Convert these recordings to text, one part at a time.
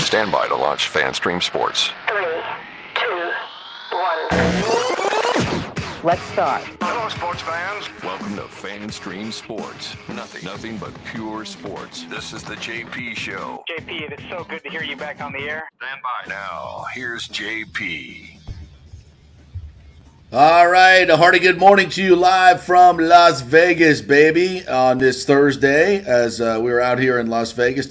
Stand by to launch FanStream Sports. 3, 2, 1. Let's start. Hello, sports fans. Welcome to FanStream Sports. Nothing but pure sports. This is the JP Show. JP, it's so good to hear you back on the air. Stand by. Now, here's JP. All right, a hearty good morning to you live from Las Vegas, baby, on this Thursday as we were out here in Las Vegas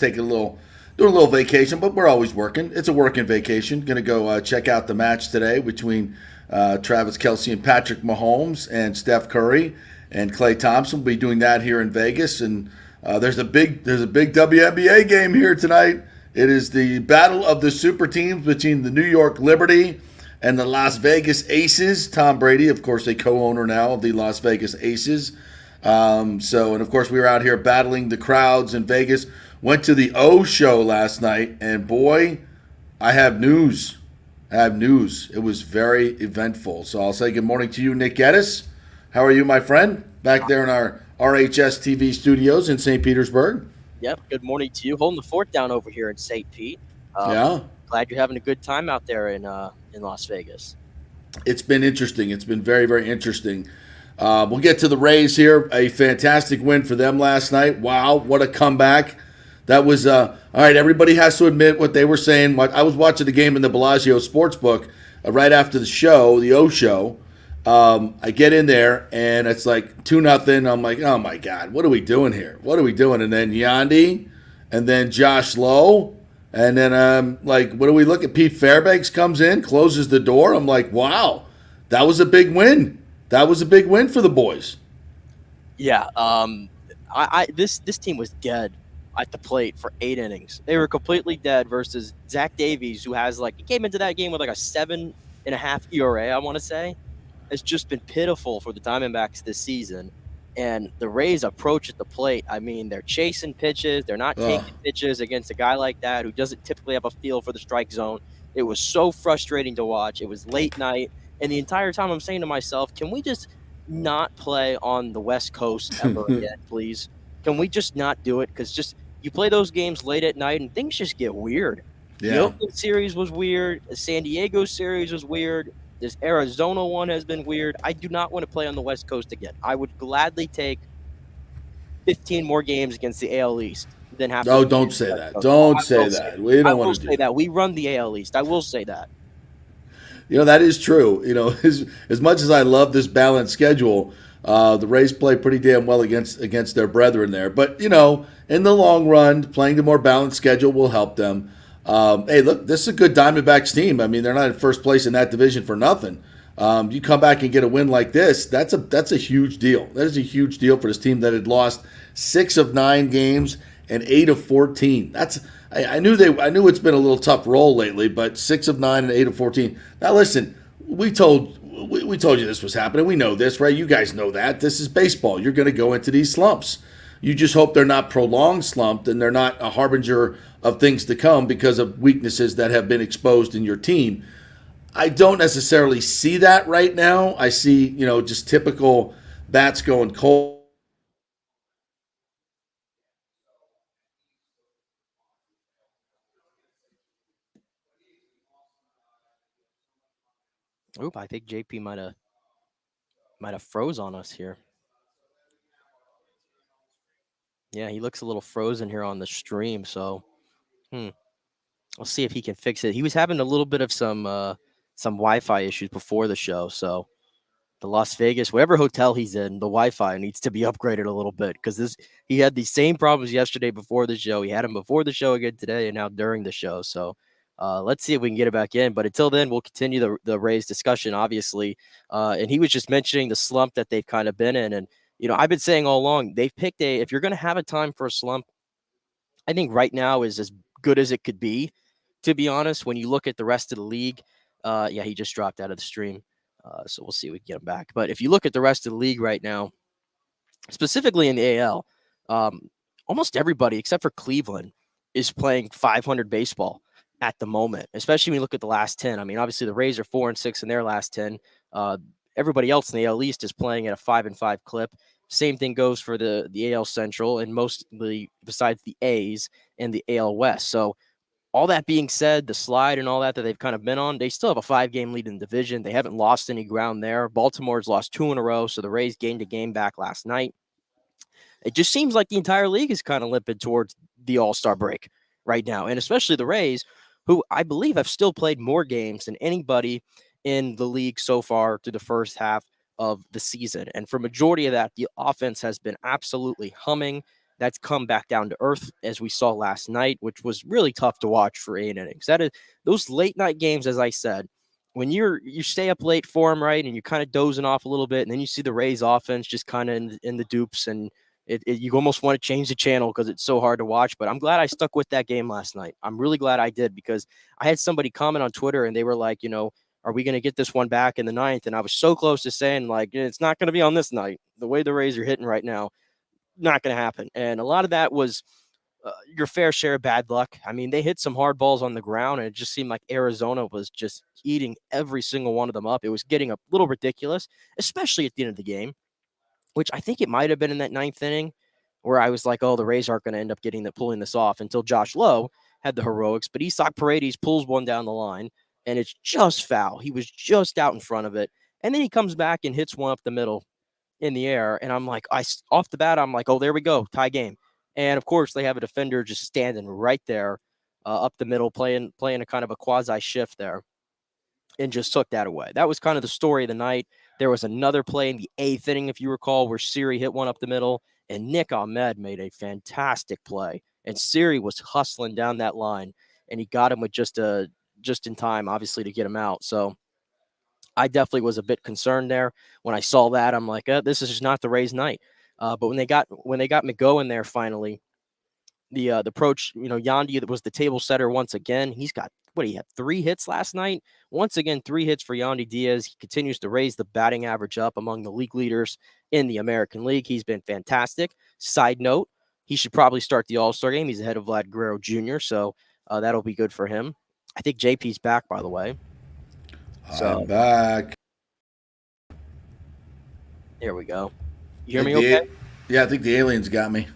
doing a little vacation, but we're always working. It's a working vacation. Going to go check out the match today between Travis Kelce and Patrick Mahomes and Steph Curry and Klay Thompson. We'll be doing that here in Vegas, and there's a big WNBA game here tonight. It is the battle of the super teams between the New York Liberty and the Las Vegas Aces. Tom Brady, of course, a co-owner now of the Las Vegas Aces. And of course, we were out here battling the crowds in Vegas. Went to the O show last night, and boy, I have news. It was very eventful. So I'll say good morning to you, Nick Geddes. How are you, my friend? Back there in our RHS TV studios in St. Petersburg. Yep, good morning to you. Holding the fort down over here in St. Pete. Yeah. Glad you're having a good time out there in Las Vegas. It's been interesting. It's been very, very interesting. We'll get to the Rays here. A fantastic win for them last night. Wow, what a comeback. That was, all right, everybody has to admit what they were saying. I was watching the game in the Bellagio Sportsbook right after the show, the O show. I get in there, and it's like 2-0. I'm like, oh, my God, what are we doing here? What are we doing? And then Yandy, and then Josh Lowe. And then like, what do we look at? Pete Fairbanks comes in, closes the door. I'm like, wow, that was a big win. That was a big win for the boys. Yeah, this team was dead at the plate for 8 innings. They were completely dead versus Zach Davies, who he came into that game with like a 7.5 ERA, I want to say. It's just been pitiful for the Diamondbacks this season. And the Rays' approach at the plate, I mean, they're chasing pitches. They're not taking pitches against a guy like that who doesn't typically have a feel for the strike zone. It was so frustrating to watch. It was late night. And the entire time I'm saying to myself, can we just not play on the West Coast ever again, please? Can we just not do it? Because you play those games late at night and things just get weird. Yeah. The Oakland series was weird. The San Diego series was weird. This Arizona one has been weird. I do not want to play on the West Coast again. I would gladly take 15 more games against the AL East than have. No, don't say that. Don't say that. We don't want to do that. We run the AL East. I will say that. You know, that is true. You know, as much as I love this balanced schedule, the Rays play pretty damn well against their brethren there. But, you know, in the long run, playing the more balanced schedule will help them. Hey, look, this is a good Diamondbacks team. I mean, they're not in first place in that division for nothing. You come back and get a win like this, that's a huge deal. That is a huge deal for this team that had lost 6 of 9 games and 8 of 14. I knew it's been a little tough roll lately, but 6 of 9 and 8 of 14. Now listen, we told you this was happening. We know this, right? You guys know that. This is baseball. You're going to go into these slumps. You just hope they're not prolonged slumped and they're not a harbinger of things to come because of weaknesses that have been exposed in your team. I don't necessarily see that right now. I see, just typical bats going cold. Oop, I think JP might have froze on us here. Yeah, he looks a little frozen here on the stream, so I'll see if he can fix it. He was having a little bit of some Wi-Fi issues before the show, so the Las Vegas, whatever hotel he's in, the Wi-Fi needs to be upgraded a little bit because he had these same problems yesterday before the show. He had them before the show again today and now during the show. So let's see if we can get it back in. But until then, we'll continue the Rays discussion, obviously. And he was just mentioning the slump that they've kind of been in. And, I've been saying all along, they've picked if you're going to have a time for a slump, I think right now is as good as it could be, to be honest. When you look at the rest of the league, he just dropped out of the stream. So we'll see if we can get him back. But if you look at the rest of the league right now, specifically in the AL, almost everybody except for Cleveland is playing 500 baseball at the moment, especially when you look at the last 10. I mean, obviously the Rays are 4-6 in their last 10. Everybody else in the AL East is playing at a 5-5 clip. Same thing goes for the AL Central and mostly besides the A's and the AL West. So all that being said, the slide and all that they've kind of been on, they still have a 5-game lead in the division. They haven't lost any ground there. Baltimore's lost 2 in a row, so the Rays gained a game back last night. It just seems like the entire league is kind of limping towards the All-Star break right now, and especially the Rays, who I believe have still played more games than anybody in the league so far through the first half of the season. And for majority of that, the offense has been absolutely humming. That's come back down to earth, as we saw last night, which was really tough to watch for 8 innings. That is, those late night games, as I said, when you stay up late for them, right, and you're kind of dozing off a little bit, and then you see the Rays offense just kind of in the dupes, and you almost want to change the channel because it's so hard to watch. But I'm glad I stuck with that game last night. I'm really glad I did, because I had somebody comment on Twitter, and they were like, are we going to get this one back in the 9th? And I was so close to saying, like, it's not going to be on this night. The way the Rays are hitting right now, not going to happen. And a lot of that was your fair share of bad luck. I mean, they hit some hard balls on the ground, and it just seemed like Arizona was just eating every single one of them up. It was getting a little ridiculous, especially at the end of the game, which I think it might have been in that 9th inning where I was like, oh, the Rays aren't going to end up pulling this off, until Josh Lowe had the heroics. But Isak Paredes pulls one down the line, and it's just foul. He was just out in front of it. And then he comes back and hits one up the middle in the air. And I'm like, off the bat, I'm like, oh, there we go, tie game. And of course, they have a defender just standing right there up the middle, playing a kind of a quasi shift there, and just took that away. That was kind of the story of the night. There was another play in the 8th inning, if you recall, where Siri hit one up the middle, and Nick Ahmed made a fantastic play. And Siri was hustling down that line, and he got him with just in time, obviously, to get him out. So I definitely was a bit concerned there when I saw that. I'm like, this is just not the Rays' night. But when they got McGowan there finally, the approach, Yandy, that was the table setter once again. He's got, he had 3 hits last night. Once again, 3 hits for Yandy Diaz. He continues to raise the batting average up among the league leaders in the American League. He's been fantastic. Side note, he should probably start the All-Star game. He's ahead of Vlad Guerrero Jr., so that'll be good for him. I think JP's back, by the way. So, I'm back. There we go. You hear me okay? Yeah, I think the aliens got me.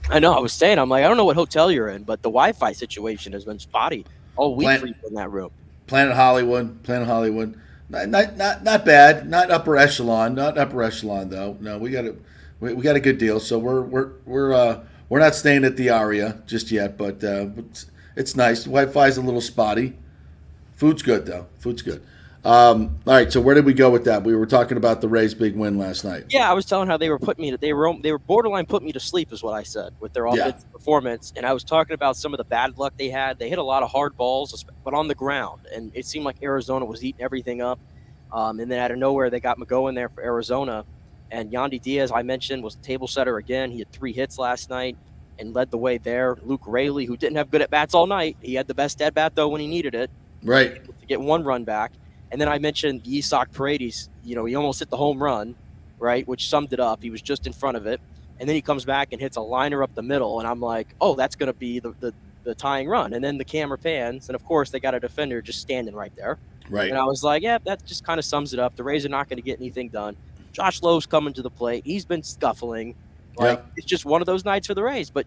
I know. I was saying, I'm like, I don't know what hotel you're in, but the Wi-Fi situation has been spotty all week for you in that room. Planet Hollywood. Not bad. Not upper echelon. Not upper echelon though. No, we got a good deal. So we're not staying at the Aria just yet, but it's nice. Wi-Fi's a little spotty. Food's good though. Food's good. All right, so where did we go with that? We were talking about the Rays' big win last night. Yeah, I was telling how they were borderline putting me to sleep, is what I said, with their offensive performance. And I was talking about some of the bad luck they had. They hit a lot of hard balls, but on the ground, and it seemed like Arizona was eating everything up. And then out of nowhere, they got McGowan there for Arizona. And Yandy Diaz, I mentioned, was a table setter again. He had 3 hits last night and led the way there. Luke Raley, who didn't have good at-bats all night, he had the best at-bat, though, when he needed it. Right. To get 1 run back. And then I mentioned Isak Paredes. He almost hit the home run, right, which summed it up. He was just in front of it. And then he comes back and hits a liner up the middle. And I'm like, oh, that's going to be the tying run. And then the camera pans. And, of course, they got a defender just standing right there. Right. And I was like, yeah, that just kind of sums it up. The Rays are not going to get anything done. Josh Lowe's coming to the plate. He's been scuffling. It's just one of those nights for the Rays. But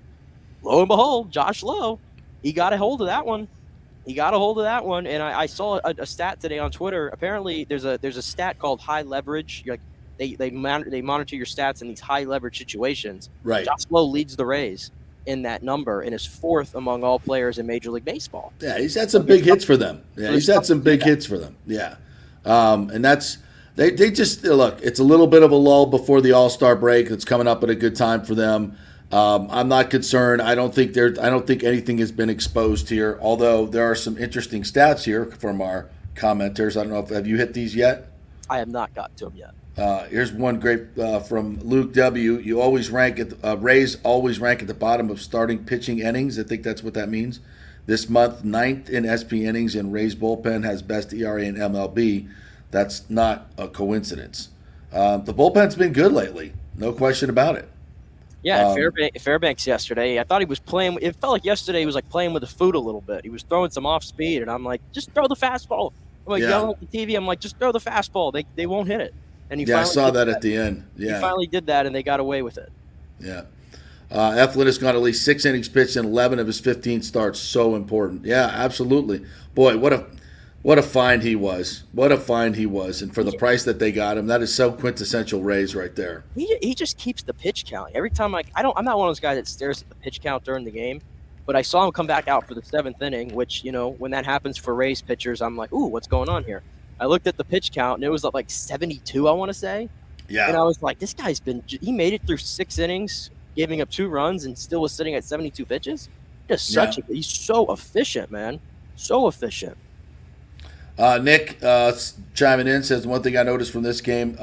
lo and behold, Josh Lowe, he got a hold of that one. And I saw a stat today on Twitter. Apparently, there's a stat called high leverage. They monitor your stats in these high leverage situations. Right. Josh Lowe leads the Rays in that number and is 4th among all players in Major League Baseball. Yeah, he's had some big hits for them. Yeah, he's had some big hits for them. Yeah, and that's they just look. It's a little bit of a lull before the All-Star break. It's coming up at a good time for them. I'm not concerned. I don't think anything has been exposed here. Although there are some interesting stats here from our commenters. I don't know have you hit these yet? I have not got to them yet. Here's one great from Luke W. You always rank Rays always rank at the bottom of starting pitching innings. I think that's what that means. This month, 9th in SP innings, and Rays bullpen has best ERA in MLB. That's not a coincidence. The bullpen's been good lately, no question about it. Yeah, Fairbanks yesterday, I thought he was playing. It felt like yesterday he was like playing with the food a little bit. He was throwing some off speed, and I'm like, just throw the fastball. I'm like yelling at the TV. I'm like, just throw the fastball. They won't hit it. And I saw that at the end. Yeah, he finally did that, and they got away with it. Yeah. Eflin has gone at least 6 innings pitched in 11 of his 15 starts. So important. Yeah, absolutely. Boy, what a find he was. What a find he was. And for the price that they got him, that is so quintessential Rays right there. He just keeps the pitch count. Every time I'm not one of those guys that stares at the pitch count during the game, but I saw him come back out for the 7th inning, which, when that happens for Rays pitchers, I'm like, ooh, what's going on here? I looked at the pitch count, and it was like 72, I want to say. Yeah. And I was like, this guy's he made it through 6 innings, giving up 2 runs, and still was sitting at 72 pitches. He's so efficient, man. So efficient. Nick chiming in says, one thing I noticed from this game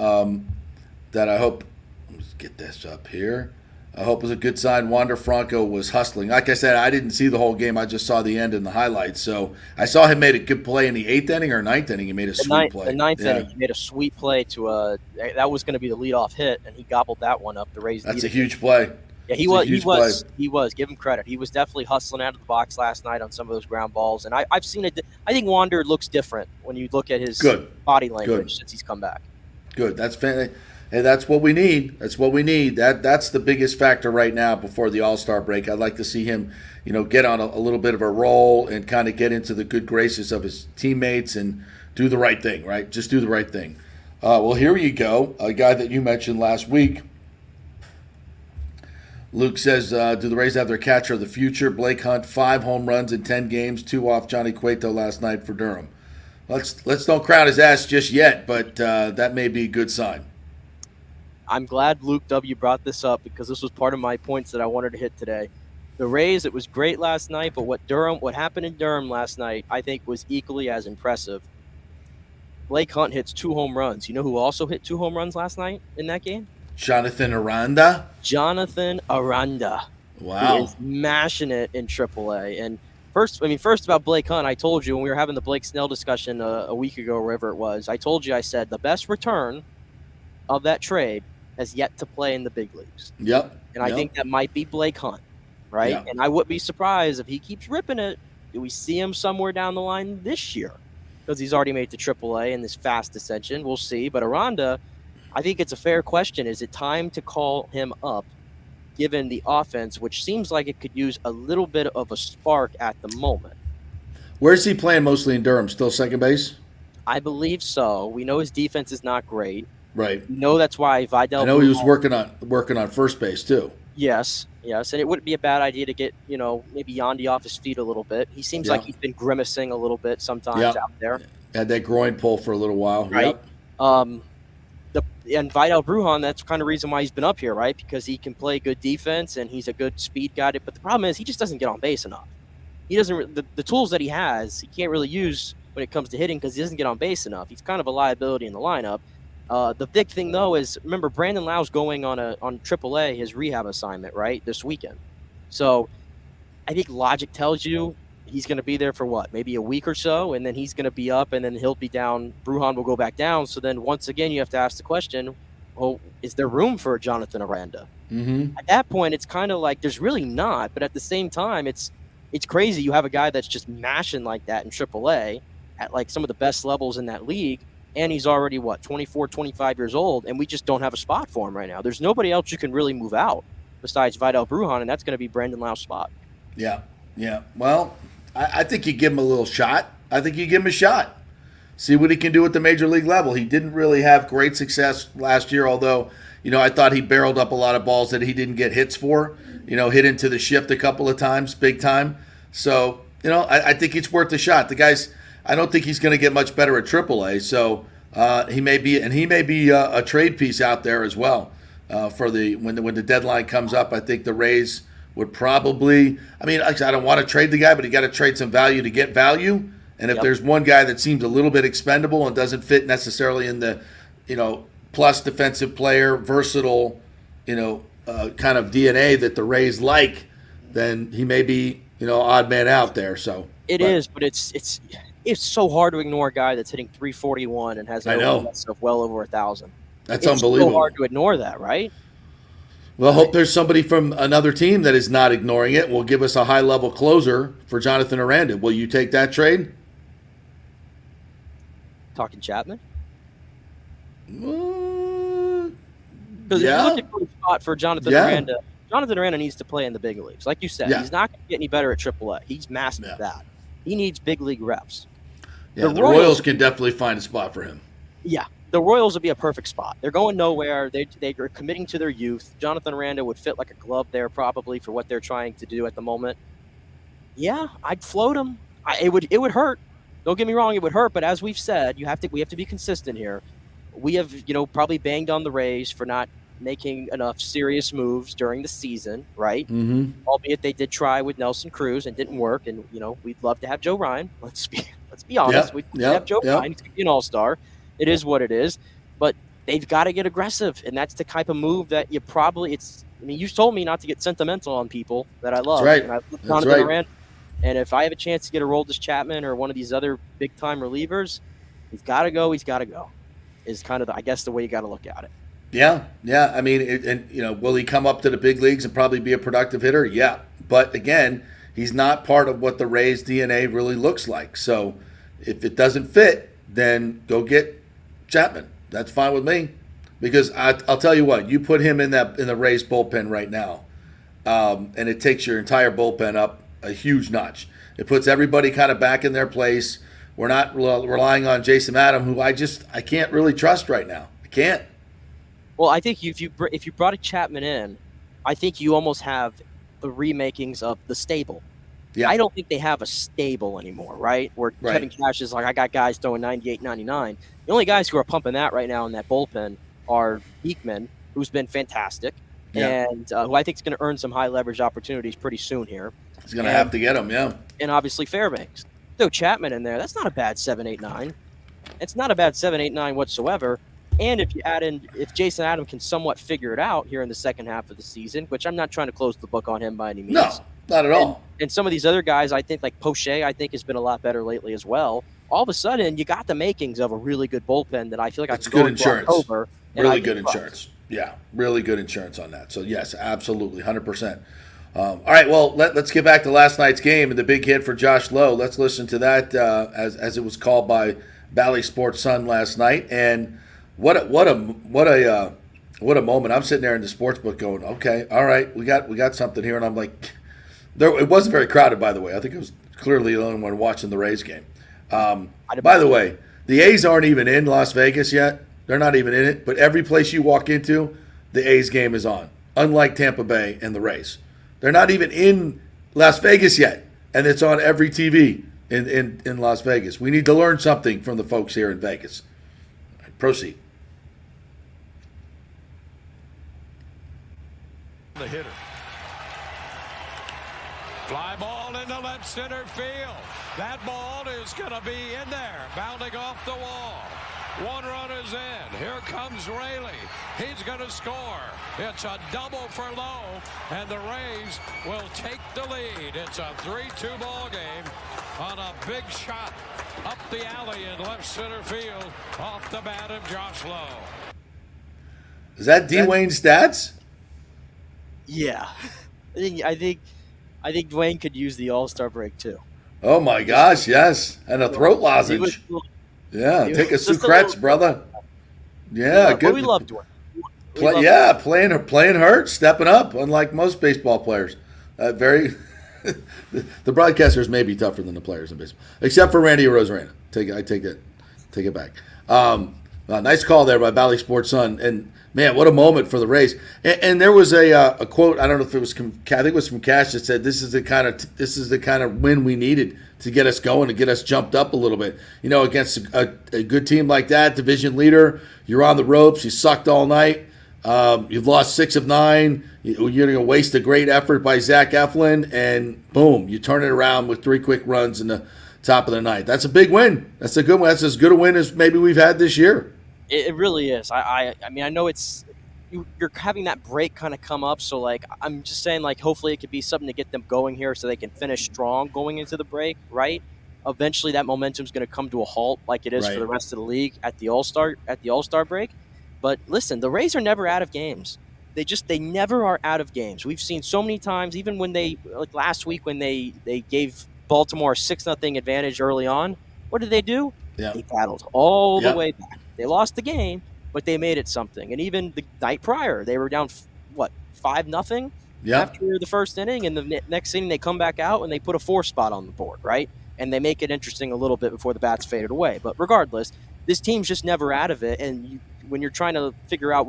that I hope, let's get this up here. I hope was a good sign. Wander Franco was hustling. Like I said, I didn't see the whole game. I just saw the end and the highlights. So I saw him made a good play in the 8th inning or 9th inning. He made a sweet play. The 9th inning, he made a sweet play to that was going to be the leadoff hit, and he gobbled that one up. The Rays. That's a huge play. Yeah, he was. Give him credit. He was definitely hustling out of the box last night on some of those ground balls, and I've seen it. I think Wander looks different when you look at his body language since he's come back. Good. That's fantastic. Hey, that's what we need. That's what we need. That's the biggest factor right now before the All-Star break. I'd like to see him, get on a little bit of a roll and kind of get into the good graces of his teammates and do the right thing, right? Just do the right thing. Well, here you go. A guy that you mentioned last week. Luke says, do the Rays have their catcher of the future? Blake Hunt, 5 home runs in 10 games, 2 off Johnny Cueto last night for Durham. Let's don't crown his ass just yet, but that may be a good sign. I'm glad Luke W. brought this up because this was part of my points that I wanted to hit today. The Rays, it was great last night, but what happened in Durham last night, I think was equally as impressive. Blake Hunt hits 2 home runs. You know who also hit 2 home runs last night in that game? Jonathan Aranda. Wow. He is mashing it in AAA. And first about Blake Hunt, I told you when we were having the Blake Snell discussion a week ago, or wherever it was, I said the best return of that trade has yet to play in the big leagues. Yep. And I think that might be Blake Hunt, right? Yep. And I wouldn't be surprised if he keeps ripping it. Do we see him somewhere down the line this year? Because he's already made the AAA in this fast ascension. We'll see. But Aranda, I think it's a fair question. Is it time to call him up, given the offense, which seems like it could use a little bit of a spark at the moment? Where's he playing mostly in Durham? Still second base? I believe so. We know his defense is not great. Right. We know that's why Vidal. I know he was working on first base too. Yes, and it wouldn't be a bad idea to get maybe Yandy off his feet a little bit. He seems like he's been grimacing a little bit sometimes out there. Had that groin pull for a little while, right? Yep. And Vidal Brujan, that's kind of reason why he's been up here, right? Because he can play good defense and he's a good speed guy. But the problem is he just doesn't get on base enough. He doesn't. The tools that he has, he can't really use when it comes to hitting because he doesn't get on base enough. He's kind of a liability in the lineup. The big thing, though, is remember Brandon Lau's going on AAA, his rehab assignment, right, this weekend. So I think logic tells you he's going to be there for maybe a week or so, and then he's going to be up, and then he'll be down. Brujan will go back down. So then once again, you have to ask the question, well, is there room for Jonathan Aranda? Mm-hmm. At that point, it's kind of like there's really not. But at the same time, it's crazy. You have a guy that's just mashing like that in AAA at like some of the best levels in that league. And he's already, 24, 25 years old, and we just don't have a spot for him right now. There's nobody else you can really move out besides Vidal Brujan, and that's going to be Brandon Lau's spot. Yeah. Well, I think you give him a little shot. I think you give him a shot. See what he can do at the major league level. He didn't really have great success last year, although, I thought he barreled up a lot of balls that he didn't get hits for. Hit into the shift a couple of times, big time. So, I think it's worth a shot. The guy's – I don't think he's going to get much better at AAA, so he may be a trade piece out there as well for when the deadline comes up. I think the Rays would probably. I don't want to trade the guy, but you got to trade some value to get value. And if there's one guy that seems a little bit expendable and doesn't fit necessarily in the plus defensive player, versatile kind of DNA that the Rays like, then he may be odd man out there. So it is, but it's so hard to ignore a guy that's hitting 341 and has an OPS of well over 1,000. That's unbelievable. It's so hard to ignore that, right? Well, I hope there's somebody from another team that is not ignoring it. Will give us a high-level closer for Jonathan Aranda. Will you take that trade? Talking Chapman? Yeah. Because if you're looking for a spot for Jonathan Aranda, Jonathan Aranda needs to play in the big leagues. Like you said, Yeah. he's not going to get any better at AAA. He's mastered Yeah. that. He needs big league reps. Yeah, the Royals can definitely find a spot for him. Yeah, the Royals would be a perfect spot. They're going nowhere. They're committing to their youth. Jonathan Aranda would fit like a glove there probably for what they're trying to do at the moment. Yeah, I'd float him. It would hurt. Don't get me wrong, it would hurt. But as we've said, we have to be consistent here. We have probably banged on the Rays for not making enough serious moves during the season, right? Mm-hmm. Albeit they did try with Nelson Cruz and didn't work. And we'd love to have Joe Ryan. Let's be honest. We'd have Joe Ryan. He's an all-star. It is what it is. But they've got to get aggressive, and that's the type of move that you probably. You told me not to get sentimental on people that I love. That's right. And I love That's right. Aranda. And if I have a chance to get a Aroldis Chapman or one of these other big-time relievers, he's got to go. He's got to go. Is kind of, I guess, the way you got to look at it. Yeah. I mean, will he come up to the big leagues and probably be a productive hitter? Yeah. But again, he's not part of what the Rays DNA really looks like. So if it doesn't fit, then go get Chapman. That's fine with me. Because I'll tell you what, you put him in the Rays bullpen right now, and it takes your entire bullpen up a huge notch. It puts everybody kind of back in their place. We're not relying on Jason Adam, who I can't really trust right now. I can't. Well, I think if you brought a Chapman in, I think you almost have the remakings of the stable. Yeah. I don't think they have a stable anymore, right? Where Kevin Cash is like, I got guys throwing 98, 99. The only guys who are pumping that right now in that bullpen are Beekman, who's been fantastic, and who I think is going to earn some high leverage opportunities pretty soon here. He's going to have to get them, yeah. And obviously Fairbanks. Throw Chapman in there. That's not a bad 7-8-9. It's not a bad 7-8-9 whatsoever. And if Jason Adam can somewhat figure it out here in the second half of the season, which I'm not trying to close the book on him by any means. No, not at all. And some of these other guys, I think, like Poche, I think has been a lot better lately as well. All of a sudden, you got the makings of a really good bullpen that I feel like I can go into October. Really good insurance. Yeah, really good insurance on that. So, yes, absolutely, 100%. All right, well, let's get back to last night's game and the big hit for Josh Lowe. Let's listen to that as it was called by Bally Sports Sun last night. And what a moment! I'm sitting there in the sports book going, okay, all right, we got something here, and I'm like, it wasn't very crowded, by the way. I think it was clearly the only one watching the Rays game. By the way, the A's aren't even in Las Vegas yet. They're not even in it. But every place you walk into, the A's game is on. Unlike Tampa Bay and the Rays. They're not even in Las Vegas yet, and it's on every TV in Las Vegas. We need to learn something from the folks here in Vegas. Right, proceed. The hitter. Fly ball into left center field. That ball is going to be in there, bounding off the wall. One run is in. Here comes Raley. He's going to score. It's a double for Lowe, and the Rays will take the lead. It's a 3-2 ball game on a big shot up the alley in left center field off the bat of Josh Lowe. Is that Dwayne stats? Yeah, I think Dwayne could use the All-Star break too. Oh my gosh, yes, and a throat lozenge. Yeah, take a Sucrets, brother. Yeah, good. But we love Dwayne. Playing hurt, stepping up, unlike most baseball players. The broadcasters may be tougher than the players in baseball, except for Randy Arozarena. Take it back. Nice call there by Bally Sports Sun, and man, what a moment for the Rays. And there was a quote. I don't know if it was. I think it was from Cash that said, "This is the kind of win we needed to get us going, to get us jumped up a little bit. You know, against a good team like that, division leader, you're on the ropes. You sucked all night. You've lost 6 of 9. You're going to waste a great effort by Zach Eflin, and boom, you turn it around with 3 quick runs in the top of the ninth. That's a big win. That's a good one. That's as good a win as maybe we've had this year. It really is. I mean, I know you're having that break kind of come up, so like I'm just saying, like hopefully it could be something to get them going here, so they can finish strong going into the break. Right? Eventually, that momentum's going to come to a halt, like it is for the rest of the league at the All-Star break. But listen, the Rays are never out of games. They never are out of games. We've seen so many times, even when like last week when they gave Baltimore a 6-0 advantage early on. What did they do? Yeah. They battled all the way back. They lost the game, but they made it something. And even the night prior, they were down 5-0, after the first inning, and the next inning they come back out and they put a 4 spot on the board, right? And they make it interesting a little bit before the bats faded away. But regardless, this team's just never out of it. And when you're trying to figure out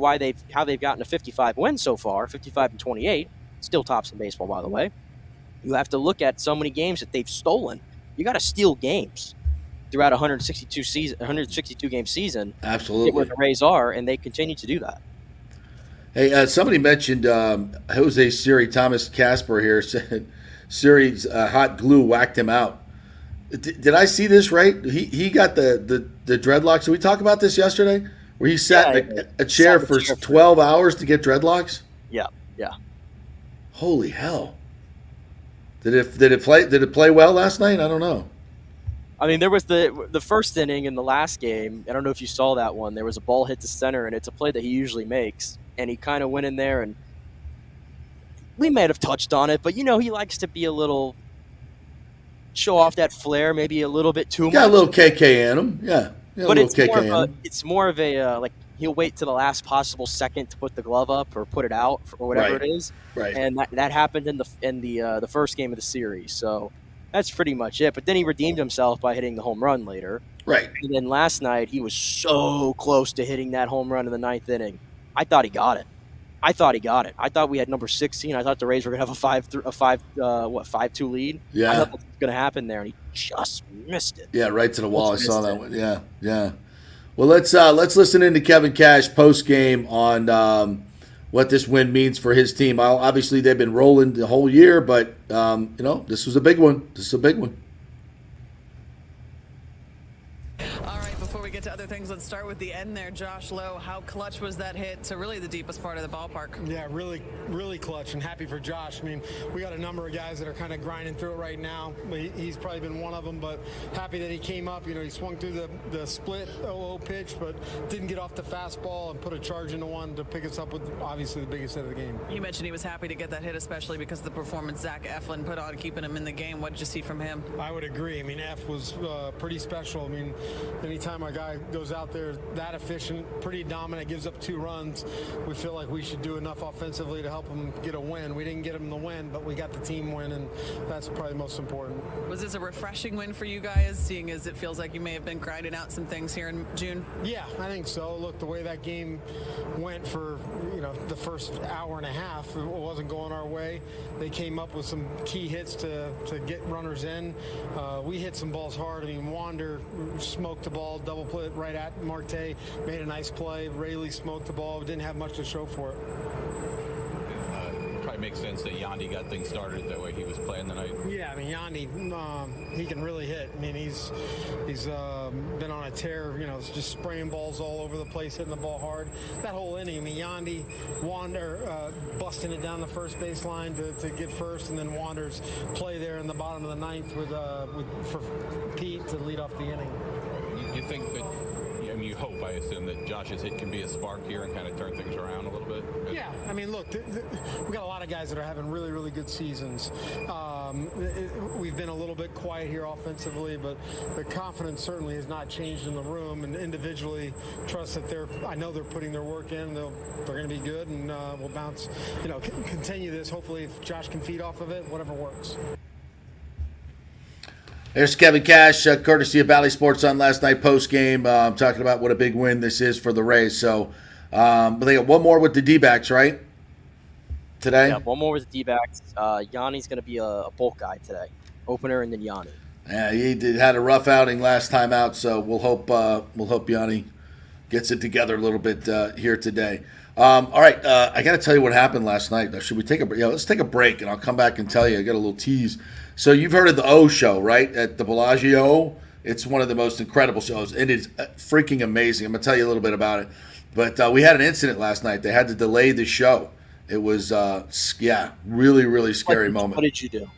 how they've gotten to 55 wins so far, 55-28, still tops in baseball, by the way, you have to look at so many games that they've stolen. You got to steal games throughout a 162 game season. Absolutely, where the Rays are, and they continue to do that. Hey, somebody mentioned Jose Siri. Thomas Casper here said Siri's hot glue whacked him out. Did I see this right? He got the dreadlocks. Did we talk about this yesterday? Where he sat in a chair for 12 hours to get dreadlocks? Yeah. Holy hell! Did it play well last night? I don't know. I mean, there was the first inning in the last game. I don't know if you saw that one. There was a ball hit to center, and it's a play that he usually makes. And he kind of went in there, and we might have touched on it, but he likes to be a little show off that flair, maybe a little bit too much. Got a little KK in him, yeah. But it's more of a like he'll wait to the last possible second to put the glove up or put it out or whatever it is. Right. And that happened in the first game of the series. So that's pretty much it. But then he redeemed himself by hitting the home run later. Right. And then last night he was so close to hitting that home run in the 9th inning. I thought he got it. I thought we had number 16. I thought the Rays were going to have a 5-2 lead. Yeah. I thought that was going to happen there, and he just missed it. Yeah, right to the wall. I saw that one. Yeah. Well, let's listen into Kevin Cash post game on what this win means for his team. Obviously, they've been rolling the whole year, but this was a big one. All right, before we get to other things, let's start with the end there. Josh Lowe, how clutch was that hit to really the deepest part of the ballpark? Yeah, really, really clutch, and happy for Josh. I mean, we got a number of guys that are kind of grinding through it right now. He's probably been one of them, but happy that he came up. He swung through the split 0-0 pitch, but didn't get off the fastball and put a charge into one to pick us up with obviously the biggest hit of the game. You mentioned he was happy to get that hit, especially because of the performance Zach Eflin put on keeping him in the game. What did you see from him? I would agree. I mean, F was pretty special. I mean, anytime a guy goes out there that efficient, pretty dominant, gives up 2 runs, we feel like we should do enough offensively to help him get a win. We didn't get him the win, but we got the team win, and that's probably most important. Was this a refreshing win for you guys, seeing as it feels like you may have been grinding out some things here in June? Yeah, I think so. Look, the way that game went for the first hour and a half, it wasn't going our way. They came up with some key hits to get runners in. We hit some balls hard. I mean, Wander smoked the ball, double play right at Marte, made a nice play. Rayleigh smoked the ball, didn't have much to show for it. Probably makes sense that Yandy got things started that way he was playing tonight. Yeah, I mean, Yandy, he can really hit. I mean, he's been on a tear, just spraying balls all over the place, hitting the ball hard. That whole inning, I mean, Yandy, Wander busting it down the first baseline to get first, and then Wander's play there in the bottom of the 9th for Pete to lead off the inning. You think that, you hope, I assume, that Josh's hit can be a spark here and kind of turn things around a little bit? Yeah, I mean, look, we got a lot of guys that are having really, really good seasons. We've been a little bit quiet here offensively, but the confidence certainly has not changed in the room, and individually trust that I know they're putting their work in. They're going to be good, and we'll bounce, continue this. Hopefully, if Josh can feed off of it, whatever works. There's Kevin Cash, courtesy of Valley Sports on last night post game, talking about what a big win this is for the Rays. So, but they got one more with the D-backs, right? Today? Yeah, one more with the D-backs. Yanni's going to be a bulk guy today, opener, and then Yanni. Yeah, he had a rough outing last time out, so we'll hope Yanni gets it together a little bit here today. All right, I got to tell you what happened last night. Should we take a break? Yeah, let's take a break, and I'll come back and tell you. I got a little tease. So you've heard of the O Show, right, at the Bellagio? It's one of the most incredible shows, and it's freaking amazing. I'm going to tell you a little bit about it. But we had an incident last night. They had to delay the show. It was, really, really scary moment. What did you do?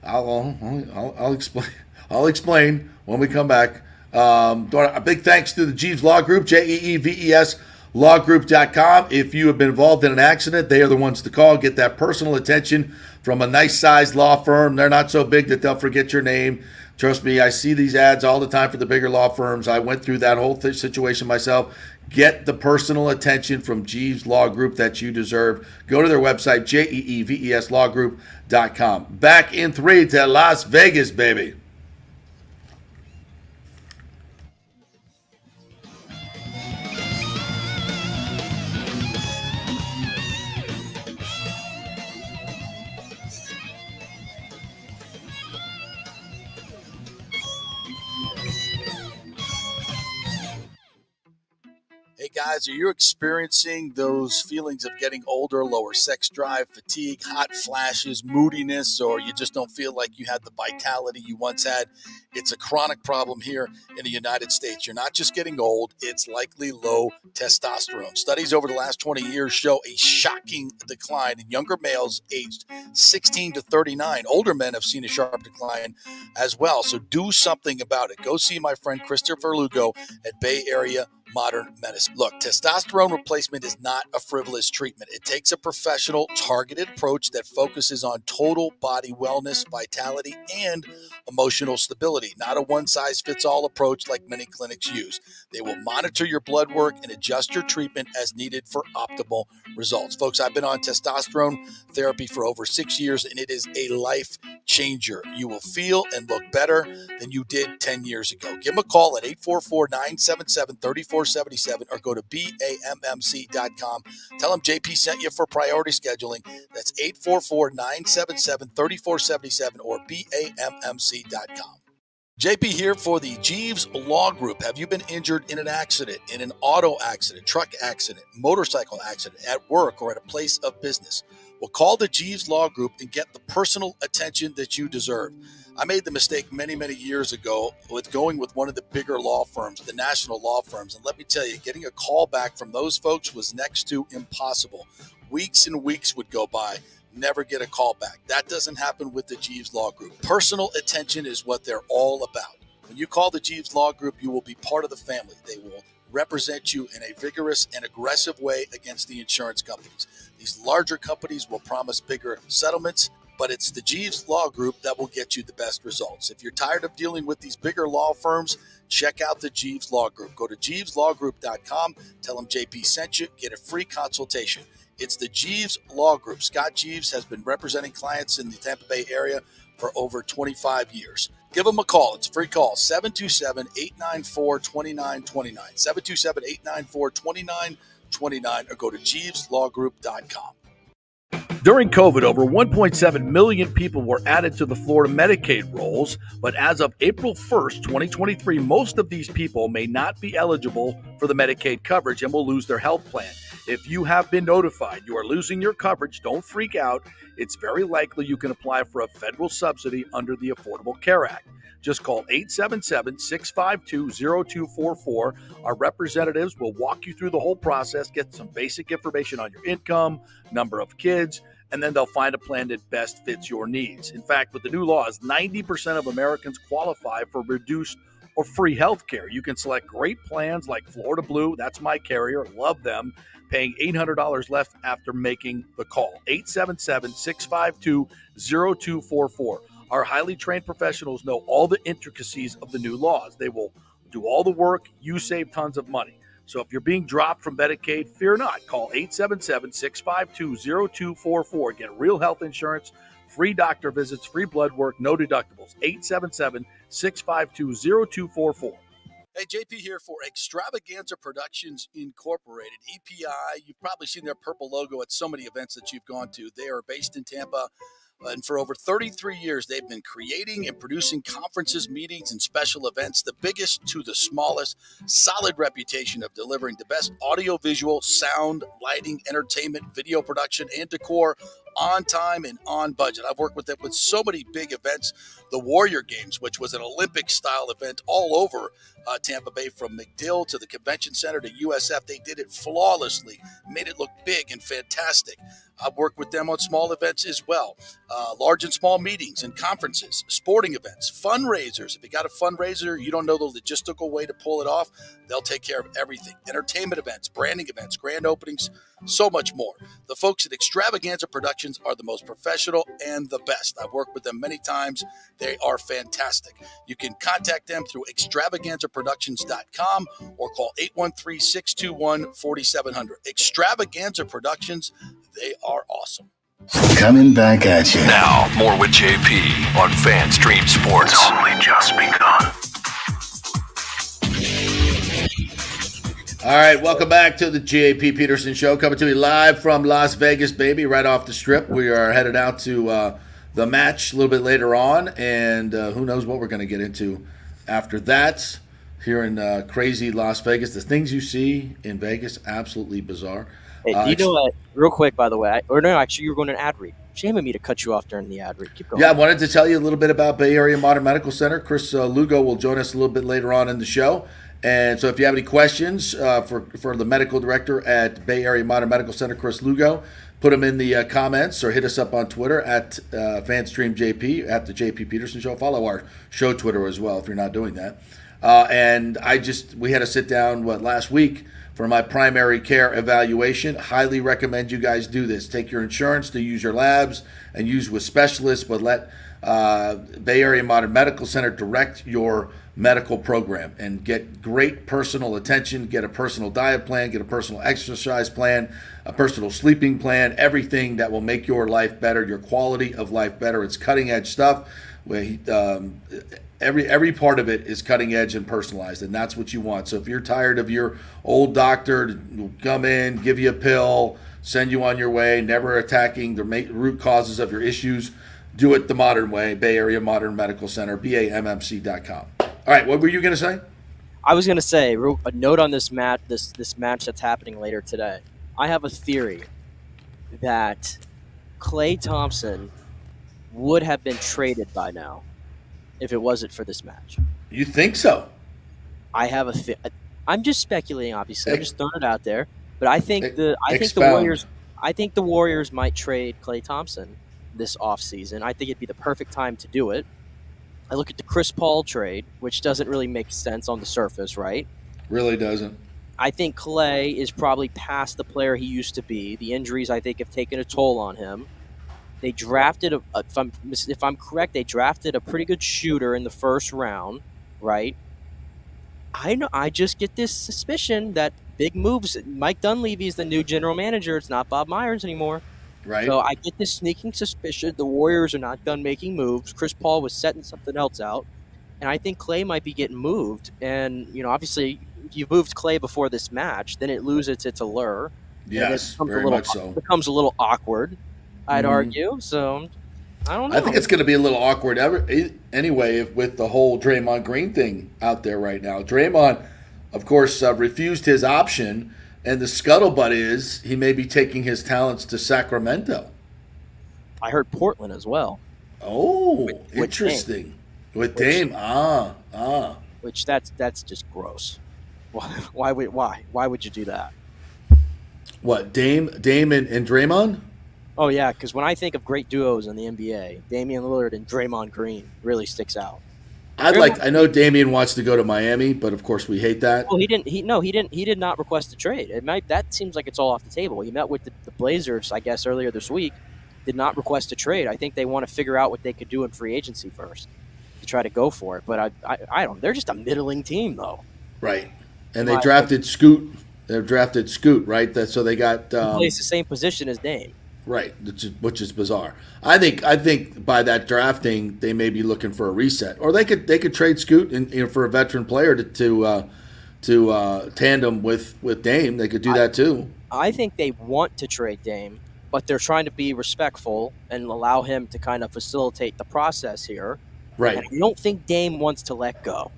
I'll explain. I'll explain when we come back. A big thanks to the Jeeves Law Group, JEEVES lawgroup.com. If you have been involved in an accident, they are the ones to call. Get that personal attention from a nice-sized law firm. They're not so big that they'll forget your name. Trust me, I see these ads all the time for the bigger law firms. I went through that whole situation myself. Get the personal attention from Jeeves Law Group that you deserve. Go to their website, jeeveslawgroup.com. Back in 3 to Las Vegas, baby. Hey guys, are you experiencing those feelings of getting older, lower sex drive, fatigue, hot flashes, moodiness, or you just don't feel like you had the vitality you once had? It's a chronic problem here in the United States. You're not just getting old, it's likely low testosterone. Studies over the last 20 years show a shocking decline in younger males aged 16 to 39. Older men have seen a sharp decline as well. So do something about it. Go see my friend Christopher Lugo at Bay Area Modern Medicine. Look, testosterone replacement is not a frivolous treatment. It takes a professional, targeted approach that focuses on total body wellness, vitality, and emotional stability, not a one-size-fits-all approach like many clinics use. They will monitor your blood work and adjust your treatment as needed for optimal results. Folks, I've been on testosterone therapy for over 6 years, and it is a life changer. You will feel and look better than you did 10 years ago. Give them a call at 844-977-3477 or go to BAMMC.com. Tell them JP sent you for priority scheduling. That's 844-977-3477 or BAMMC.com. JP here for the Jeeves Law Group. Have you been injured in an accident, in an auto accident, truck accident, motorcycle accident, at work, or at a place of business? Well, call the Jeeves Law Group and get the personal attention that you deserve. I made the mistake many, many years ago with going with one of the bigger law firms, the national law firms. And let me tell you, getting a call back from those folks was next to impossible. Weeks and weeks would go by. Never get a call back. That doesn't happen with the Jeeves Law Group. Personal attention is what they're all about. When you call the Jeeves Law Group, you will be part of the family. They will represent you in a vigorous and aggressive way against the insurance companies. These larger companies will promise bigger settlements, but it's the Jeeves Law Group that will get you the best results. If you're tired of dealing with these bigger law firms, check out the Jeeves Law Group. Go to jeeveslawgroup.com, tell them JP sent you, get a free consultation. It's the Jeeves Law Group. Scott Jeeves has been representing clients in the Tampa Bay area for over 25 years. Give them a call. It's a free call, 727-894-2929, 727-894-2929, or go to jeeveslawgroup.com. During COVID, over 1.7 million people were added to the Florida Medicaid rolls, but as of April 1st, 2023, most of these people may not be eligible for the Medicaid coverage and will lose their health plan. If you have been notified you are losing your coverage, don't freak out. It's very likely you can apply for a federal subsidy under the Affordable Care Act. Just call 877-652-0244. Our representatives will walk you through the whole process, get some basic information on your income, number of kids, and then they'll find a plan that best fits your needs. In fact, with the new laws, 90% of Americans qualify for reduced or free health care. You can select great plans like Florida Blue, that's my carrier, love them, paying $800 left after making the call. 877-652-0244. Our highly trained professionals know all the intricacies of the new laws. They will do all the work. You save tons of money. So if you're being dropped from Medicaid, fear not. Call 877-652-0244. Get real health insurance, free doctor visits, free blood work, no deductibles. 877-652-0244. Hey, JP here for Extravaganza Productions Incorporated, EPI. You've probably seen their purple logo at so many events that you've gone to. They are based in Tampa. And for over 33 years, they've been creating and producing conferences, meetings, and special events, the biggest to the smallest. Solid reputation of delivering the best audio-visual, sound, lighting, entertainment, video production, and decor on time and on budget. I've worked with them with so many big events. The Warrior Games, which was an Olympic-style event all over Tampa Bay, from McDill to the Convention Center to USF. They did it flawlessly, made it look big and fantastic. I've worked with them on small events as well, large and small meetings and conferences, sporting events, fundraisers. If you got a fundraiser, you don't know the logistical way to pull it off, they'll take care of everything. Entertainment events, branding events, grand openings, so much more. The folks at Extravaganza Productions are the most professional and the best. I've worked with them many times. They are fantastic. You can contact them through extravaganzaproductions.com or call 813-621-4700. Extravaganza Productions, they are awesome. Coming back at you. Now, more with JP on FanStream Sports. It's only just begun. All right, welcome back to the JP Peterson Show, coming to you live from Las Vegas, baby, right off the Strip. We are headed out to the match a little bit later on, and who knows what we're going to get into after that here in crazy Las Vegas. The things you see in Vegas, absolutely bizarre. Hey, do you know what? Real quick, by the way, actually, you were going to an ad read. Shame of me to cut you off during the ad read. Keep going. Yeah, I wanted to tell you a little bit about Bay Area Modern Medical Center. Chris Lugo will join us a little bit later on in the show. And so if you have any questions for the medical director at Bay Area Modern Medical Center, Chris Lugo, put them in the comments or hit us up on Twitter at FanStreamJP, at the JP Peterson Show. Follow our show Twitter as well if you're not doing that. And we had a sit down, last week for my primary care evaluation. Highly recommend you guys do this. Take your insurance to use your labs and use with specialists, but let Bay Area Modern Medical Center direct your medical program and get great personal attention, get a personal diet plan, get a personal exercise plan, a personal sleeping plan, everything that will make your life better, your quality of life better. It's cutting edge stuff. Every part of it is cutting edge and personalized, and that's what you want. So if you're tired of your old doctor to come in, give you a pill, send you on your way, never attacking the root causes of your issues, do it the modern way. Bay Area Modern Medical Center, BAMMC.com. All right, what were you going to say? I was going to say a note on this match. This match that's happening later today. I have a theory that Klay Thompson would have been traded by now if it wasn't for this match. You think so? I have I'm just speculating. Obviously, I'm just throwing it out there. But I think the Warriors might trade Klay Thompson this offseason. I think it'd be the perfect time to do it. I look at the Chris Paul trade, which doesn't really make sense on the surface, right? Really doesn't. I think Klay is probably past the player he used to be. The injuries, I think, have taken a toll on him. They drafted, if I'm correct, they drafted a pretty good shooter in the first round, right? I just get this suspicion that big moves. Mike Dunleavy is the new general manager. It's not Bob Myers anymore. Right. So I get this sneaking suspicion the Warriors are not done making moves. Chris Paul was setting something else out, and I think Klay might be getting moved. And obviously, if you moved Klay before this match, then it loses its allure. Yes, very much so. It becomes a little awkward, I'd argue. So I don't know. I think it's going to be a little awkward anyway with the whole Draymond Green thing out there right now. Draymond, of course, refused his option. And the scuttlebutt is he may be taking his talents to Sacramento. I heard Portland as well. Oh, interesting. With Dame. Which that's just gross. Why would you do that? What, Dame and Draymond? Oh yeah, because when I think of great duos in the NBA, Damian Lillard and Draymond Green really sticks out. I know Damian wants to go to Miami, but of course we hate that. Well, he did not request a trade. That seems like it's all off the table. He met with the Blazers, I guess, earlier this week. Did not request a trade. I think they want to figure out what they could do in free agency first to try to go for it. But I don't. They're just a middling team, though. Right, and they drafted Scoot. They drafted Scoot, right? So they got he plays the same position as Dame. Right, which is bizarre. I think by that drafting they may be looking for a reset, or they could trade Scoot for a veteran player to tandem with Dame. They could do that too. I think they want to trade Dame, but they're trying to be respectful and allow him to kind of facilitate the process here. Right. And I don't think Dame wants to let go.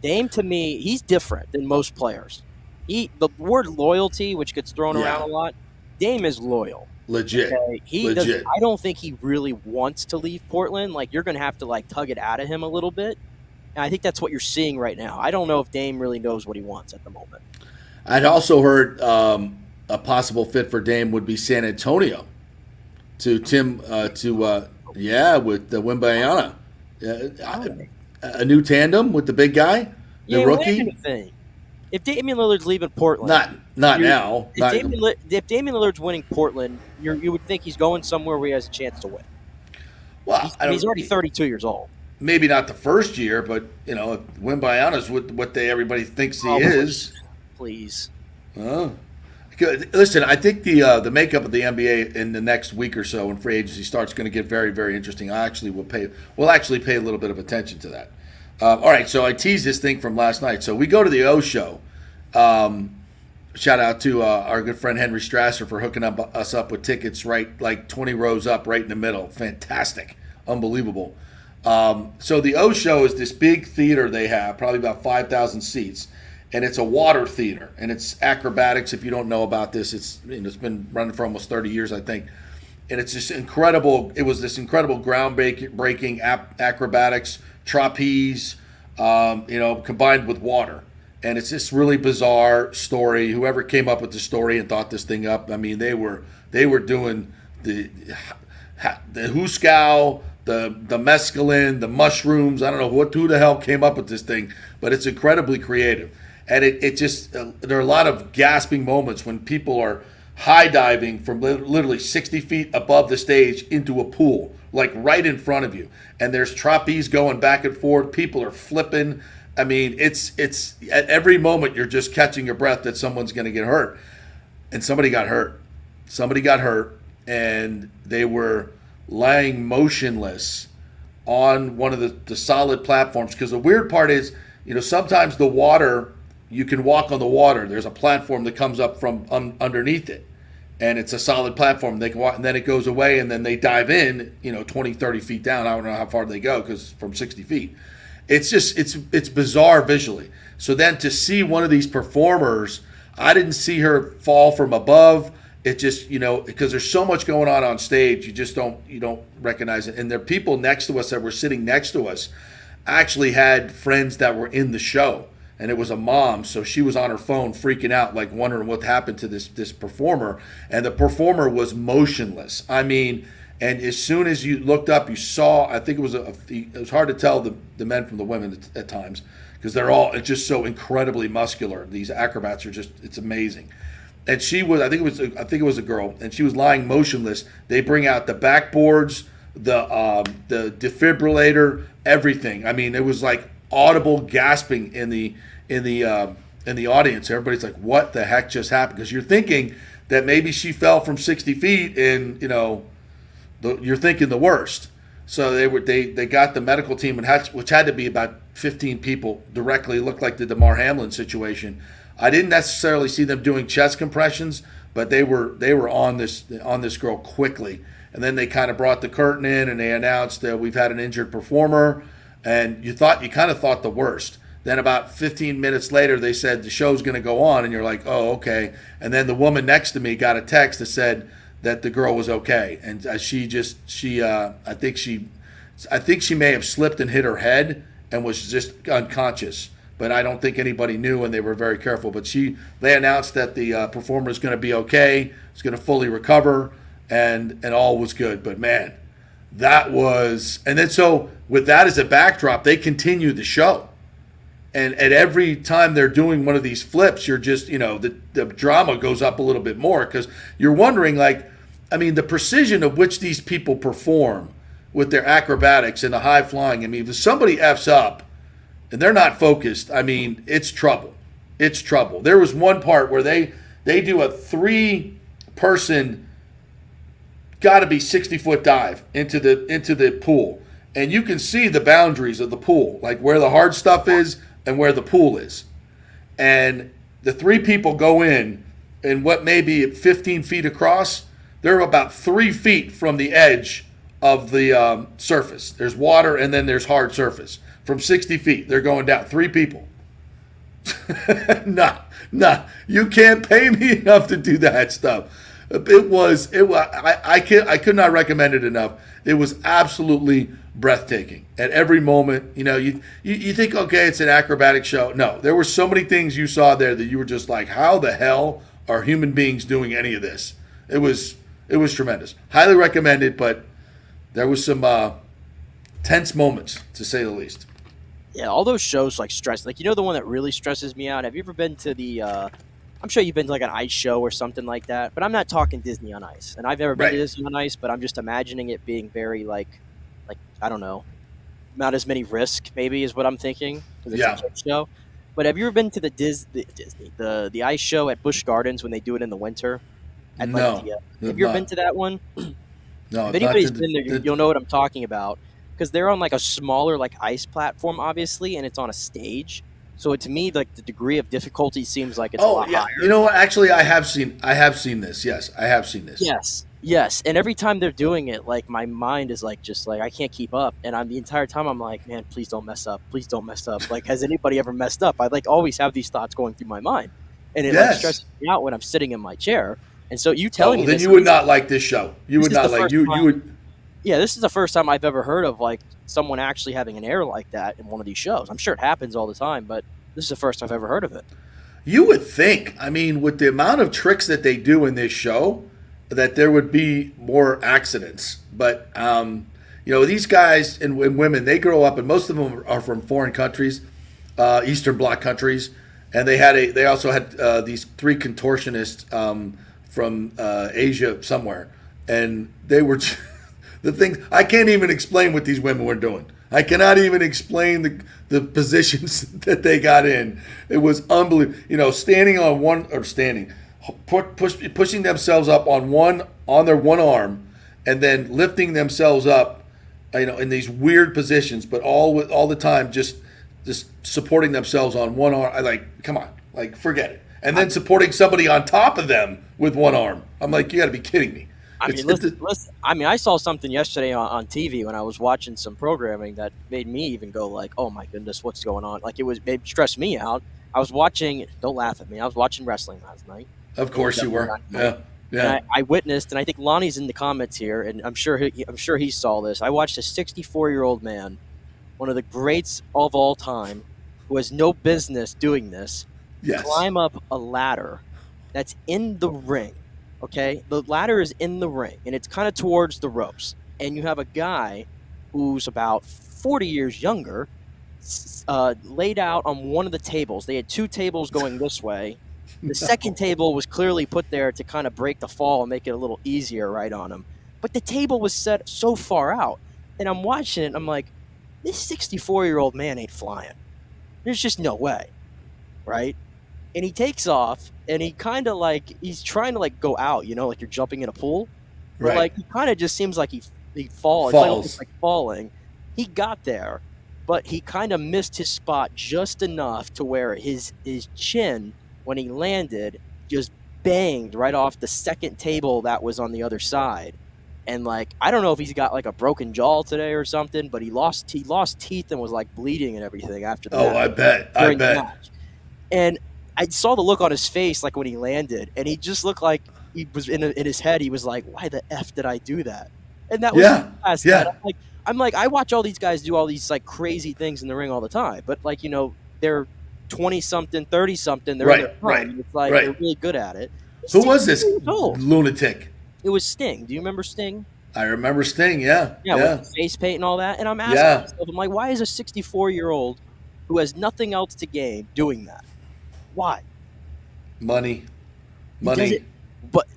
Dame, to me, he's different than most players. The word loyalty, which gets thrown around a lot, Dame is loyal. Legit. Okay? Legit. I don't think he really wants to leave Portland. Like, you're going to have to tug it out of him a little bit. And I think that's what you're seeing right now. I don't know if Dame really knows what he wants at the moment. I'd also heard a possible fit for Dame would be San Antonio. With the Wembanyama. A new tandem with the big guy, the rookie. if Damian Lillard's leaving Portland, not now. If Damian Lillard's winning Portland, you would think he's going somewhere where he has a chance to win. Well, he's already 32 years old. Maybe not the first year, but Wembanyama's what everybody thinks he is. Please. Good. Listen, I think the makeup of the NBA in the next week or so when free agency starts going to get very, very interesting. We'll actually pay a little bit of attention to that. All right, so I teased this thing from last night. So we go to the O Show. Shout out to our good friend Henry Strasser for hooking us up with tickets right like 20 rows up right in the middle. Fantastic. Unbelievable. So the O Show is this big theater they have, probably about 5,000 seats. And it's a water theater, and it's acrobatics. If you don't know about this, it's been running for almost 30 years, I think. And it's just incredible. It was this incredible groundbreaking acrobatics, trapeze, combined with water. And it's this really bizarre story. Whoever came up with the story and thought this thing up, I mean, they were doing the hooskow, the mescaline, the mushrooms. I don't know who the hell came up with this thing, but it's incredibly creative. And it just, there are a lot of gasping moments when people are high diving from literally 60 feet above the stage into a pool, like right in front of you. And there's trapeze going back and forth. People are flipping. I mean, it's at every moment you're just catching your breath that someone's going to get hurt. And somebody got hurt. And they were lying motionless on one of the solid platforms. Because the weird part is, sometimes the water, you can walk on the water. There's a platform that comes up from underneath it, and it's a solid platform. They can walk, and then it goes away, and then they dive in, 20, 30 feet down. I don't know how far they go because from 60 feet. It's just, it's bizarre visually. So then to see one of these performers, I didn't see her fall from above. It just, because there's so much going on stage, you don't recognize it. And there are people next to us that were sitting next to us actually had friends that were in the show. And it was a mom, so she was on her phone freaking out, like wondering what happened to this performer. And the performer was motionless. I mean, and as soon as you looked up, you saw, I think it was hard to tell the men from the women at times, because it's just so incredibly muscular. These acrobats are just, it's amazing. And she was, I think it was a girl, and she was lying motionless. They bring out the backboards, the defibrillator, everything. I mean, it was like audible gasping in the audience. Everybody's like, "What the heck just happened?" Because you're thinking that maybe she fell from 60 feet, and you're thinking the worst. So they got the medical team, which had to be about 15 people directly. It looked like the DeMar Hamlin situation. I didn't necessarily see them doing chest compressions, but they were on this girl quickly. And then they kind of brought the curtain in, and they announced that we've had an injured performer. And you kind of thought the worst. Then about 15 minutes later, they said the show's going to go on, and you're like, oh, okay. And then the woman next to me got a text that said that the girl was okay, and I think she may have slipped and hit her head and was just unconscious. But I don't think anybody knew, and they were very careful. But they announced that the performer is going to be okay, is going to fully recover, and all was good. But man, that was, and then so with that as a backdrop, they continue the show. And at every time they're doing one of these flips, you're just, the drama goes up a little bit more, because you're wondering, the precision of which these people perform with their acrobatics and the high flying. I mean, if somebody F's up and they're not focused, it's trouble. It's trouble. There was one part where they do a 3-person, got to be 60-foot dive into the pool. And you can see the boundaries of the pool, like where the hard stuff is and where the pool is. And the 3 people go in, and what may be 15 feet across, they're about 3 feet from the edge of the surface. There's water, and then there's hard surface. From 60 feet, they're going down. 3 people. Nah, you can't pay me enough to do that stuff. I could not recommend it enough. It was absolutely breathtaking at every moment. You think, okay, it's an acrobatic show. No, there were so many things you saw there that you were just like, how the hell are human beings doing any of this? It was tremendous. Highly recommended, but there was some tense moments, to say the least. Yeah, all those shows like stress. Like, the one that really stresses me out. Have you ever been to the? I'm sure you've been to like an ice show or something like that. But I'm not talking Disney on Ice, and I've never been to Disney on Ice. But I'm just imagining it being very like I don't know, not as many risk maybe is what I'm thinking. 'Cause it's a kid show. But have you ever been to the Disney the ice show at Busch Gardens when they do it in the winter? Have you ever been to that one? No. If anybody's been there, you'll know what I'm talking about. Because they're on like a smaller like ice platform, obviously, and it's on a stage. So to me, like the degree of difficulty seems like it's a lot higher. You know what? Actually, I have seen this. Yes, I have seen this. Yes. And every time they're doing it, like my mind is like just like I can't keep up, and the entire time I'm like, man, please don't mess up. Please don't mess up. Like, has anybody ever messed up? I like always have these thoughts going through my mind, and it like stresses me out when I'm sitting in my chair. And so you telling me then this, you would not like this show. You would not like you would. Yeah, this is the first time I've ever heard of like someone actually having an error like that in one of these shows. I'm sure it happens all the time, but this is the first I've ever heard of it. You would think, I mean, with the amount of tricks that they do in this show, that there would be more accidents. But, these guys and women, they grow up, and most of them are from foreign countries, Eastern Bloc countries, and they also had these 3 contortionists from Asia somewhere, and they were the things I can't even explain what these women were doing. I cannot even explain the positions that they got in. It was unbelievable. Standing on one or pushing themselves up on their one arm, and then lifting themselves up, in these weird positions, but all the time just supporting themselves on one arm. I like, come on, like forget it. And then supporting somebody on top of them with one arm. I'm like, you got to be kidding me. Listen. I mean, I saw something yesterday on TV when I was watching some programming that made me even go like, "Oh my goodness, what's going on?" Like it stressed me out. I was watching. Don't laugh at me. I was watching wrestling last night. Of course you were. Yeah. And I witnessed, and I think Lonnie's in the comments here, and I'm sure he saw this. I watched a 64-year-old man, one of the greats of all time, who has no business doing this, climb up a ladder that's in the ring. Okay, the ladder is in the ring, and it's kind of towards the ropes. And you have a guy who's about 40 years younger, laid out on one of the tables. They had 2 tables going this way. The second table was clearly put there to kind of break the fall and make it a little easier right on him. But the table was set so far out, and I'm watching it, and I'm like, this 64-year-old man ain't flying. There's just no way, right? And he takes off, and he kind of like he's trying to like go out, like you're jumping in a pool. Right. But like he kind of just seems like he falls. It's like falling. He got there, but he kind of missed his spot just enough to where his chin, when he landed, just banged right off the second table that was on the other side. And like I don't know if he's got like a broken jaw today or something, but he lost teeth and was like bleeding and everything after that. Oh, I bet. And I saw the look on his face, like when he landed, and he just looked like he was in his head. He was like, "Why the f did I do that?" And that was I'm like, I watch all these guys do all these like crazy things in the ring all the time, but like they're 20-something, 30-something. They're in their prime. It's like they're really good at it. Who was this lunatic? It was Sting. Do you remember Sting? I remember Sting. Yeah. With the face paint and all that. And I'm asking myself, I'm like, why is a 64-year-old who has nothing else to gain doing that? Why? Money. But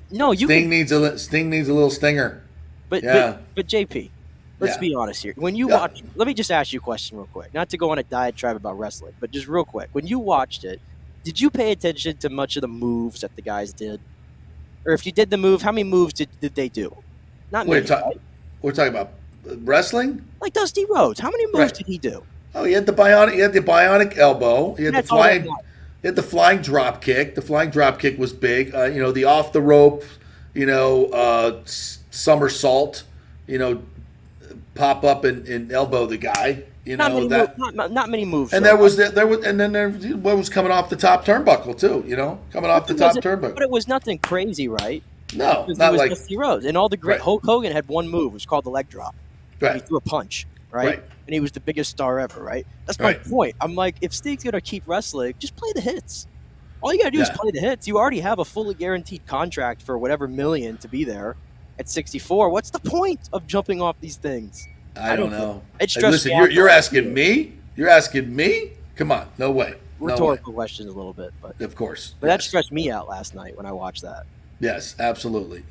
no, Sting needs a little stinger. But JP, let's be honest here. When you watch, let me just ask you a question real quick. Not to go on a diatribe about wrestling, but just real quick. When you watched it, did you pay attention to much of the moves that the guys did? Or if you did the move, how many moves did they do? Not many. We're talking about wrestling? Like Dusty Rhodes. How many moves did he do? Oh, he had the bionic elbow. He had the flying drop kick. The flying drop kick was big. The off the rope, somersault, pop up and elbow the guy. Not many moves. And what was coming off the top turnbuckle too. Coming off the top turnbuckle. But it was nothing crazy, right? No, because not it was like Dusty Rhodes. And all the great Hulk Hogan had one move. It was called the leg drop. Right. He threw a punch. Right. And he was the biggest star ever. Right. That's my point. I'm like, if Sting's gonna keep wrestling, just play the hits. All you gotta do is play the hits. You already have a fully guaranteed contract for whatever million to be there at 64. What's the point of jumping off these things? I don't know. It stresses Listen, you're asking me. You're asking me? Come on, no way. Rhetorical questions a little bit, but of course. But that stressed me out last night when I watched that. Yes, absolutely.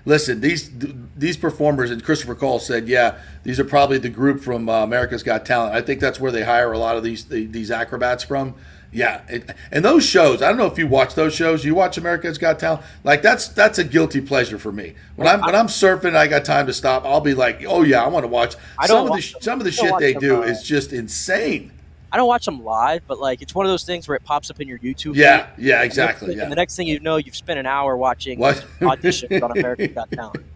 Listen, these performers, and Christopher Cole said, yeah, these are probably the group from America's Got Talent. I think that's where they hire a lot of these acrobats from. Yeah, and those shows. I don't know if you watch those shows. You watch America's Got Talent. Like that's a guilty pleasure for me. When I'm surfing, I got time to stop. I'll be like, oh yeah, I want to watch. Some of the shit they do is just insane. I don't watch them live, but like it's one of those things where it pops up in your YouTube. Yeah, yeah, exactly. And the next thing you know, you've spent an hour watching auditions on America's Got Talent.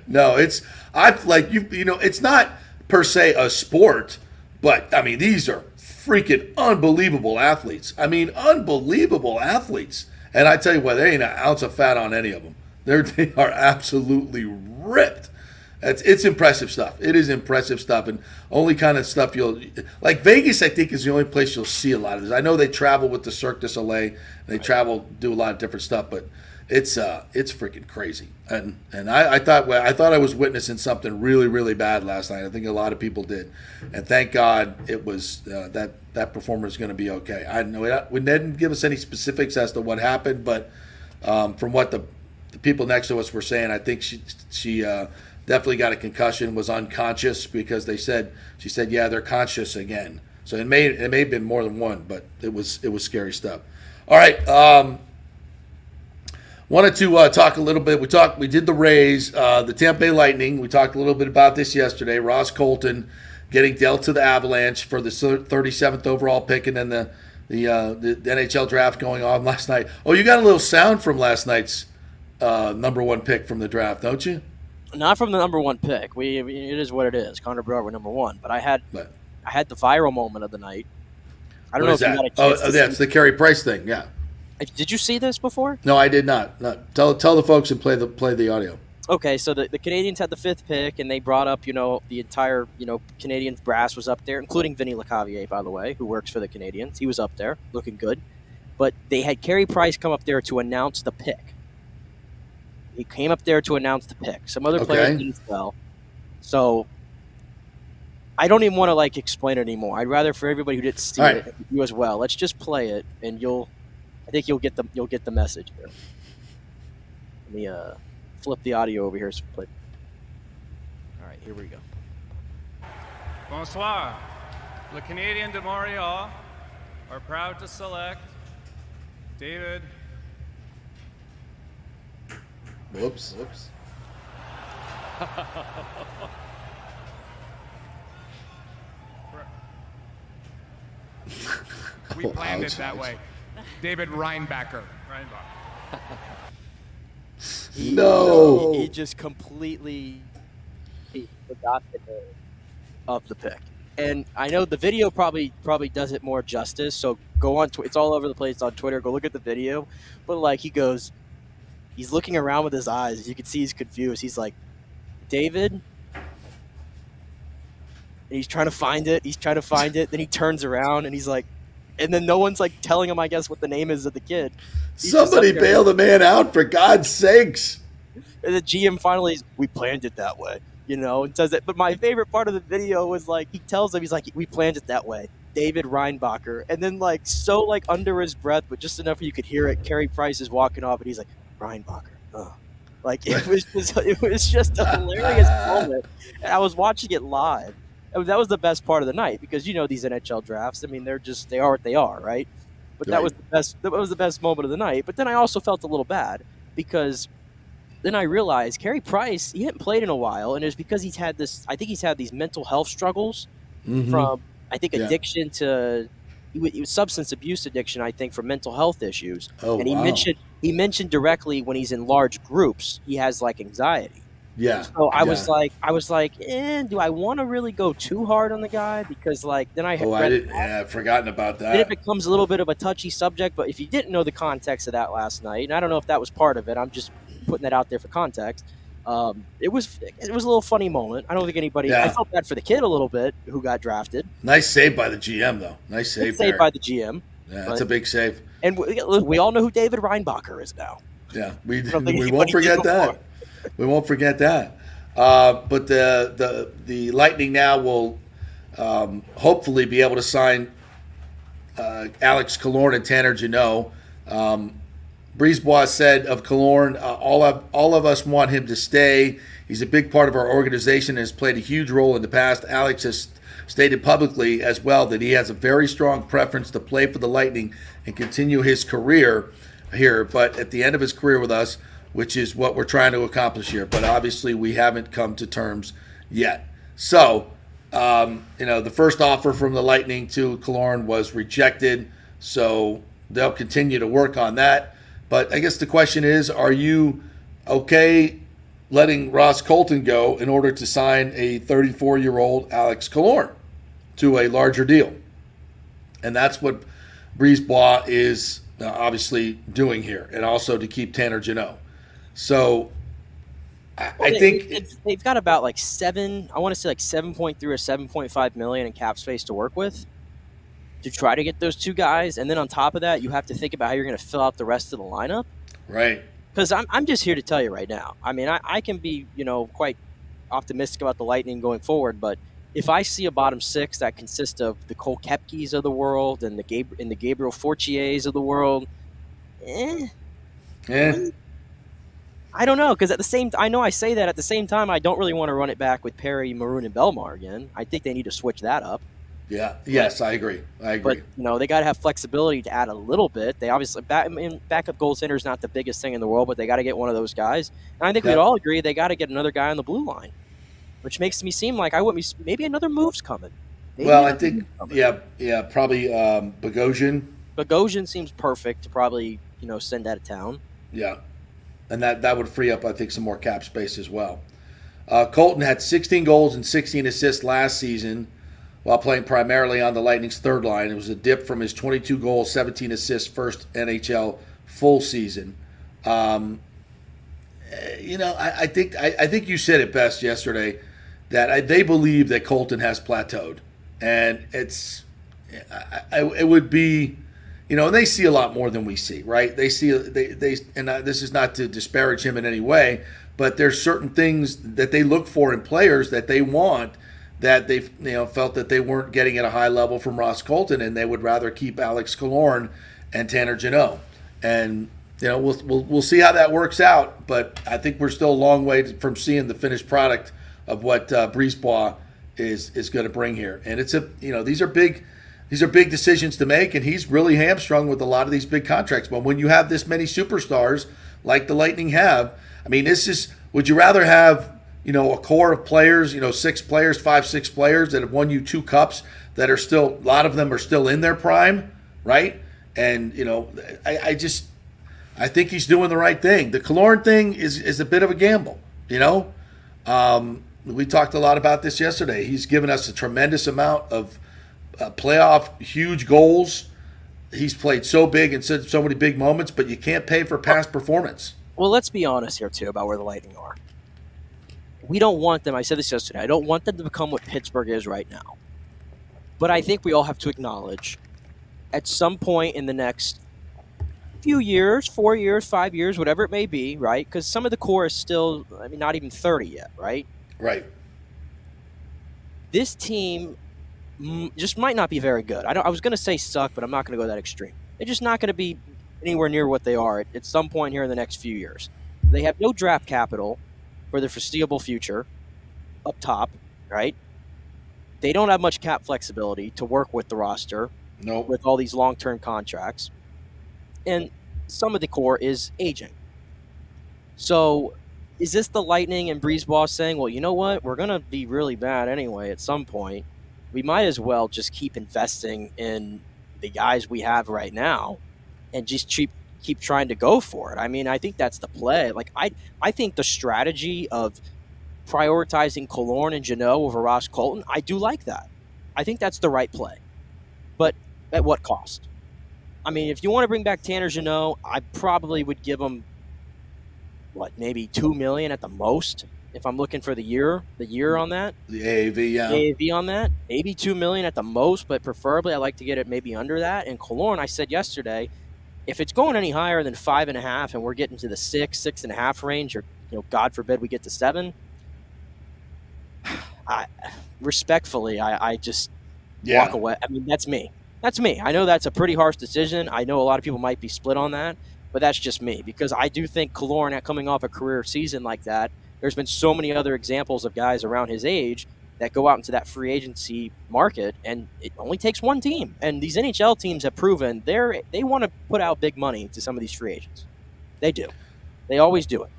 No, it's it's not per se a sport, but I mean these are freaking unbelievable athletes. I mean, unbelievable athletes. And I tell you what, there ain't an ounce of fat on any of them. They are absolutely ripped. It's impressive stuff. It is impressive stuff, and only kind of stuff you'll like. Vegas, I think, is the only place you'll see a lot of this. I know they travel with the Cirque du Soleil, and they do a lot of different stuff, but it's freaking crazy. And I thought I was witnessing something really, really bad last night. I think a lot of people did, and thank God it was that performer is going to be okay. I know we didn't give us any specifics as to what happened, but from what the people next to us were saying, I think she definitely got a concussion, was unconscious because she said, yeah, they're conscious again. So it may have been more than one, but it was scary stuff. All right. Wanted to talk a little bit. We did the Rays, the Tampa Bay Lightning. We talked a little bit about this yesterday. Ross Colton getting dealt to the Avalanche for the 37th overall pick, and then the NHL draft going on last night. Oh, you got a little sound from last night's number one pick from the draft, don't you? Not from the number one pick. It is what it is. Connor Brower, number one. But I had the viral moment of the night. I don't know if you got a chance. Oh, that's the Carey Price thing. Yeah. Did you see this before? No, I did not. No. Tell the folks and play the audio. Okay, so the Canadians had the 5th pick, and they brought up, the entire, Canadian brass was up there, including Vinny Lecavalier, by the way, who works for the Canadians. He was up there, looking good. But they had Carey Price come up there to announce the pick. He came up there to announce the pick. Some other players didn't well. So I don't even want to explain it anymore. I'd rather for everybody who didn't see it, you as well. Let's just play it, and I think you'll get the message here. Let me flip the audio over here. All right, here we go. Bonsoir. Le Canadiens de Montréal are proud to select David. Whoops. We planned it that way. David Reinbacher. No. He just completely forgot the name of the pick. And I know the video probably does it more justice. So go on. It's all over the place on Twitter. Go look at the video. But he's looking around with his eyes. You can see he's confused. He's like, David? And he's trying to find it. Then he turns around and he's like, and then no one's telling him, I guess, what the name is of the kid. Somebody bail the man out, for God's sakes. And the GM finally, we planned it that way, and says it. But my favorite part of the video was he tells him, he's like, we planned it that way. David Reinbacher. And then under his breath, but just enough where you could hear it, Carey Price is walking off and he's like, Reinbacher. Oh. It was just a hilarious moment. And I was watching it live. That was the best part of the night because these NHL drafts. I mean, they are what they are, right? But that was the best. That was the best moment of the night. But then I also felt a little bad because then I realized Carey Price, he hadn't played in a while, and it was because he's had this. I think he's had these mental health struggles from addiction to it was substance abuse addiction. I think from mental health issues. Oh, and he mentioned directly when he's in large groups, he has anxiety. Yeah. So I was like, do I want to really go too hard on the guy? Because then I've forgotten about that. Then it becomes a little bit of a touchy subject. But if you didn't know the context of that last night, and I don't know if that was part of it, I'm just putting that out there for context. It was a little funny moment. I don't think anybody. Yeah. I felt bad for the kid a little bit who got drafted. Nice save by the GM though. Nice save. Save by the GM. Yeah, that's a big save. And we all know who David Reinbacher is now. Yeah, we won't forget that. We won't forget that. But the Lightning now will hopefully be able to sign Alex Killorn and Tanner Jeannot. Brisebois said of Killorn, all of us want him to stay. He's a big part of our organization and has played a huge role in the past. Alex has stated publicly as well that he has a very strong preference to play for the Lightning and continue his career here, but at the end of his career with us, which is what we're trying to accomplish here. But obviously we haven't come to terms yet. So, the first offer from the Lightning to Killorn was rejected, so they'll continue to work on that. But I guess the question is, are you okay letting Ross Colton go in order to sign a 34-year-old Alex Killorn to a larger deal? And that's what Brisebois is obviously doing here, and also to keep Tanner Jeannot. So I think they've got about like 7.3 or 7.5 million in cap space to work with to try to get those two guys. And then on top of that, you have to think about how you're going to fill out the rest of the lineup. Right. Because I'm just here to tell you right now. I mean, I can be, quite optimistic about the Lightning going forward, but if I see a bottom six that consists of the Cole Koepkes of the world and the Gabriel Fortiers of the world, I don't know, because I know I say that at the same time, I don't really want to run it back with Perry, Maroon, and Belmar again. I think they need to switch that up. Yeah. Yes, I agree. But they got to have flexibility to add a little bit. They obviously backup goaltender is not the biggest thing in the world, but they got to get one of those guys. And I think we'd all agree they got to get another guy on the blue line, which makes me seem like maybe another move's coming. I think probably Bogosian. Bogosian seems perfect to probably send out of town. Yeah, and that would free up, I think, some more cap space as well. Colton had 16 goals and 16 assists last season while playing primarily on the Lightning's third line. It was a dip from his 22 goals, 17 assists first NHL full season. I think you said it best yesterday that they believe that Colton has plateaued, and it would be, and they see a lot more than we see, right? They see and this is not to disparage him in any way, but there's certain things that they look for in players that they want that they felt that they weren't getting at a high level from Ross Colton, and they would rather keep Alex Killorn and Tanner Jeannot. And we'll see how that works out, but I think we're still a long way from seeing the finished product of what Brisebois is going to bring here. And it's these are big decisions to make, and he's really hamstrung with a lot of these big contracts. But when you have this many superstars like the Lightning have, I mean, would you rather have a core of players, 6 players, 5-6 players that have won you 2 cups that are still, a lot of them are still in their prime, right? And I think he's doing the right thing. The Killorn thing is a bit of a gamble, We talked a lot about this yesterday. He's given us a tremendous amount of playoff huge goals. He's played so big and so many big moments, but you can't pay for past performance. Well, let's be honest here, too, about where the Lightning are. We don't want them, I said this yesterday, I don't want them to become what Pittsburgh is right now. But I think we all have to acknowledge at some point in the next few years, 4 years, 5 years, whatever it may be, right? Because some of the core is still, not even 30 yet, right? Right. This team just might not be very good. I was going to say suck, but I'm not going to go that extreme. They're just not going to be anywhere near what they are at some point here in the next few years. They have no draft capital for the foreseeable future up top, right? They don't have much cap flexibility to work with the roster with all these long-term contracts. And some of the core is aging. So is this the Lightning and Brisebois saying, well, you know what? We're going to be really bad anyway at some point. We might as well just keep investing in the guys we have right now and just keep trying to go for it. I mean, I think that's the play. Like, I think the strategy of prioritizing Killorn and Jeannot over Ross Colton, I do like that. I think that's the right play. But at what cost? I mean, if you want to bring back Tanner Jeannot, I probably would give him, maybe $2 million at the most if I'm looking for the year on that. The AAV, yeah. AAV on that. Maybe $2 million at the most, but preferably I'd like to get it maybe under that. And Killorn, I said yesterday, if it's going any higher than 5.5 and we're getting to the 6.5 range, or God forbid we get to 7, respectfully, I just walk away. I mean, that's me. That's me. I know that's a pretty harsh decision. I know a lot of people might be split on that, but that's just me because I do think Kaloran, coming off a career season like that, there's been so many other examples of guys around his age that go out into that free agency market, and it only takes one team. And these NHL teams have proven they want to put out big money to some of these free agents. They do. They always do it.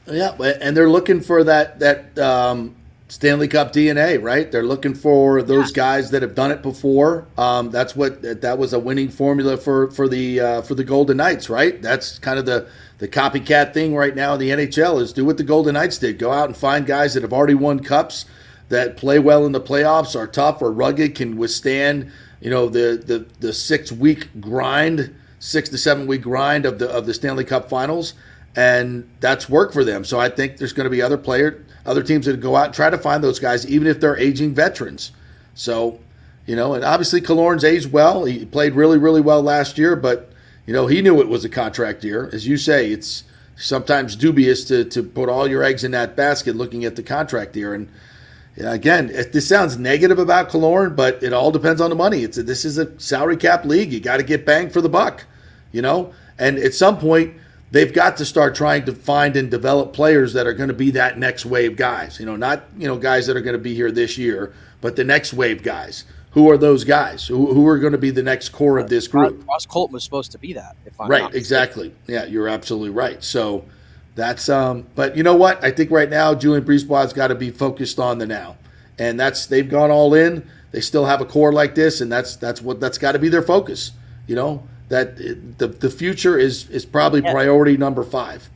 Yeah, and they're looking for that Stanley Cup DNA, right? They're looking for those guys that have done it before. That was a winning formula for the Golden Knights, right? That's kind of the copycat thing right now in the NHL is do what the Golden Knights did. Go out and find guys that have already won cups, that play well in the playoffs, are tough or rugged, can withstand, the 6 to 7 week grind of the Stanley Cup Finals, and that's worked for them. So I think there's going to be other teams that go out and try to find those guys, even if they're aging veterans. So, and obviously Kaloran's aged well. He played really, really well last year, but he knew it was a contract year. As you say, it's sometimes dubious to put all your eggs in that basket looking at the contract year. And again, this sounds negative about Kaloran, but it all depends on the money. This is a salary cap league. You got to get bang for the buck, And at some point, they've got to start trying to find and develop players that are going to be that next wave guys. Not guys that are going to be here this year, but the next wave guys. Who are those guys? Who are going to be the next core of this group? Ross Colton was supposed to be that. If I'm right, not exactly. Yeah, you're absolutely right. So that's but you know what? I think right now Julien Brisebois's got to be focused on the now, and they've gone all in. They still have a core like this, and that's got to be their focus. That the future is probably priority number 5.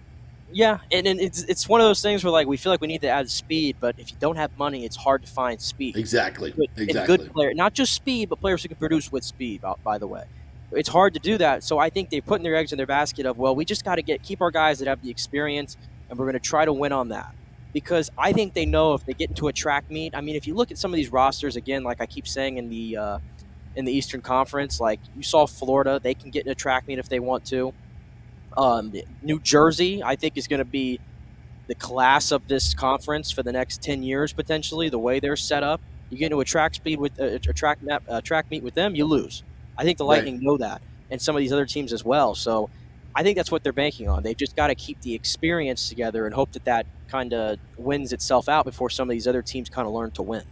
Yeah, and it's one of those things where we feel like we need to add speed, but if you don't have money, it's hard to find speed. Exactly. Good player, not just speed, but players who can produce with speed. By the way, it's hard to do that. So I think they're putting their eggs in their basket of we just got to keep our guys that have the experience, and we're going to try to win on that. Because I think they know if they get into a track meet. I mean, if you look at some of these rosters again, like I keep saying in the Eastern Conference, like you saw Florida, they can get in a track meet if they want to. New Jersey, I think, is going to be the class of this conference for the next 10 years potentially. The way they're set up, you get into a track meet with them, you lose. I think the Lightning know that, and some of these other teams as well. So I think that's what they're banking on. They've just got to keep the experience together and hope that kind of wins itself out before some of these other teams kind of learn to win.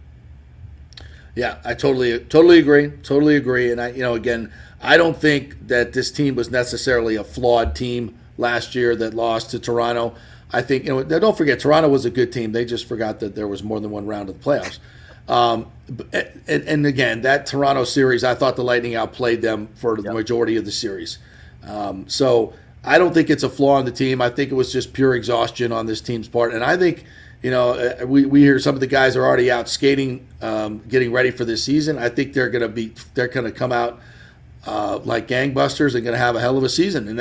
Yeah, I totally agree. And again, I don't think that this team was necessarily a flawed team last year that lost to Toronto. I think, don't forget, Toronto was a good team. They just forgot that there was more than one round of the playoffs. And again, that Toronto series, I thought the Lightning outplayed them for the majority of the series. So I don't think it's a flaw in the team. I think it was just pure exhaustion on this team's part. And I think, we hear some of the guys are already out skating, getting ready for this season. I think they're going to come out like gangbusters and going to have a hell of a season, and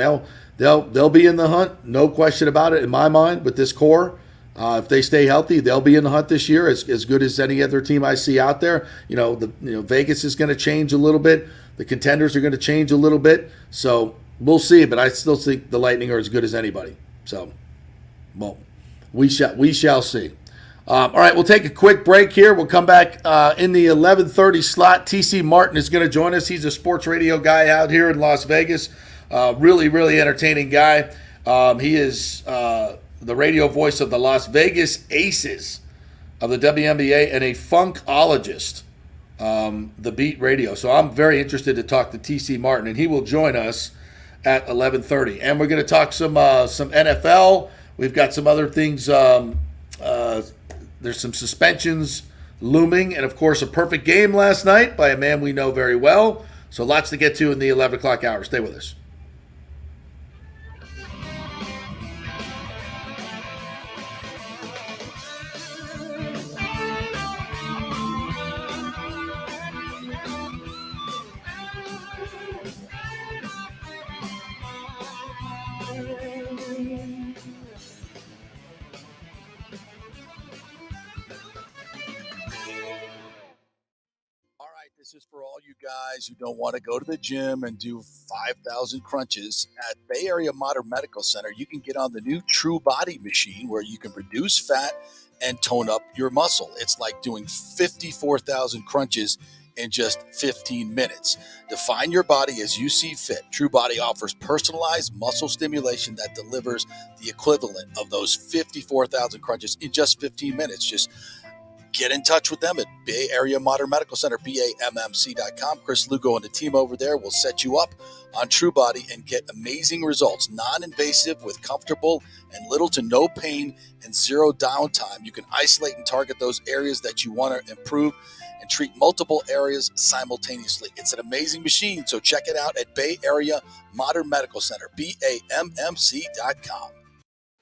they'll be in the hunt, no question about it in my mind. With this core, if they stay healthy, they'll be in the hunt this year as good as any other team I see out there. Vegas is going to change a little bit. The contenders are going to change a little bit. So we'll see, but I still think the Lightning are as good as anybody. So, well, we shall see. All right, we'll take a quick break here. We'll come back in the 11:30 slot. TC Martin is going to join us. He's a sports radio guy out here in Las Vegas. Really, really entertaining guy. He is the radio voice of the Las Vegas Aces of the WNBA and a funkologist, the Beat Radio. So I'm very interested to talk to TC Martin, and he will join us at 11:30. And we're going to talk some NFL. We've got some other things. There's some suspensions looming, and of course a perfect game last night by a man we know very well. So lots to get to in the 11 o'clock hour. Stay with us. This is for all you guys who don't want to go to the gym and do 5,000 crunches. At Bay Area Modern Medical Center, you can get on the new True Body machine where you can reduce fat and tone up your muscle. It's like doing 54,000 crunches in just 15 minutes. Define your body as you see fit. True Body offers personalized muscle stimulation that delivers the equivalent of those 54,000 crunches in just 15 minutes. Just get in touch with them at Bay Area Modern Medical Center, BAMMC.com. Chris Lugo and the team over there will set you up on True Body and get amazing results. Non-invasive with comfortable and little to no pain and zero downtime. You can isolate and target those areas that you want to improve and treat multiple areas simultaneously. It's an amazing machine, so check it out at Bay Area Modern Medical Center, BAMMC.com.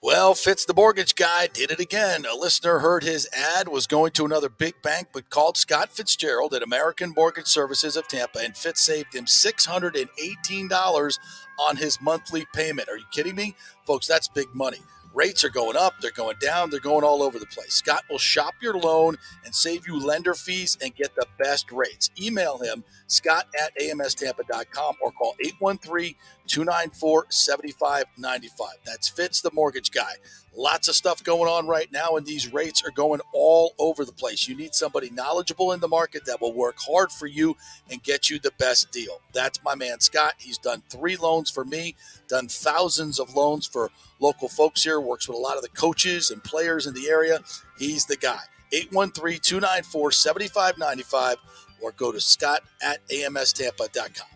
Well, Fitz the mortgage guy did it again. A listener heard his ad, was going to another big bank, but called Scott Fitzgerald at American Mortgage Services of Tampa, and Fitz saved him $618 on his monthly payment. Are you kidding me? Folks, that's big money. Rates are going up, they're going down, they're going all over the place. Scott will shop your loan and save you lender fees and get the best rates. Email him, scott@amstampa.com, or call 813-294-7595. That's Fitz the mortgage guy. Lots of stuff going on right now, and these rates are going all over the place. You need somebody knowledgeable in the market that will work hard for you and get you the best deal. That's my man, Scott. He's done 3 loans for me, done thousands of loans for local folks here, works with a lot of the coaches and players in the area. He's the guy. 813-294-7595, or go to scott@amstampa.com.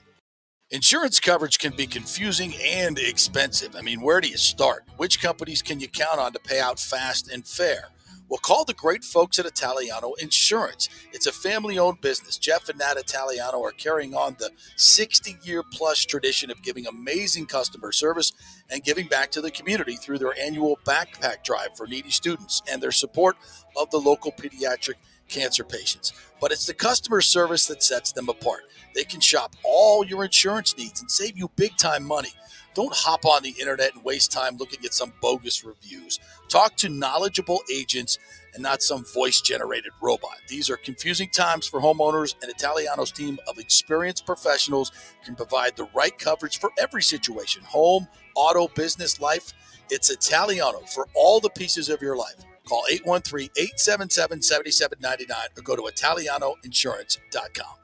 Insurance coverage can be confusing and expensive. I mean, where do you start? Which companies can you count on to pay out fast and fair? Well, call the great folks at Italiano Insurance. It's a family-owned business. Jeff and Nat Italiano are carrying on the 60-year-plus tradition of giving amazing customer service and giving back to the community through their annual backpack drive for needy students and their support of the local pediatric cancer patients. But it's the customer service that sets them apart. They can shop all your insurance needs and save you big-time money. Don't hop on the internet and waste time looking at some bogus reviews. Talk to knowledgeable agents and not some voice-generated robot. These are confusing times for homeowners, and Italiano's team of experienced professionals can provide the right coverage for every situation: home, auto, business, life. It's Italiano for all the pieces of your life. Call 813-877-7799 or go to italianoinsurance.com.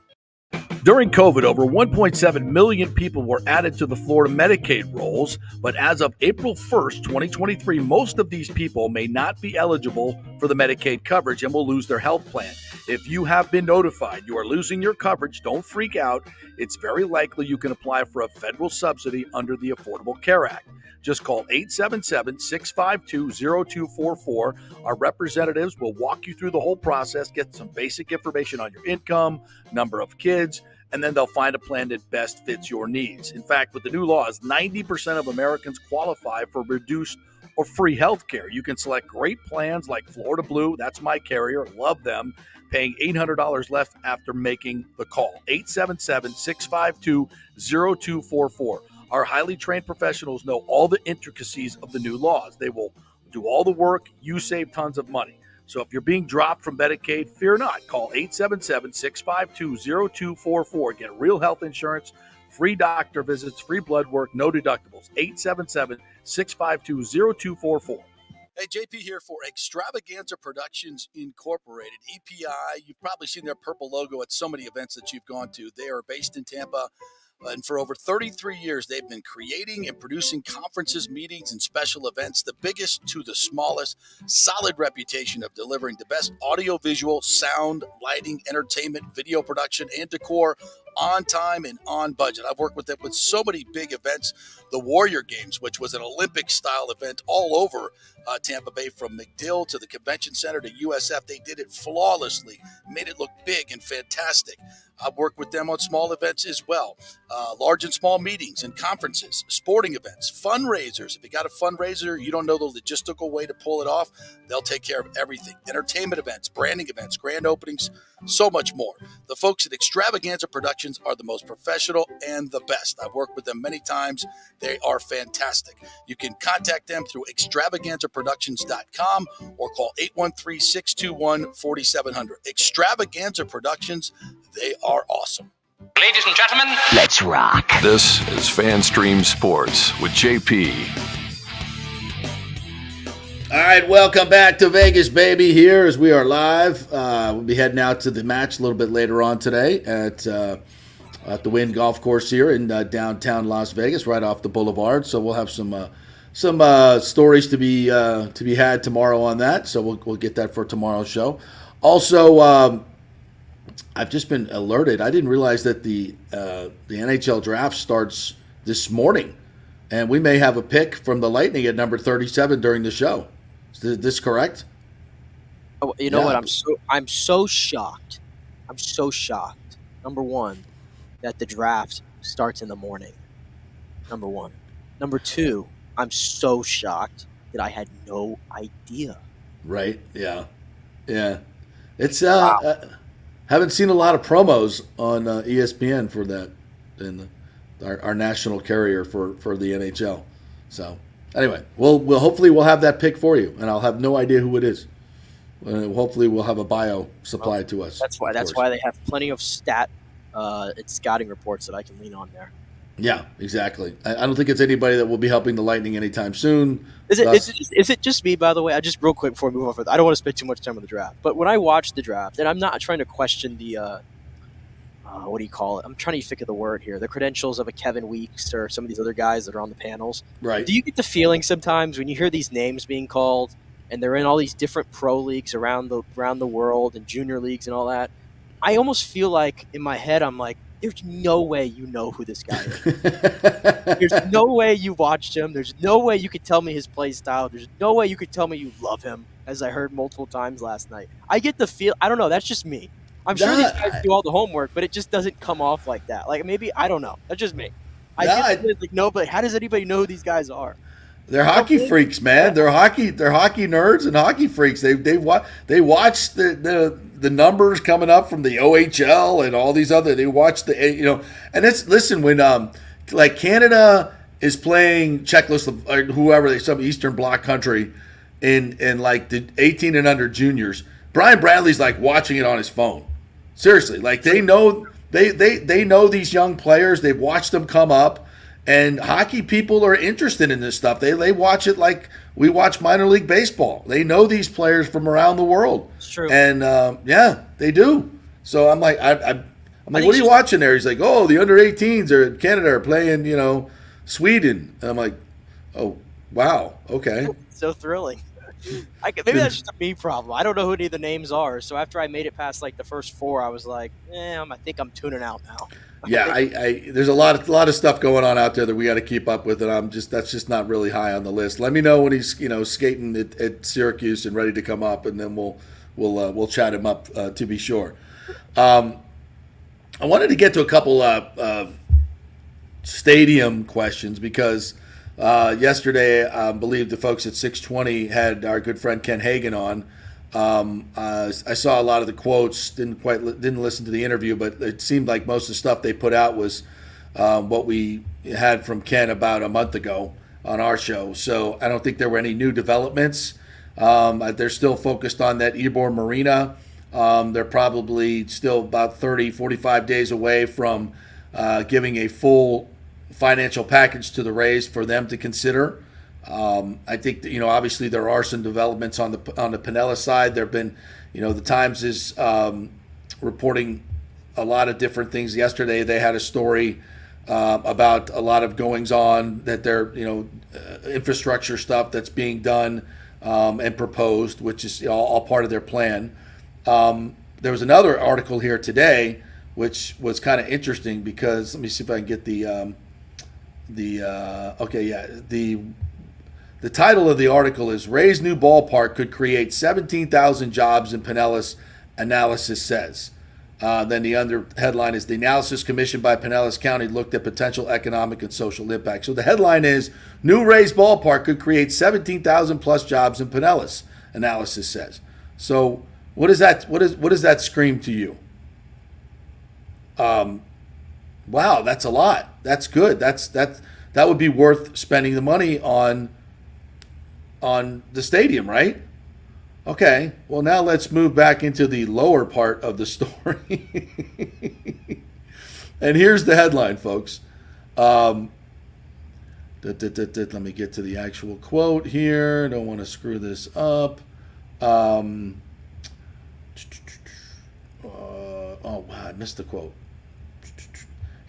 During COVID, over 1.7 million people were added to the Florida Medicaid rolls, but as of April 1st, 2023, most of these people may not be eligible for the Medicaid coverage and will lose their health plan. If you have been notified you are losing your coverage, don't freak out. It's very likely you can apply for a federal subsidy under the Affordable Care Act. Just call 877-652-0244. Our representatives will walk you through the whole process, get some basic information on your income, number of kids, and then they'll find a plan that best fits your needs. In fact, with the new laws, 90% of Americans qualify for reduced or free health care. You can select great plans like Florida Blue. That's my carrier. Love them. Paying $800 left after making the call. 877-652-0244. Our highly trained professionals know all the intricacies of the new laws. They will do all the work. You save tons of money. So if you're being dropped from Medicaid, fear not. Call 877-652-0244. Get real health insurance, free doctor visits, free blood work, no deductibles. 877-652-0244. Hey, JP here for Extravaganza Productions Incorporated, EPI. You've probably seen their purple logo at so many events that you've gone to. They are based in Tampa. And for over 33 years, they've been creating and producing conferences, meetings, and special events, the biggest to the smallest. Solid reputation of delivering the best audio-visual, sound, lighting, entertainment, video production, and decor on time and on budget. I've worked with them with so many big events. The Warrior Games, which was an Olympic-style event all over Tampa Bay, from McDill to the Convention Center to USF. They did it flawlessly, made it look big and fantastic. I've worked with them on small events as well, large and small meetings and conferences, sporting events, fundraisers. If you got a fundraiser, you don't know the logistical way to pull it off, they'll take care of everything. Entertainment events, branding events, grand openings, so much more. The folks at Extravaganza Productions are the most professional and the best. I've worked with them many times. They are fantastic. You can contact them through Extravaganza extravaganzaproductions.com or call 813-621-4700. Extravaganza Productions, they are awesome. Ladies and gentlemen, let's rock. This is FanStream Sports with JP. All right, welcome back to Vegas, baby. Here as we are live. We'll be heading out to the match a little bit later on today at the Wynn Golf Course here in downtown Las Vegas, right off the boulevard. So we'll have some stories to be had tomorrow on that. So we'll get that for tomorrow's show. Also, I've just been alerted. I didn't realize that the NHL draft starts this morning, and we may have a pick from the Lightning at number 37 during the show. Is this correct? Oh, you know what? I'm so shocked. I'm so shocked. Number one, that the draft starts in the morning. Number one. Number two, I'm so shocked that I had no idea. Right? Yeah. It's haven't seen a lot of promos on ESPN for that in our national carrier for the NHL. So anyway, we'll hopefully we'll have that pick for you, and I'll have no idea who it is. Hopefully we'll have a bio supplied to us. That's why they have plenty of scouting reports that I can lean on there. Yeah, exactly. I don't think it's anybody that will be helping the Lightning anytime soon. Is it just me, by the way? I just real quick before we move on further, I don't want to spend too much time on the draft, but when I watch the draft, and I'm not trying to question the what do you call it? I'm trying to think of the word here. The credentials of a Kevin Weeks or some of these other guys that are on the panels. Right. Do you get the feeling sometimes when you hear these names being called and they're in all these different pro leagues around the world and junior leagues and all that? I almost feel like in my head I'm like, there's no way you know who this guy is. There's no way you watched him. There's no way you could tell me his play style. There's no way you could tell me you love him, as I heard multiple times last night. I get the feel. I don't know. That's just me. I'm sure these guys do all the homework, but it just doesn't come off like that. Like maybe, I don't know. That's just me. But how does anybody know who these guys are? They're hockey freaks, man. They're hockey nerds and hockey freaks. They watch the numbers coming up from the OHL and all these other. They watch and listen when like Canada is playing Czechoslovakia or whoever, some Eastern Bloc country in like the 18 and under juniors. Brian Bradley's like watching it on his phone. Seriously, like they know these young players. They've watched them come up. And hockey people are interested in this stuff. They watch it like we watch minor league baseball. They know these players from around the world. It's true. And they do. So I'm like, I'm like, what are you watching there? He's like, oh, the under 18s are in Canada are playing, Sweden. And I'm like, oh, wow, okay. So thrilling. Maybe that's just a me problem. I don't know who any of the names are. So after I made it past like the first four, I was like, I think I'm tuning out now. Yeah, there's a lot of stuff going on out there that we got to keep up with, and that's just not really high on the list. Let me know when he's skating at Syracuse and ready to come up, and then we'll chat him up to be sure. I wanted to get to a couple stadium questions because yesterday I believe the folks at 620 had our good friend Ken Hagan on. I saw a lot of the quotes, didn't listen to the interview, but it seemed like most of the stuff they put out was what we had from Ken about a month ago on our show. So I don't think there were any new developments. They're still focused on that Ybor Marina. They're probably still about 30, 45 days away from giving a full financial package to the Rays for them to consider. I think that, obviously there are some developments on the Pinella side. There have been, the Times is reporting a lot of different things. Yesterday they had a story about a lot of goings on that they're, infrastructure stuff that's being done and proposed, which is all part of their plan. There was another article here today, which was kind of interesting because let me see if I can get the title of the article is Ray's New Ballpark Could Create 17,000 Jobs in Pinellas, Analysis Says. Then the under headline is The Analysis Commissioned by Pinellas County Looked at Potential Economic and Social Impact. So the headline is New Ray's Ballpark Could Create 17,000 plus jobs in Pinellas, Analysis Says. So what does that scream to you? Wow, that's a lot. That's good. That would be worth spending the money on on the stadium, right? Okay, well, now let's move back into the lower part of the story. And here's the headline, folks. Let me get to the actual quote here. Don't want to screw this up. Oh, wow, I missed the quote.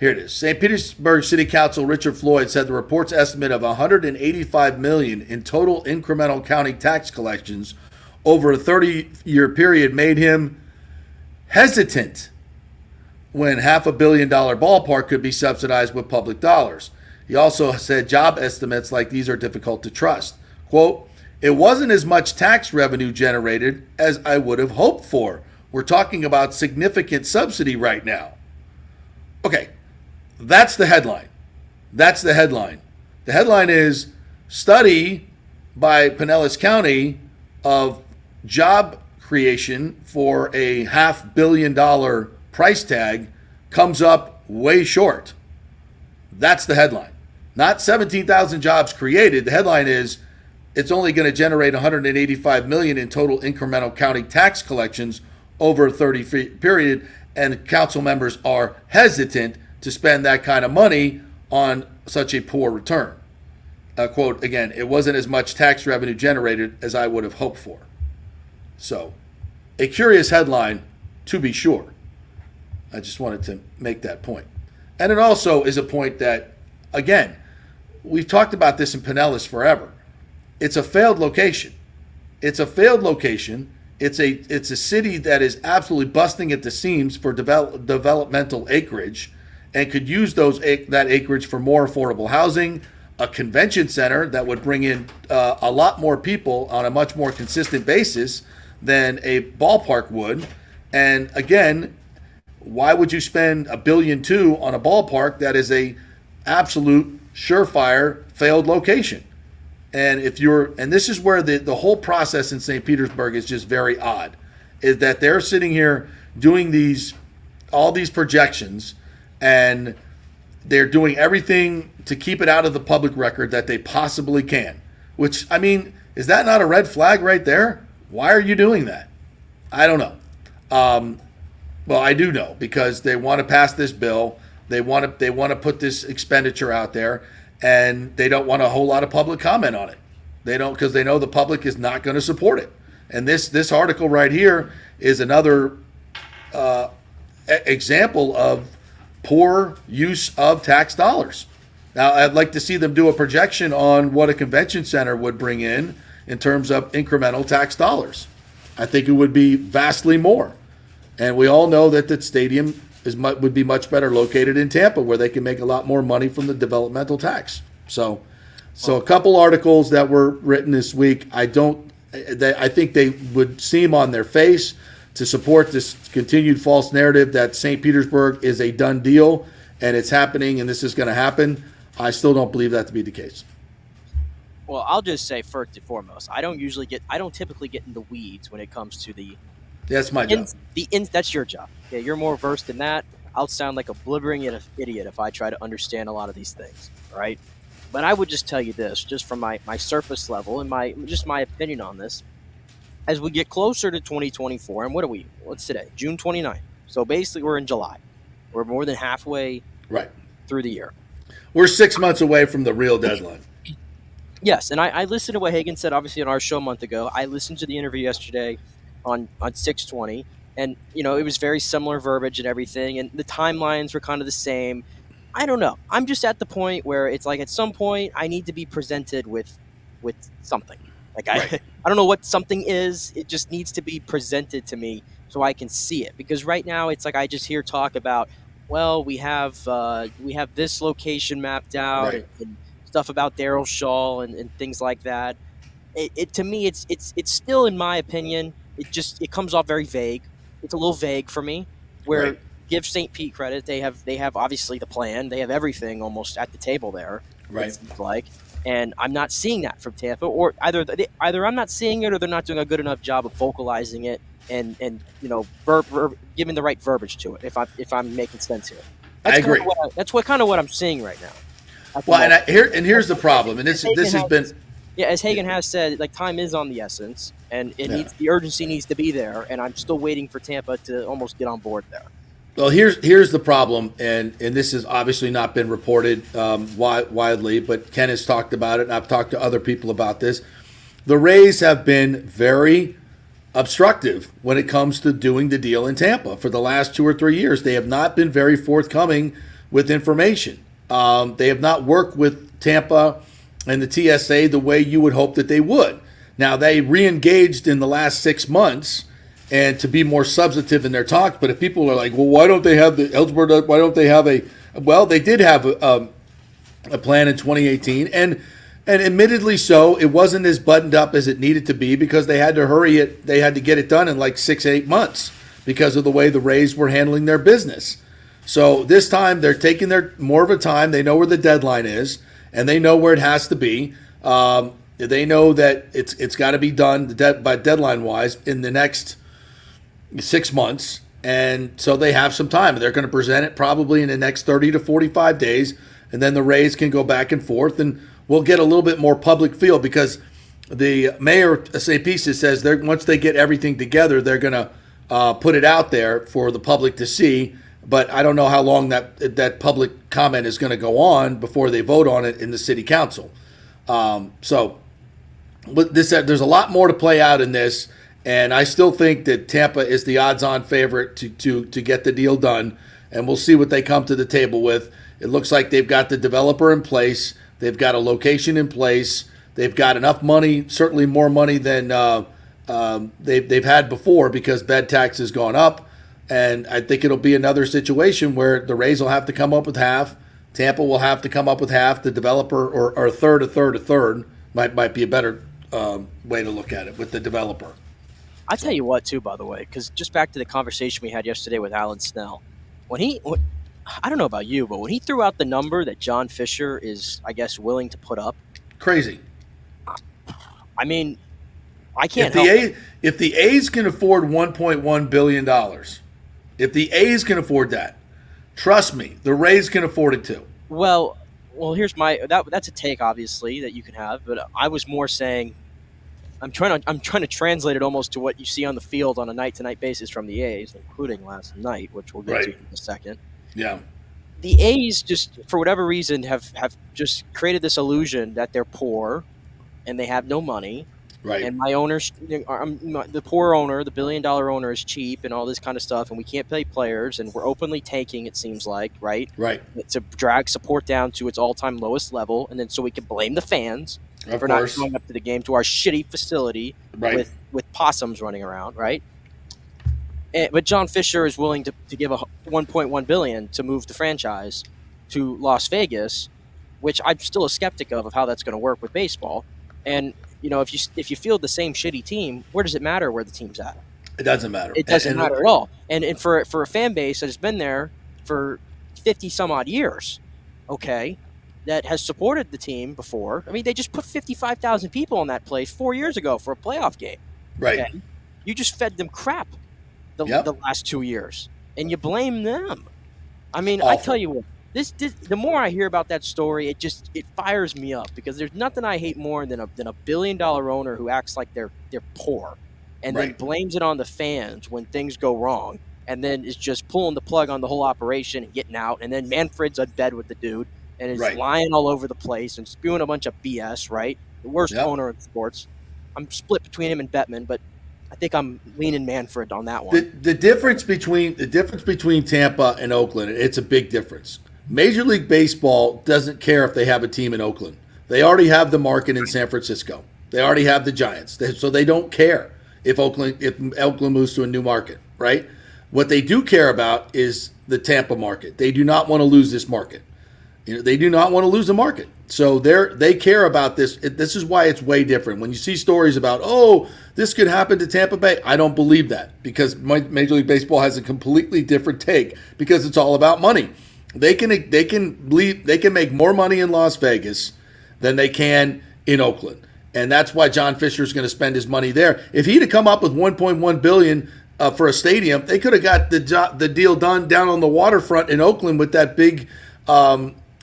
Here it is. St. Petersburg City Council Richard Floyd said the report's estimate of $185 million in total incremental county tax collections over a 30-year period made him hesitant when $500 million ballpark could be subsidized with public dollars. He also said job estimates like these are difficult to trust. Quote, "It wasn't as much tax revenue generated as I would have hoped for. We're talking about significant subsidy right now." Okay, that's the headline. That's the headline. The headline is study by Pinellas County of job creation for a $500 million price tag comes up way short. That's the headline. Not 17,000 jobs created. The headline is it's only going to generate $185 million in total incremental county tax collections over a 30 period, and council members are hesitant to spend that kind of money on such a poor return. Quote, again, "It wasn't as much tax revenue generated as I would have hoped for." So, a curious headline, to be sure. I just wanted to make that point. And it also is a point that, again, we've talked about this in Pinellas forever. It's a failed location. It's a failed location. It's a city that is absolutely busting at the seams for developmental acreage and could use that acreage for more affordable housing, a convention center that would bring in a lot more people on a much more consistent basis than a ballpark would. And again, why would you spend $1.2 billion on a ballpark that is a absolute surefire failed location? And this is where the whole process in St. Petersburg is just very odd, is that they're sitting here doing all these projections, and they're doing everything to keep it out of the public record that they possibly can. Which, I mean, is that not a red flag right there? Why are you doing that? I don't know. Well, I do know, because they want to pass this bill. They want to put this expenditure out there, and they don't want a whole lot of public comment on it. They don't, because they know the public is not going to support it. And this article right here is another example of poor use of tax dollars. Now, I'd like to see them do a projection on what a convention center would bring in terms of incremental tax dollars. I think it would be vastly more. And we all know that the stadium would be much better located in Tampa, where they can make a lot more money from the developmental tax. So a couple articles that were written this week, I think they would seem on their face to support this continued false narrative that St. Petersburg is a done deal and it's happening and this is going to happen. I still don't believe that to be the case. Well, I'll just say first and foremost, I don't typically get in the weeds when it comes to that's my job. That's your job. Yeah, you're more versed in that. I'll sound like a blibbering idiot if I try to understand a lot of these things, right? But I would just tell you this, just from my surface level and my opinion on this. As we get closer to 2024, and what's today? June 29th. So basically we're in July. We're more than halfway through the year. We're 6 months away from the real deadline. Yes, and I listened to what Hagan said, obviously, on our show a month ago. I listened to the interview yesterday on 620, and, it was very similar verbiage and everything, and the timelines were kind of the same. I don't know. I'm just at the point where it's like at some point I need to be presented with something. Like I don't know what something is. It just needs to be presented to me so I can see it. Because right now it's like I just hear talk about, well, we have this location mapped out and stuff about Daryl Shaw and things like that. It to me it's still, in my opinion, it comes off very vague. It's a little vague for me. Where give St. Pete credit, they have obviously the plan. They have everything almost at the table there. Right. It seems like. And I'm not seeing that from Tampa, or either I'm not seeing it, or they're not doing a good enough job of vocalizing it and giving the right verbiage to it. If I'm making sense here, I agree. That's kind of what I'm seeing right now. Well, here's the problem, and this has been Yeah, as Hagan has said, like time is on the essence, and the urgency needs to be there. And I'm still waiting for Tampa to almost get on board there. Well, here's the problem, and this has obviously not been reported widely, but Ken has talked about it, and I've talked to other people about this. The Rays have been very obstructive when it comes to doing the deal in Tampa for the last 2 or 3 years. They have not been very forthcoming with information. They have not worked with Tampa and the TSA the way you would hope that they would. Now, they re-engaged in the last 6 months and to be more substantive in their talks. But if people are like, well, why don't they have the Ellsworth? Why don't they have a? Well, they did have a plan in 2018, and admittedly so, it wasn't as buttoned up as it needed to be because they had to hurry it. They had to get it done in like 6-8 months because of the way the Rays were handling their business. So this time they're taking their more of a time. They know where the deadline is, and they know where it has to be. They know that it's got to be done by deadline wise in the next 6 months, and so they have some time. They're going to present it probably in the next 30 to 45 days, and then the Rays can go back and forth, and we'll get a little bit more public feel because the mayor, St. Pieces, says once they get everything together, they're going to put it out there for the public to see. But I don't know how long that public comment is going to go on before they vote on it in the city council. So there's a lot more to play out in this. And I still think that Tampa is the odds-on favorite to get the deal done, and we'll see what they come to the table with. It looks like they've got the developer in place. They've got a location in place. They've got enough money, certainly more money than they've had before because bed tax has gone up. And I think it'll be another situation where the Rays will have to come up with half. Tampa will have to come up with half. The developer or a third might be a better way to look at it with the developer. I tell you what, too, by the way, because just back to the conversation we had yesterday with Alan Snell, I don't know about you, but when he threw out the number that John Fisher is, I guess, willing to put up, crazy. I mean, I can't. If the A's can afford $1.1 billion, if the A's can afford that, trust me, the Rays can afford it too. Well, here's that's a take, obviously, that you can have, but I was more saying. I'm trying to translate it almost to what you see on the field on a night-to-night basis from the A's, including last night, which we'll get to in a second. Yeah. The A's just, for whatever reason, have just created this illusion that they're poor and they have no money. Right. And my owners, the poor owner, the billion-dollar owner is cheap and all this kind of stuff, and we can't pay players, and we're openly tanking, it seems like, right? Right. To drag support down to its all-time lowest level, and then so we can blame the fans for not going up to the game to our shitty facility with possums running around, right? But John Fisher is willing to give a $1.1 billion to move the franchise to Las Vegas, which I'm still a skeptic of how that's going to work with baseball. And if you field the same shitty team, where does it matter where the team's at? It doesn't matter. It doesn't matter at all. And for a fan base that has been there for 50 some odd years, okay, that has supported the team before. I mean, they just put 55,000 people in that place 4 years ago for a playoff game. Right. Okay? You just fed them crap the last 2 years, and you blame them. I mean, I tell you what, this the more I hear about that story, it fires me up because there's nothing I hate more than a billion-dollar owner who acts like they're poor, and then blames it on the fans when things go wrong, and then is just pulling the plug on the whole operation and getting out, and then Manfred's in bed with the dude. And is lying all over the place and spewing a bunch of BS, right? The worst owner in sports. I'm split between him and Bettman, but I think I'm leaning Manfred on that one. The difference between Tampa and Oakland, it's a big difference. Major League Baseball doesn't care if they have a team in Oakland. They already have the market in San Francisco. They already have the Giants. So they don't care if Oakland moves to a new market, right? What they do care about is the Tampa market. They do not want to lose this market. They do not want to lose the market. So they care about this. This is why it's way different. When you see stories about, this could happen to Tampa Bay, I don't believe that because Major League Baseball has a completely different take because it's all about money. They can make more money in Las Vegas than they can in Oakland. And that's why John Fisher is going to spend his money there. If he'd have come up with $1.1 billion for a stadium, they could have got the deal done down on the waterfront in Oakland with that big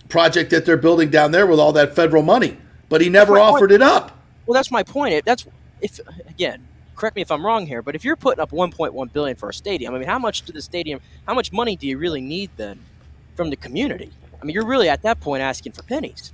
project that they're building down there with all that federal money. But he never offered it up. Well, that's my point. Correct me if I'm wrong here, but if you're putting up $1.1 billion for a stadium, I mean, how much money do you really need then from the community? I mean, you're really at that point asking for pennies.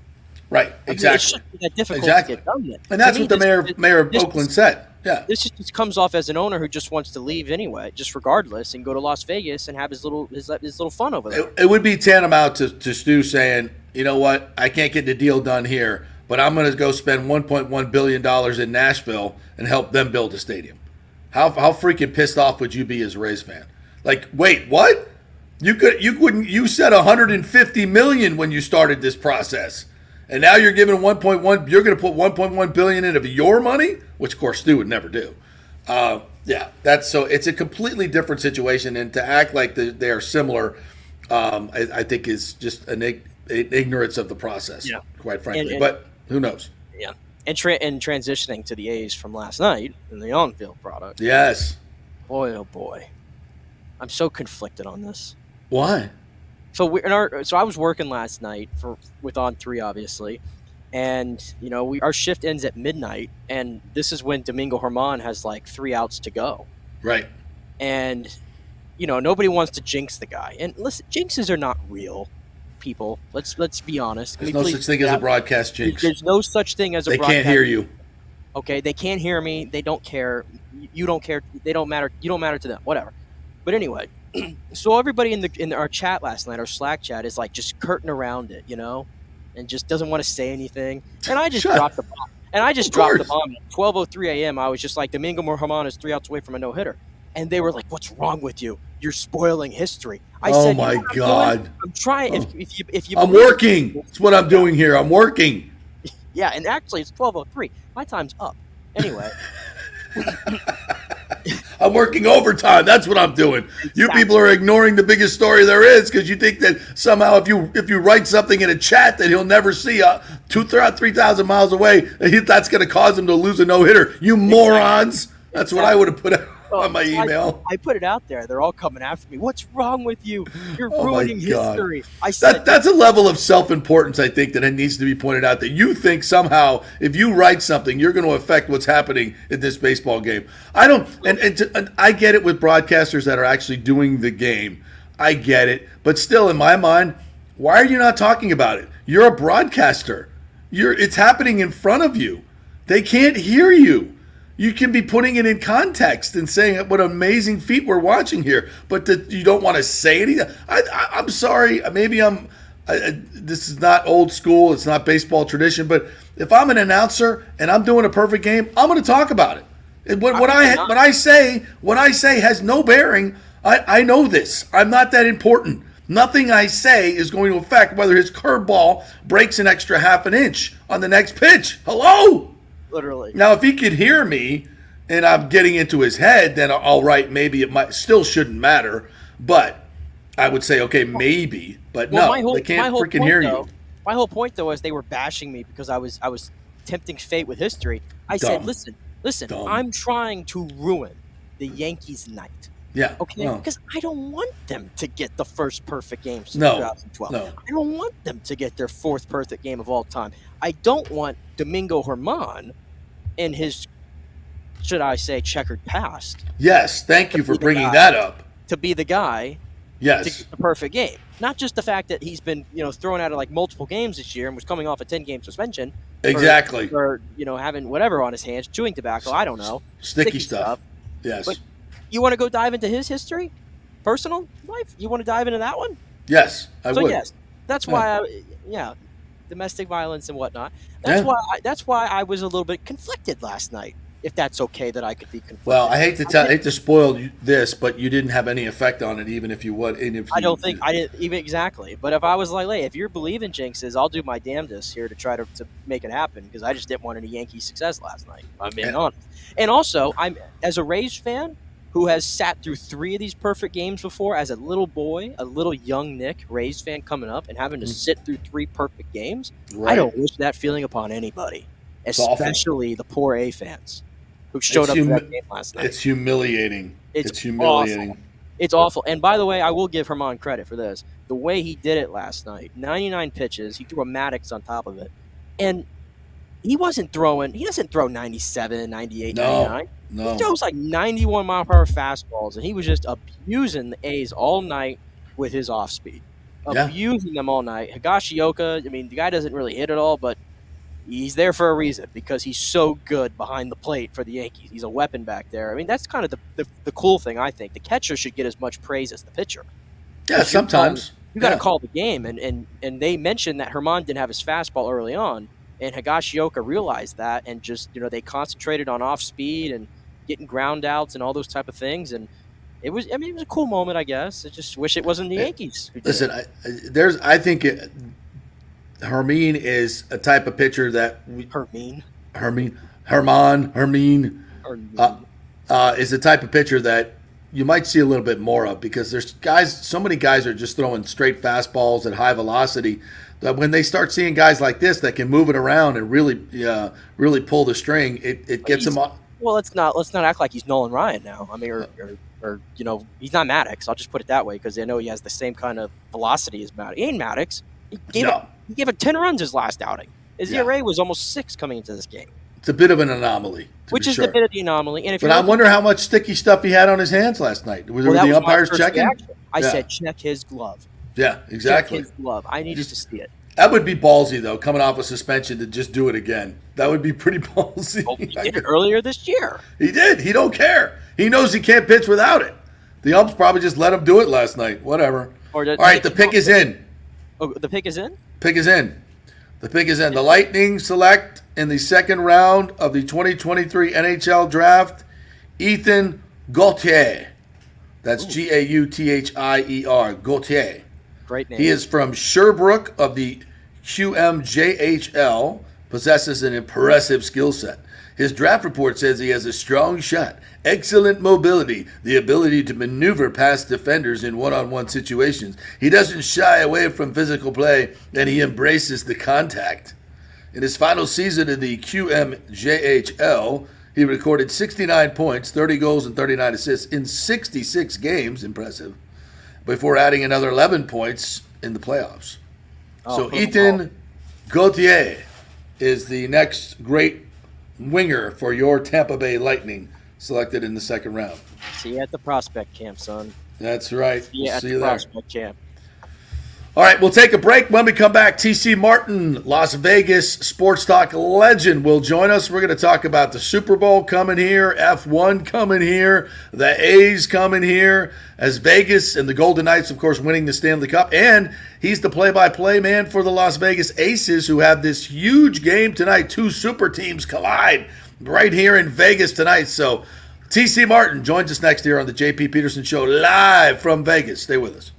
Right, exactly. I mean, it shouldn't be that difficult to get done then. And that's what the mayor of Oakland said. Yeah. This just comes off as an owner who just wants to leave anyway, just regardless, and go to Las Vegas and have his little fun over there. It would be tantamount to Stu saying, you know what, I can't get the deal done here, but I'm going to go spend $1.1 billion in Nashville and help them build a stadium. How freaking pissed off would you be as a Rays fan? Like, wait, what? You said $150 million when you started this process. And now you're giving you're going to put $1.1 billion in of your money, which of course Stu would never do. It's a completely different situation, and to act like they are similar, I think is just an ignorance of the process, quite frankly. But who knows? Yeah, and transitioning to the A's from last night in the on-field product. Yes. Boy, oh boy, I'm so conflicted on this. Why? So I was working last night with On 3, obviously, and our shift ends at midnight, and this is when Domingo Germán has like 3 outs to go. Right. And nobody wants to jinx the guy. And listen, jinxes are not real, people. Let's be honest. There's no such thing as a broadcast jinx. There's no such thing as a broadcast. They can't hear you. Okay, they can't hear me. They don't care. You don't care. They don't matter. You don't matter to them. Whatever. But anyway. So everybody in our chat last night, our Slack chat, is like just curtain around it, and just doesn't want to say anything. And I just dropped the bomb. And I just dropped the bomb at 12:03 a.m. I was just like, Domingo Germán is 3 outs away from a no-hitter. And they were like, "What's wrong with you? You're spoiling history." I said, my God. I'm trying. If you I'm working. That's what I'm doing here. I'm working. Yeah, and actually it's 12:03. My time's up. Anyway. I'm working overtime. That's what I'm doing. Exactly. You people are ignoring the biggest story there is because you think that somehow if you write something in a chat that he'll never see 3,000 miles away, that's going to cause him to lose a no-hitter. You morons. That's what I would have put on my email. I put it out there. They're all coming after me. What's wrong with you? You're ruining history. I said that's a level of self-importance, I think, that needs to be pointed out, that you think somehow if you write something, you're going to affect what's happening in this baseball game. I don't, and I get it with broadcasters that are actually doing the game. I get it. But still, in my mind, why are you not talking about it? You're a broadcaster. It's happening in front of you. They can't hear you. You can be putting it in context and saying what amazing feat we're watching here, but you don't want to say anything. I'm sorry. Maybe this is not old school. It's not baseball tradition. But if I'm an announcer and I'm doing a perfect game, I'm going to talk about it. What I say has no bearing. I know this. I'm not that important. Nothing I say is going to affect whether his curveball breaks an extra half an inch on the next pitch. Hello? Literally. Now, if he could hear me and I'm getting into his head, then all right, maybe it still shouldn't matter. But I would say, okay, maybe. But they can't freaking hear you. My whole point, though, is they were bashing me because I was tempting fate with history. I said, listen, I'm trying to ruin the Yankees' night. Yeah. Okay. Because I don't want them to get the first perfect game since 2012. No. I don't want them to get their 4th perfect game of all time. I don't want Domingo Germán in his, should I say, checkered past. Yes. Thank you for bringing that up. To be the guy. Yes. To get the perfect game. Not just the fact that he's been, thrown out of like multiple games this year and was coming off a 10-game suspension. Exactly. Or having whatever on his hands, chewing tobacco. I don't know. Sticky stuff. Yes. But you want to go dive into his history, personal life? You want to dive into that one? Yes, I would. Yes, that's why. Domestic violence and whatnot. That's why I was a little bit conflicted last night. If that's okay, that I could be conflicted. Well, I hate to spoil this, but you didn't have any effect on it, even if you would. I didn't even exactly. But if I was like, hey, if you're believing jinxes, I'll do my damnedest here to try to make it happen, because I just didn't want any Yankee success last night. I'm being honest. And also, I'm as a Rays fan who has sat through 3 of these perfect games before as a little boy, a little young Nick, Rays fan coming up and having to sit through 3 perfect games. Right. I don't wish that feeling upon anybody, especially the poor A fans who showed up for that game last night. It's humiliating. It's humiliating. Awful. It's awful. And by the way, I will give Germán credit for this. The way he did it last night, 99 pitches, he threw a Maddox on top of it. And he wasn't throwing. He doesn't throw 97, 98, No, 99. no. He throws like 91 mile per hour fastballs, and he was just abusing the A's all night with his off speed, Yeah. abusing them all night. Higashioka, I mean, the guy doesn't really hit at all, but he's there for a reason because he's so good behind the plate for the Yankees. He's a weapon back there. I mean, that's kind of the cool thing, I think. The catcher should get as much praise as the pitcher. Yeah, sometimes. You got to call the game, and they mentioned that Herman didn't have his fastball early on, and Higashioka realized that, and just they concentrated on off speed and getting ground outs and all those type of things, and it was a cool moment, I guess. I just wish it wasn't the Yankees. Listen, I think Herman is a type of pitcher that Herman is the type of pitcher that you might see a little bit more of, because there's so many guys are just throwing straight fastballs at high velocity that when they start seeing guys like this that can move it around and really pull the string, it gets them off. Well, let's not act like he's Nolan Ryan now. I mean, or he's not Maddox. I'll just put it that way, because I know he has the same kind of velocity as Maddox. He ain't Maddox. He gave it 10 runs his last outing. His ERA was almost 6 coming into this game. It's a bit of an anomaly. Which is a bit of the anomaly. And but I wonder how much sticky stuff he had on his hands last night. Were the umpires checking? I said, check his glove. Yeah, exactly. Check his glove. I needed to see it. That would be ballsy, though, coming off a suspension to just do it again. That would be pretty ballsy. Well, he did it earlier this year. He did. He don't care. He knows he can't pitch without it. The umps probably just let him do it last night. Whatever. All right, the pick is in. Oh, the pick is in? Pick is in. The pick is in. The Lightning select in the second round of the 2023 NHL Draft Ethan Gauthier. That's Gauthier. Gauthier. Great name. He is from Sherbrooke of the QMJHL, possesses an impressive skill set. His draft report says he has a strong shot, excellent mobility, the ability to maneuver past defenders in one-on-one situations. He doesn't shy away from physical play, and he embraces the contact. In his final season in the QMJHL, he recorded 69 points, 30 goals, and 39 assists in 66 games. Impressive. Before adding another 11 points in the playoffs. So Ethan Gauthier is the next great winger for your Tampa Bay Lightning, selected in the second round. See you at the prospect camp, son. That's right. See you at the prospect camp. All right, we'll take a break. When we come back, TC Martin, Las Vegas sports talk legend, will join us. We're going to talk about the Super Bowl coming here, F1 coming here, the A's coming here, as Vegas and the Golden Knights, of course, winning the Stanley Cup. And he's the play-by-play man for the Las Vegas Aces, who have this huge game tonight. 2 super teams collide right here in Vegas tonight. So TC Martin joins us next here on the JP Peterson Show, live from Vegas. Stay with us.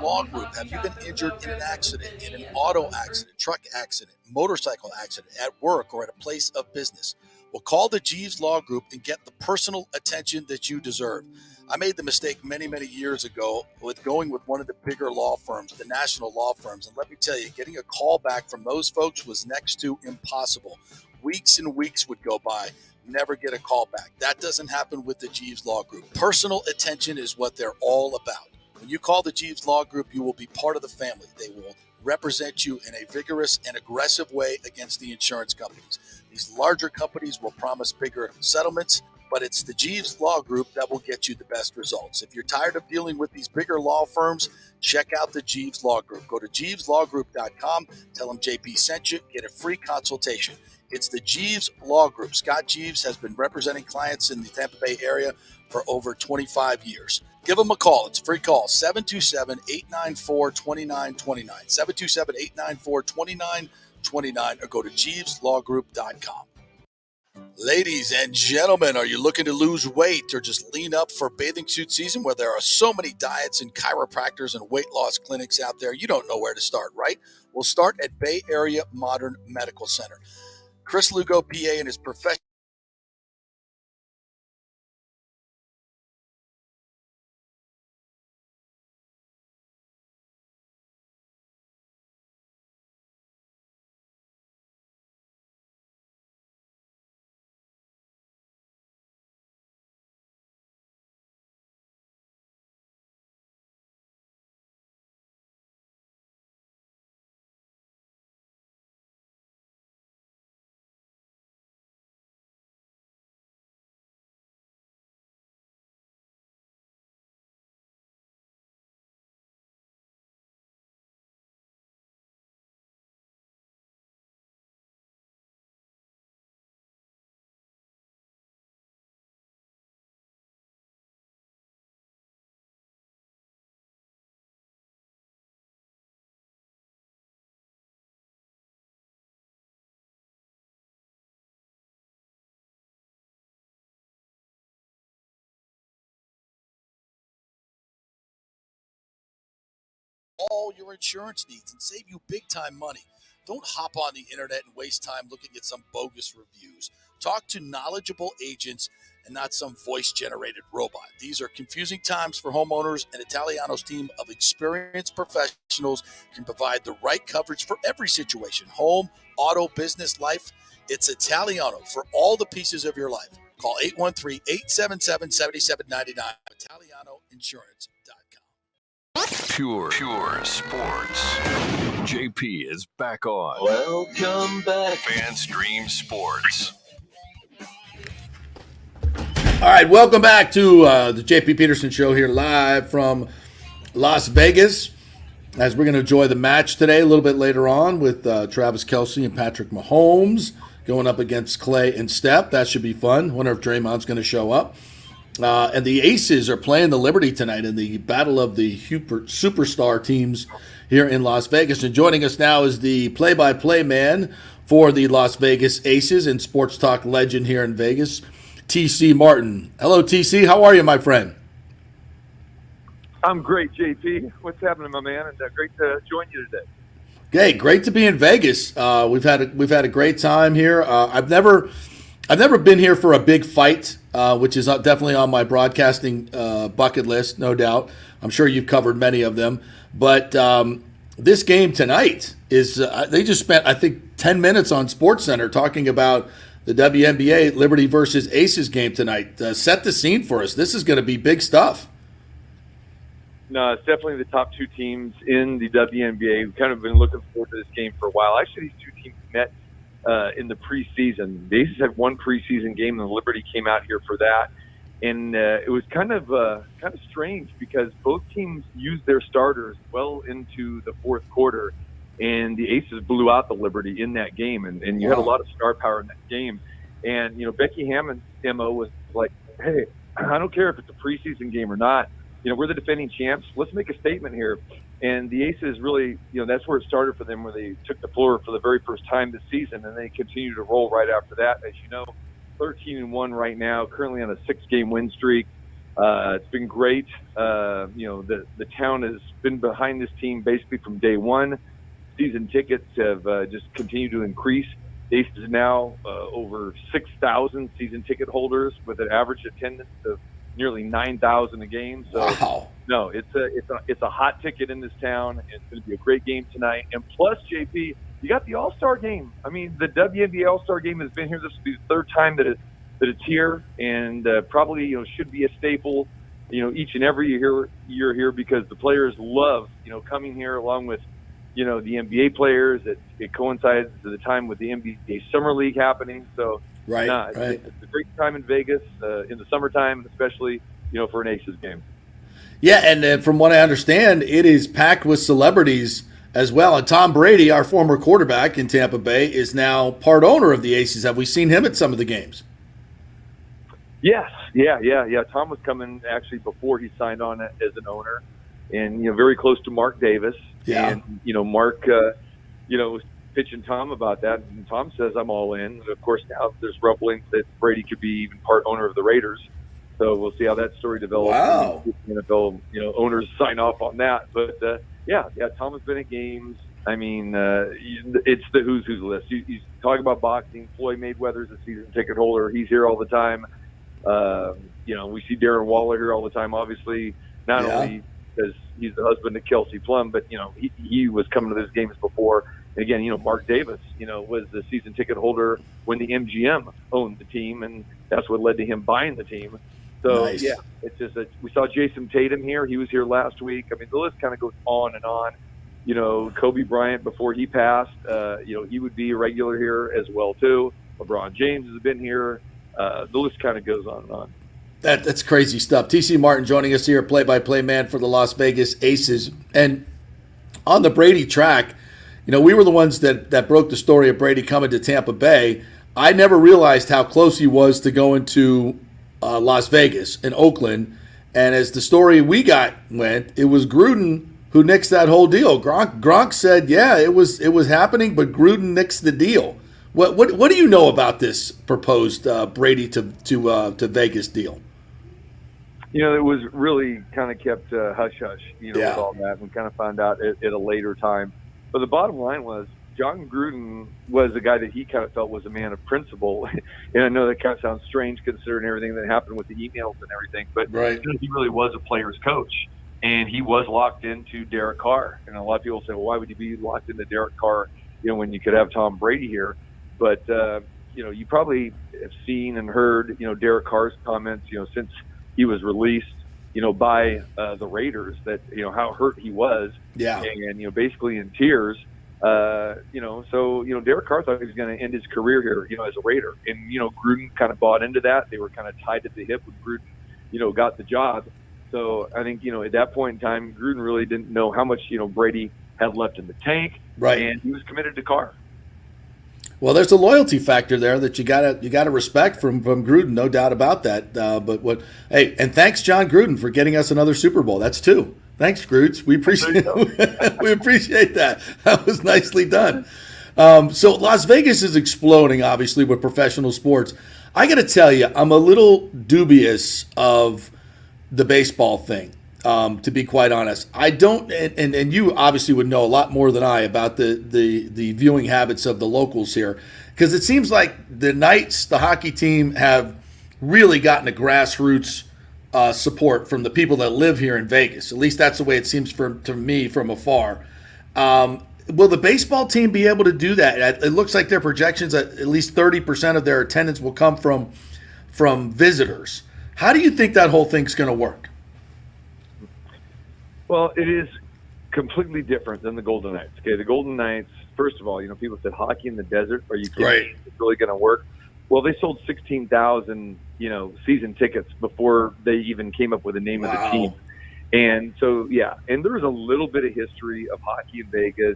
Law Group. Have you been injured in an accident, in an auto accident, truck accident, motorcycle accident, at work, or at a place of business? Well, call the Jeeves Law Group and get the personal attention that you deserve. I made the mistake many, many years ago with going with one of the bigger law firms, the national law firms. And let me tell you, getting a call back from those folks was next to impossible. Weeks and weeks would go by. Never get a call back. That doesn't happen with the Jeeves Law Group. Personal attention is what they're all about. When you call the Jeeves Law Group, you will be part of the family. They will represent you in a vigorous and aggressive way against the insurance companies. These larger companies will promise bigger settlements, but it's the Jeeves Law Group that will get you the best results. If you're tired of dealing with these bigger law firms, check out the Jeeves Law Group. Go to JeevesLawGroup.com, tell them JP sent you, get a free consultation. It's the Jeeves Law Group. Scott Jeeves has been representing clients in the Tampa Bay area for over 25 years. Give them a call. It's a free call, 727-894-2929, 727-894-2929, or go to JeevesLawGroup.com. Ladies and gentlemen, are you looking to lose weight or just lean up for bathing suit season, where there are so many diets and chiropractors and weight loss clinics out there? You don't know where to start, right? We'll start at Bay Area Modern Medical Center. Chris Lugo, PA, and his professional all your insurance needs and save you big time money. Don't hop on the internet and waste time looking at some bogus reviews. Talk to knowledgeable agents and not some voice-generated robot. These are confusing times for homeowners, and Italiano's team of experienced professionals can provide the right coverage for every situation: home, auto, business, life. It's Italiano for all the pieces of your life. Call 813-877-7799. ItalianoInsurance.com. Pure sports. JP is back on. Welcome back. FanStream Sports. All right, welcome back to the JP Peterson Show here live from Las Vegas, as we're going to enjoy the match today a little bit later on with Travis Kelce and Patrick Mahomes going up against Clay and Steph. That should be fun. Wonder if Draymond's going to show up. And the Aces are playing the Liberty tonight in the battle of the superstar teams here in Las Vegas. And joining us now is the play-by-play man for the Las Vegas Aces and sports talk legend here in Vegas, TC Martin. Hello, TC. How are you, my friend? I'm great, JP. What's happening, my man? And great to join you today. Hey, great to be in Vegas. We've had a great time here. I've never been here for a big fight, which is definitely on my broadcasting bucket list, no doubt. I'm sure you've covered many of them. But this game tonight is they just spent, I think, 10 minutes on SportsCenter talking about the WNBA Liberty versus Aces game tonight. Set the scene for us. This is going to be big stuff. No, it's definitely the top two teams in the WNBA. We've kind of been looking forward to this game for a while. Actually, these two teams met in the preseason. The Aces had one preseason game, and the Liberty came out here for that. And it was kind of strange because both teams used their starters well into the fourth quarter, and the Aces blew out the Liberty in that game. And you had a lot of star power in that game. And, Becky Hammond's MO was like, hey, I don't care if it's a preseason game or not. We're the defending champs. Let's make a statement here. And the Aces really, that's where it started for them, where they took the floor for the very first time this season, and they continued to roll right after that. As you know, 13-1 right now, currently on a 6-game win streak. It's been great. The town has been behind this team basically from day one. Season tickets have just continued to increase. The Aces now over 6,000 season ticket holders with an average attendance of nearly 9,000 a game. So, wow. No, it's a hot ticket in this town. It's going to be a great game tonight. And plus, JP, you got the All-Star game. I mean, the WNBA All-Star game has been here. This will be the third time that it's here, and probably should be a staple. Each and every year here, because the players love coming here, along with the NBA players. It coincides at the time with the NBA Summer League happening. So. Right, It's a great time in Vegas in the summertime, especially for an Aces game. Yeah, and from what I understand, it is packed with celebrities as well. And Tom Brady, our former quarterback in Tampa Bay, is now part owner of the Aces. Have we seen him at some of the games? Yes, yeah. Tom was coming actually before he signed on as an owner, and very close to Mark Davis. Yeah, and Mark, was pitching Tom about that, and Tom says, I'm all in. And of course, now there's rumblings that Brady could be even part owner of the Raiders. So we'll see how that story develops. Wow. NFL, owners sign off on that. But, yeah, Tom has been at games. I mean, it's the who's list. You talk about boxing. Floyd Mayweather's a season ticket holder. He's here all the time. We see Darren Waller here all the time, obviously, not only because he's the husband of Kelsey Plum, but, he was coming to these games before. And again, Mark Davis, was the season ticket holder when the MGM owned the team, and that's what led to him buying the team. So, nice. Yeah, it's just we saw Jason Tatum here. He was here last week. I mean, the list kind of goes on and on. Kobe Bryant, before he passed, he would be a regular here as well, too. LeBron James has been here. The list kind of goes on and on. That's crazy stuff. TC Martin joining us here, play-by-play man for the Las Vegas Aces. And on the Brady track, we were the ones that broke the story of Brady coming to Tampa Bay. I never realized how close he was to going to Las Vegas and Oakland. And as the story we got went, it was Gruden who nixed that whole deal. Gronk said, yeah, it was happening, but Gruden nixed the deal. What do you know about this proposed Brady to Vegas deal? it was really kind of kept hush hush, with all that, and kind of found out at a later time. But the bottom line was John Gruden was a guy that he kind of felt was a man of principle. And I know that kind of sounds strange considering everything that happened with the emails and everything, but he really was a player's coach. And he was locked into Derek Carr. And a lot of people say, well, why would you be locked into Derek Carr, when you could have Tom Brady here? But, you probably have seen and heard, Derek Carr's comments, since he was released, by the Raiders, that, how hurt he was. Yeah. And, basically in tears. So, Derek Carr thought he was going to end his career here, as a Raider. And, Gruden kind of bought into that. They were kind of tied at the hip when Gruden, got the job. So I think, at that point in time, Gruden really didn't know how much, Brady had left in the tank. Right. And he was committed to Carr. Well, there's a loyalty factor there that you gotta respect from Gruden, no doubt about that. And thanks, John Gruden, for getting us another Super Bowl. That's 2. Thanks, Groots. We appreciate we appreciate that. That was nicely done. So Las Vegas is exploding, obviously, with professional sports. I got to tell you, I'm a little dubious of the baseball thing. To be quite honest, I don't, and you obviously would know a lot more than I about the viewing habits of the locals here, because it seems like the Knights, the hockey team, have really gotten a grassroots support from the people that live here in Vegas. At least that's the way it seems to me from afar. Will the baseball team be able to do that? It looks like their projections at least 30% of their attendance will come from visitors. How do you think that whole thing's going to work? Well, it is completely different than the Golden Knights. Okay, the Golden Knights, first of all, people said hockey in the desert. Are you kidding me? It's really going to work? Well, they sold 16,000, season tickets before they even came up with the name of the team. And so, and there was a little bit of history of hockey in Vegas,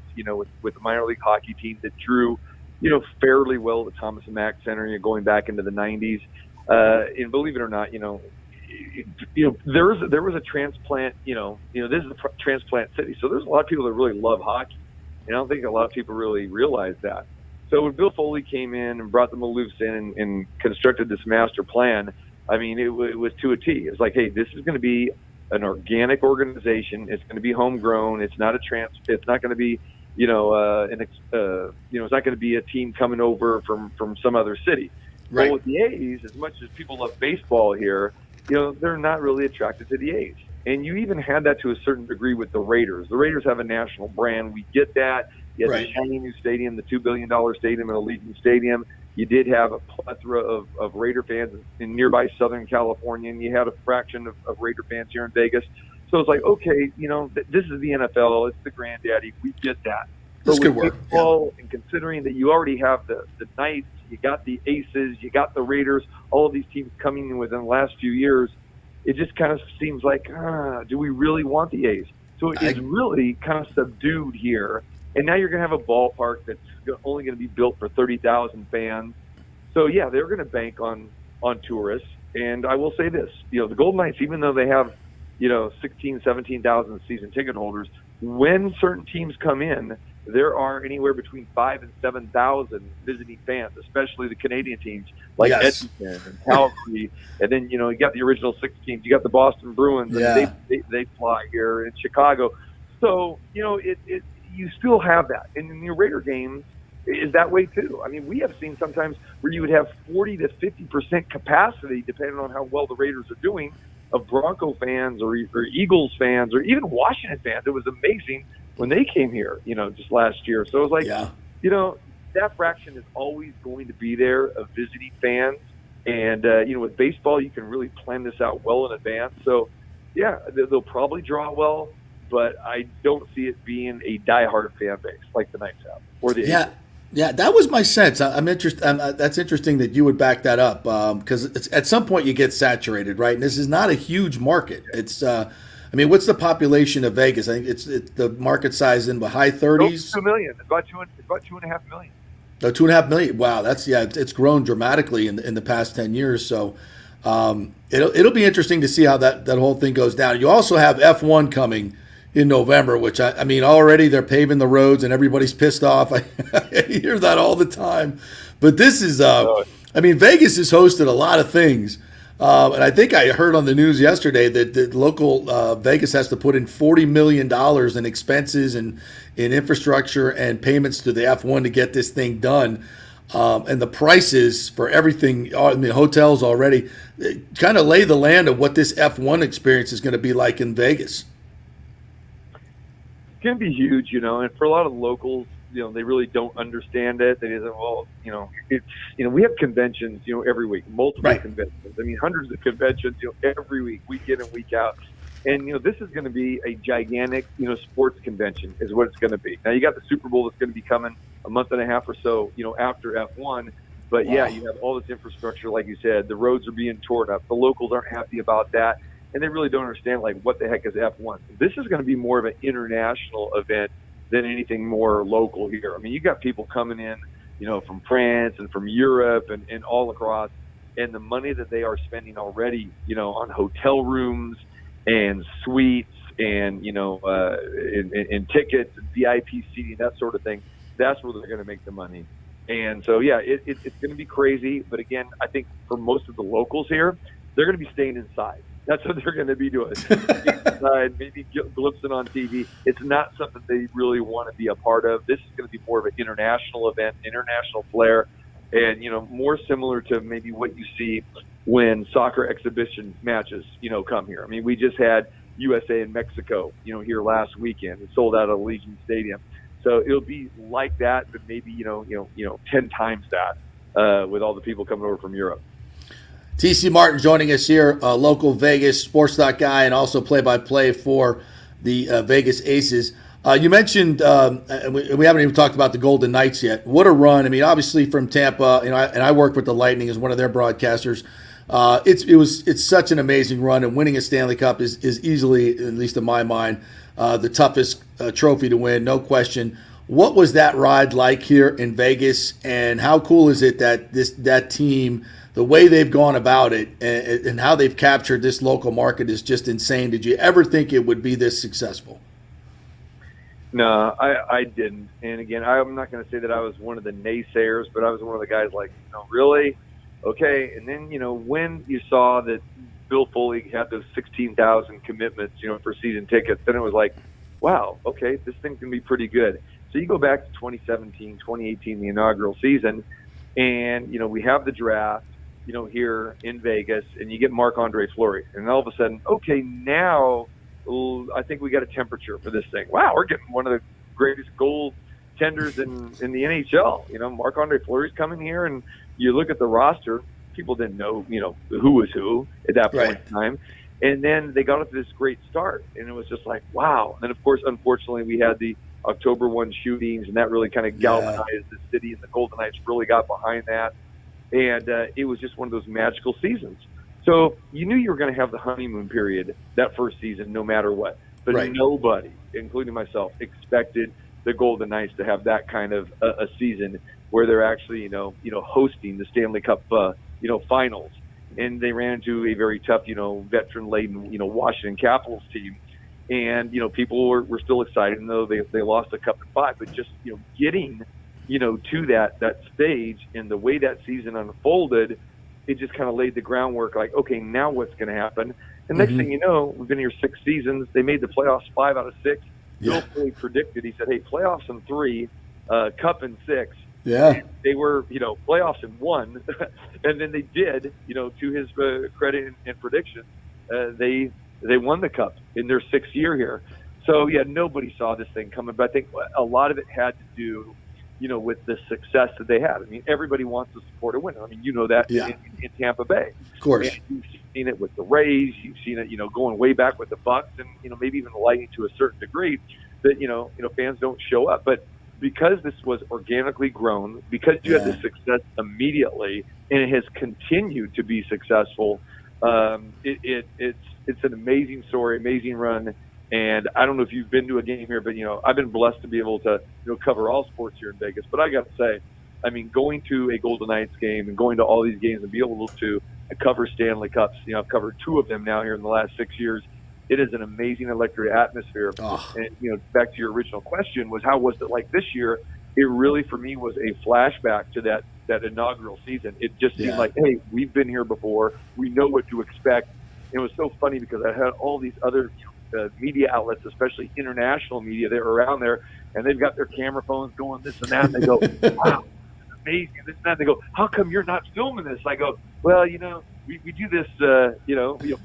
with the minor league hockey team that drew, fairly well at the Thomas and Mack Center, going back into the 90s. And believe it or not, there was a transplant, this is a transplant city. So there's a lot of people that really love hockey. And I don't think a lot of people really realize that. So when Bill Foley came in and brought the Maloofs in and constructed this master plan, I mean, it was to a T. It's like, hey, this is going to be an organic organization. It's going to be homegrown. It's not it's not going to be, it's not going to be a team coming over from some other city. Right. But with the A's, as much as people love baseball here, they're not really attracted to the A's. And you even had that to a certain degree with the Raiders. The Raiders have a national brand. We get that. You had the shiny new stadium, the $2 billion stadium at Allegiant Stadium. You did have a plethora of Raider fans in nearby Southern California, and you had a fraction of Raider fans here in Vegas. So it's like, okay, this is the NFL. It's the granddaddy. We get that. This could work. Baseball, and considering that you already have the Knights, you got the Aces, you got the Raiders, all of these teams coming in within the last few years, it just kind of seems like, do we really want the A's? So it's really kind of subdued here. And now you're going to have a ballpark that's only going to be built for 30,000 fans. So, they're going to bank on tourists. And I will say this, the Golden Knights, even though they have, 16, 17,000 season ticket holders, when certain teams come in, there are anywhere between 5,000 and 7,000 visiting fans, especially the Canadian teams like Edmonton and Calgary. And then, you got the original 6 teams. You got the Boston Bruins, and they fly here in Chicago. So, you still have that. And in the Raider games is that way too. I mean, we have seen sometimes where you would have 40 to 50% capacity, depending on how well the Raiders are doing, of Bronco fans or Eagles fans or even Washington fans. It was amazing when they came here, just last year. So it was like, that fraction is always going to be there of visiting fans. And, with baseball, you can really plan this out well in advance. So, they'll probably draw well, but I don't see it being a diehard fan base like the Knights have or the A's. Yeah, that was my sense. I'm interested. That's interesting that you would back that up because at some point you get saturated, right? And this is not a huge market. It's, what's the population of Vegas? I think it's the market size in the high 30s. 2 million. It's about 2.5 million. Oh, 2.5 million. Wow, it's grown dramatically in the past 10 years. So it'll be interesting to see how that whole thing goes down. You also have F1 coming in November, which already they're paving the roads and everybody's pissed off. I hear that all the time. But this is, Vegas has hosted a lot of things. And I think I heard on the news yesterday that the local Vegas has to put in $40 million in expenses and in infrastructure and payments to the F1 to get this thing done. And the prices for everything, I mean, hotels already, kind of lay the land of what this F1 experience is going to be like in Vegas. It's going to be huge, and for a lot of locals, they really don't understand it. They say, well, it's, we have conventions, every week, multiple conventions. I mean, hundreds of conventions, every week, week in and week out. And, this is going to be a gigantic, sports convention is what it's going to be. Now, you got the Super Bowl that's going to be coming a month and a half or so, after F1. But, yeah, you have all this infrastructure, like you said. The roads are being torn up. The locals aren't happy about that. And they really don't understand, like, what the heck is F1? This is going to be more of an international event than anything more local here. I mean, you got people coming in, from France and from Europe and all across. And the money that they are spending already, on hotel rooms and suites and, in tickets and VIP seating, that sort of thing, that's where they're going to make the money. And so, yeah, it's going to be crazy. But again, I think for most of the locals here, they're going to be staying inside. That's what they're going to be doing. Inside, maybe glimpsing on TV. It's not something they really want to be a part of. This is going to be more of an international event, international flair, and, more similar to maybe what you see when soccer exhibition matches, come here. I mean, we just had USA and Mexico, here last weekend. It sold out at Allegiant Stadium. So it'll be like that, but maybe, 10 times that with all the people coming over from Europe. TC Martin joining us here, local Vegas sports doc guy and also play-by-play for the Vegas Aces. You mentioned, and we haven't even talked about the Golden Knights yet. What a run. I mean, obviously from Tampa, and I work with the Lightning as one of their broadcasters. It's such an amazing run, and winning a Stanley Cup is easily, at least in my mind, the toughest trophy to win, no question. What was that ride like here in Vegas, and how cool is it that that team, the way they've gone about it and how they've captured this local market is just insane. Did you ever think it would be this successful? No, I didn't. And again, I'm not going to say that I was one of the naysayers, but I was one of the guys like, really? Okay. And then, when you saw that Bill Foley had those 16,000 commitments, for season tickets, then it was like, wow, okay, this thing's going to be pretty good. So you go back to 2017, 2018, the inaugural season, and, we have the draft, here in Vegas, and you get Marc-Andre Fleury. And all of a sudden, okay, now I think we got a temperature for this thing. Wow, we're getting one of the greatest goaltenders in the NHL. Marc-Andre Fleury's coming here, and you look at the roster, people didn't know, who was who at that point in time. And then they got up to this great start, and it was just like, wow. And then, of course, unfortunately, we had the October 1 shootings, and that really kind of galvanized the city, and the Golden Knights really got behind that. And it was just one of those magical seasons. So you knew you were going to have the honeymoon period that first season no matter what. But nobody, including myself, expected the Golden Knights to have that kind of a season where they're actually, hosting the Stanley Cup, finals. And they ran into a very tough, veteran-laden, Washington Capitals team. And, people were still excited, even though they lost a cup in 5. But just, getting to that stage and the way that season unfolded, it just kind of laid the groundwork like, okay, now what's going to happen? And next thing you know, we've been here 6 seasons. They made the playoffs 5 out of 6. Bill Foley predicted, he said, hey, playoffs in 3, cup in 6. Yeah. And they were, playoffs in 1. And then they did, to his credit and prediction, they won the cup in their 6th year here. So, yeah, nobody saw this thing coming. But I think a lot of it had to do, with the success that they had. I mean, everybody wants to support a winner. I mean, that in Tampa Bay. Of course. And you've seen it with the Rays. You've seen it, going way back with the Bucks and, maybe even the Lightning to a certain degree that, fans don't show up. But because this was organically grown, because you had the success immediately, and it has continued to be successful, it's an amazing story, amazing run. And I don't know if you've been to a game here, but, I've been blessed to be able to, cover all sports here in Vegas. But I got to say, I mean, going to a Golden Knights game and going to all these games and be able to cover Stanley Cups, I've covered 2 of them now here in the last 6 years. It is an amazing electric atmosphere. And, back to your original question was, how was it like this year? It really, for me, was a flashback to that that inaugural season. It just seemed like, hey, we've been here before. We know what to expect. And it was so funny because I had all these other media outlets, especially international media, that were around there, and they've got their camera phones going this and that, and they go, wow, this is amazing, this and that. And they go, how come you're not filming this? I go, well, we do this,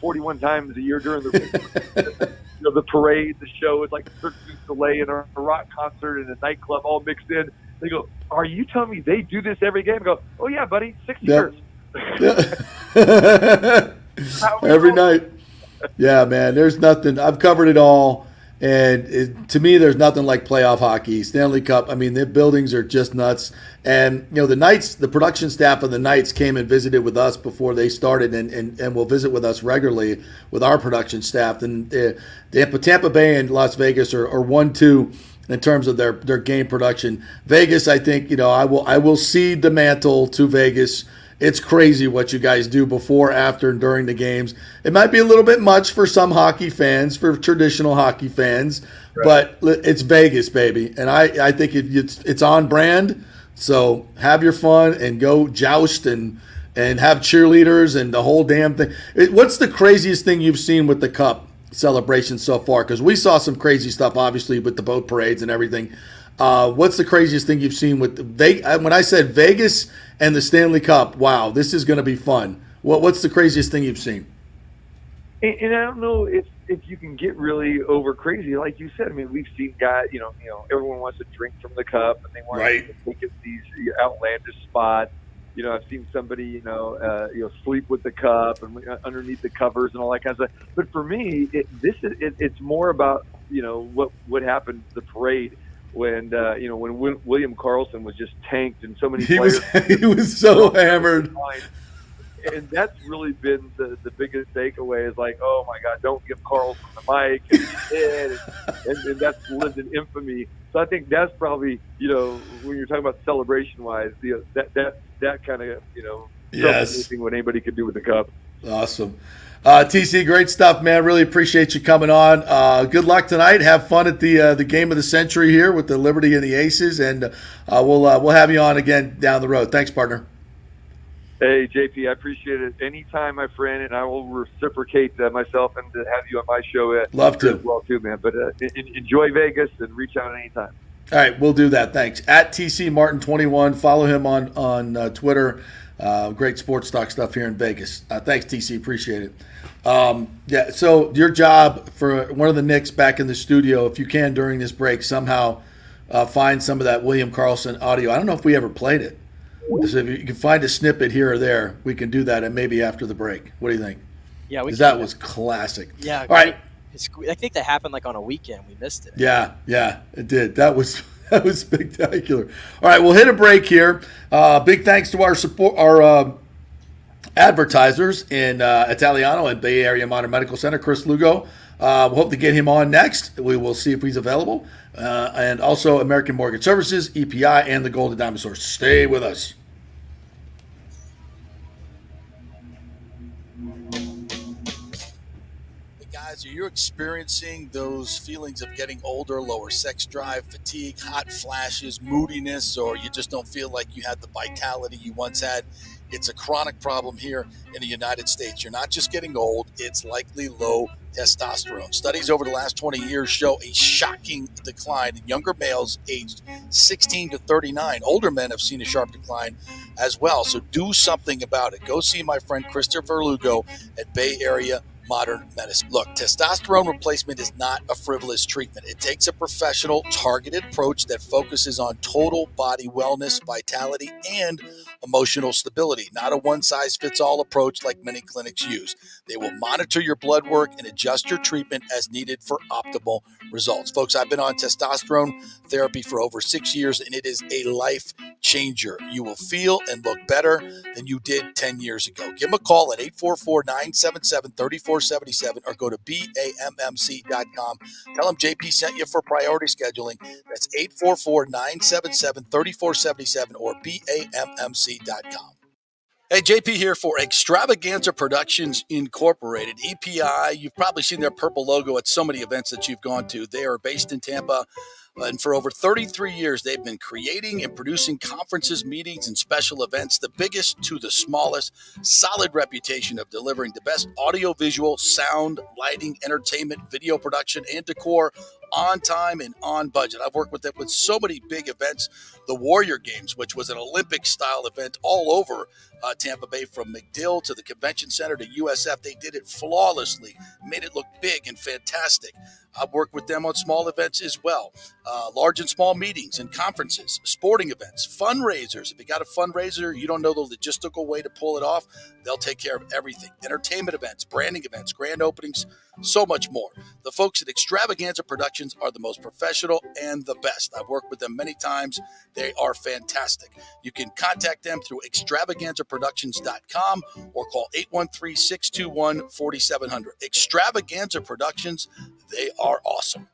41 times a year during the the parade, the show. It's like Cirque du Soleil and a rock concert and a nightclub all mixed in. They go, are you telling me they do this every game? I go, oh, yeah, buddy, 60 years. Every night. Yeah, man, there's nothing. I've covered it all. And to me, there's nothing like playoff hockey. Stanley Cup, I mean, the buildings are just nuts. And, the Knights, the production staff of the Knights came and visited with us before they started and will visit with us regularly with our production staff. And Tampa Bay and Las Vegas are 1-2 in terms of their game production. Vegas, I think, I will cede the mantle to Vegas. It's crazy what you guys do before, after, and during the games. It might be a little bit much for some hockey fans, for traditional hockey fans, but it's Vegas, baby. And I think it's on brand. So have your fun and go joust and have cheerleaders and the whole damn thing. What's the craziest thing you've seen with the Cup celebration so far? Because we saw some crazy stuff, obviously, with the boat parades and everything. What's the craziest thing you've seen with when I said Vegas and the Stanley Cup? Wow, this is going to be fun. What's the craziest thing you've seen? And I don't know if you can get really over crazy, like you said. I mean, we've seen guys, everyone wants to drink from the cup, and they want to take it these outlandish spots. I've seen somebody, sleep with the cup and underneath the covers and all that kind of stuff. But for me, it's more about what happened the parade. When when William Karlsson was just tanked and so many players he was so hammered, and that's really been the biggest takeaway is like, oh my God, don't give Karlsson the mic, and he did, and that's lived in infamy. So I think that's probably when you're talking about celebration wise, that kind of anything what anybody could do with the cup. Awesome. TC, great stuff, man. Really appreciate you coming on. Good luck tonight. Have fun at the game of the century here with the Liberty and the Aces, and we'll have you on again down the road. Thanks, partner. Hey, JP, I appreciate it. Anytime, my friend, and I will reciprocate myself and to have you on my show. Love to. As well, too, man. But enjoy Vegas and reach out anytime. All right, we'll do that. Thanks. At TC Martin 21. Follow him on Twitter. Great sports talk stuff here in Vegas. Thanks, TC. Appreciate it. So your job for one of the Knicks back in the studio, if you can during this break, somehow find some of that William Karlsson audio. I don't know if we ever played it. So if you can find a snippet here or there, we can do that, and maybe after the break. What do you think? Yeah, because that was classic. Yeah. All right. I think that happened like on a weekend. We missed it. Yeah, it did. That was spectacular. All right, we'll hit a break here. Big thanks to our advertisers in Italiano and Bay Area Modern Medical Center, Chris Lugo. We'll hope to get him on next. We will see if he's available. And also American Mortgage Services, EPI, and the Golden Diamond Source. Stay with us. Guys, are you experiencing those feelings of getting older, lower sex drive, fatigue, hot flashes, moodiness, or you just don't feel like you had the vitality you once had? It's a chronic problem here in the United States. You're not just getting old, it's likely low testosterone. Studies over the last 20 years show a shocking decline in younger males aged 16 to 39. Older men have seen a sharp decline as well. So do something about it. Go see my friend Christopher Lugo at Bay Area Modern Medicine. Look, testosterone replacement is not a frivolous treatment. It takes a professional, targeted approach that focuses on total body wellness, vitality, and emotional stability, not a one-size-fits-all approach like many clinics use. They will monitor your blood work and adjust your treatment as needed for optimal results. Folks, I've been on testosterone therapy for over 6 years, and it is a life changer. You will feel and look better than you did 10 years ago. Give them a call at 844-977-3477 or go to BAMMC.com. Tell them JP sent you for priority scheduling. That's 844-977-3477 or BAMMC.com. Hey, JP here for Extravaganza Productions Incorporated, EPI. You've probably seen their purple logo at so many events that you've gone to. They are based in Tampa. And for over 33 years, they've been creating and producing conferences, meetings, and special events, the biggest to the smallest. Solid reputation of delivering the best audio, visual, sound, lighting, entertainment, video production, and decor on time and on budget. I've worked with them with so many big events. The Warrior Games, which was an Olympic-style event all over Tampa Bay, from McDill to the Convention Center to USF. They did it flawlessly, made it look big and fantastic. I've worked with them on small events as well, large and small meetings and conferences, sporting events, fundraisers. If you got a fundraiser, you don't know the logistical way to pull it off, they'll take care of everything. Entertainment events, branding events, grand openings, so much more. The folks at Extravaganza Productions are the most professional and the best. I've worked with them many times. They are fantastic. You can contact them through extravaganzaproductions.com or call 813-621-4700. Extravaganza Productions, they are awesome.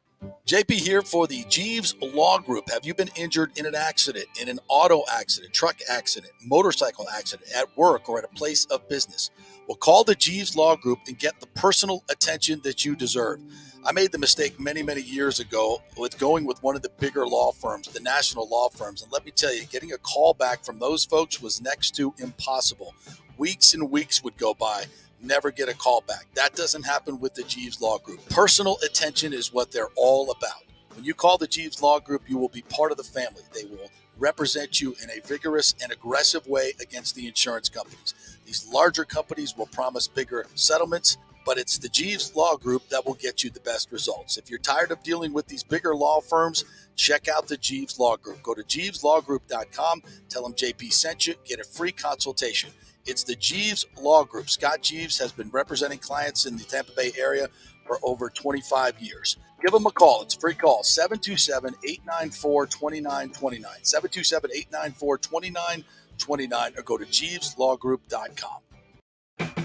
JP here for the Jeeves Law Group. Have you been injured in an accident, in an auto accident, truck accident, motorcycle accident, at work, or at a place of business? Well, call the Jeeves Law Group and get the personal attention that you deserve. I made the mistake many, many years ago with going with one of the bigger law firms, the national law firms. And let me tell you, getting a call back from those folks was next to impossible. Weeks and weeks would go by. Never get a call back. That doesn't happen with the Jeeves Law Group. Personal attention is what they're all about. When you call the Jeeves Law Group, you will be part of the family. They will represent you in a vigorous and aggressive way against the insurance companies. These larger companies will promise bigger settlements, but it's the Jeeves Law Group that will get you the best results. If you're tired of dealing with these bigger law firms, check out the Jeeves Law Group. Go to jeeveslawgroup.com, tell them JP sent you, get a free consultation. It's the Jeeves Law Group. Scott Jeeves has been representing clients in the Tampa Bay area for over 25 years. Give them a call. It's a free call, 727-894-2929, 727-894-2929, or go to jeeveslawgroup.com.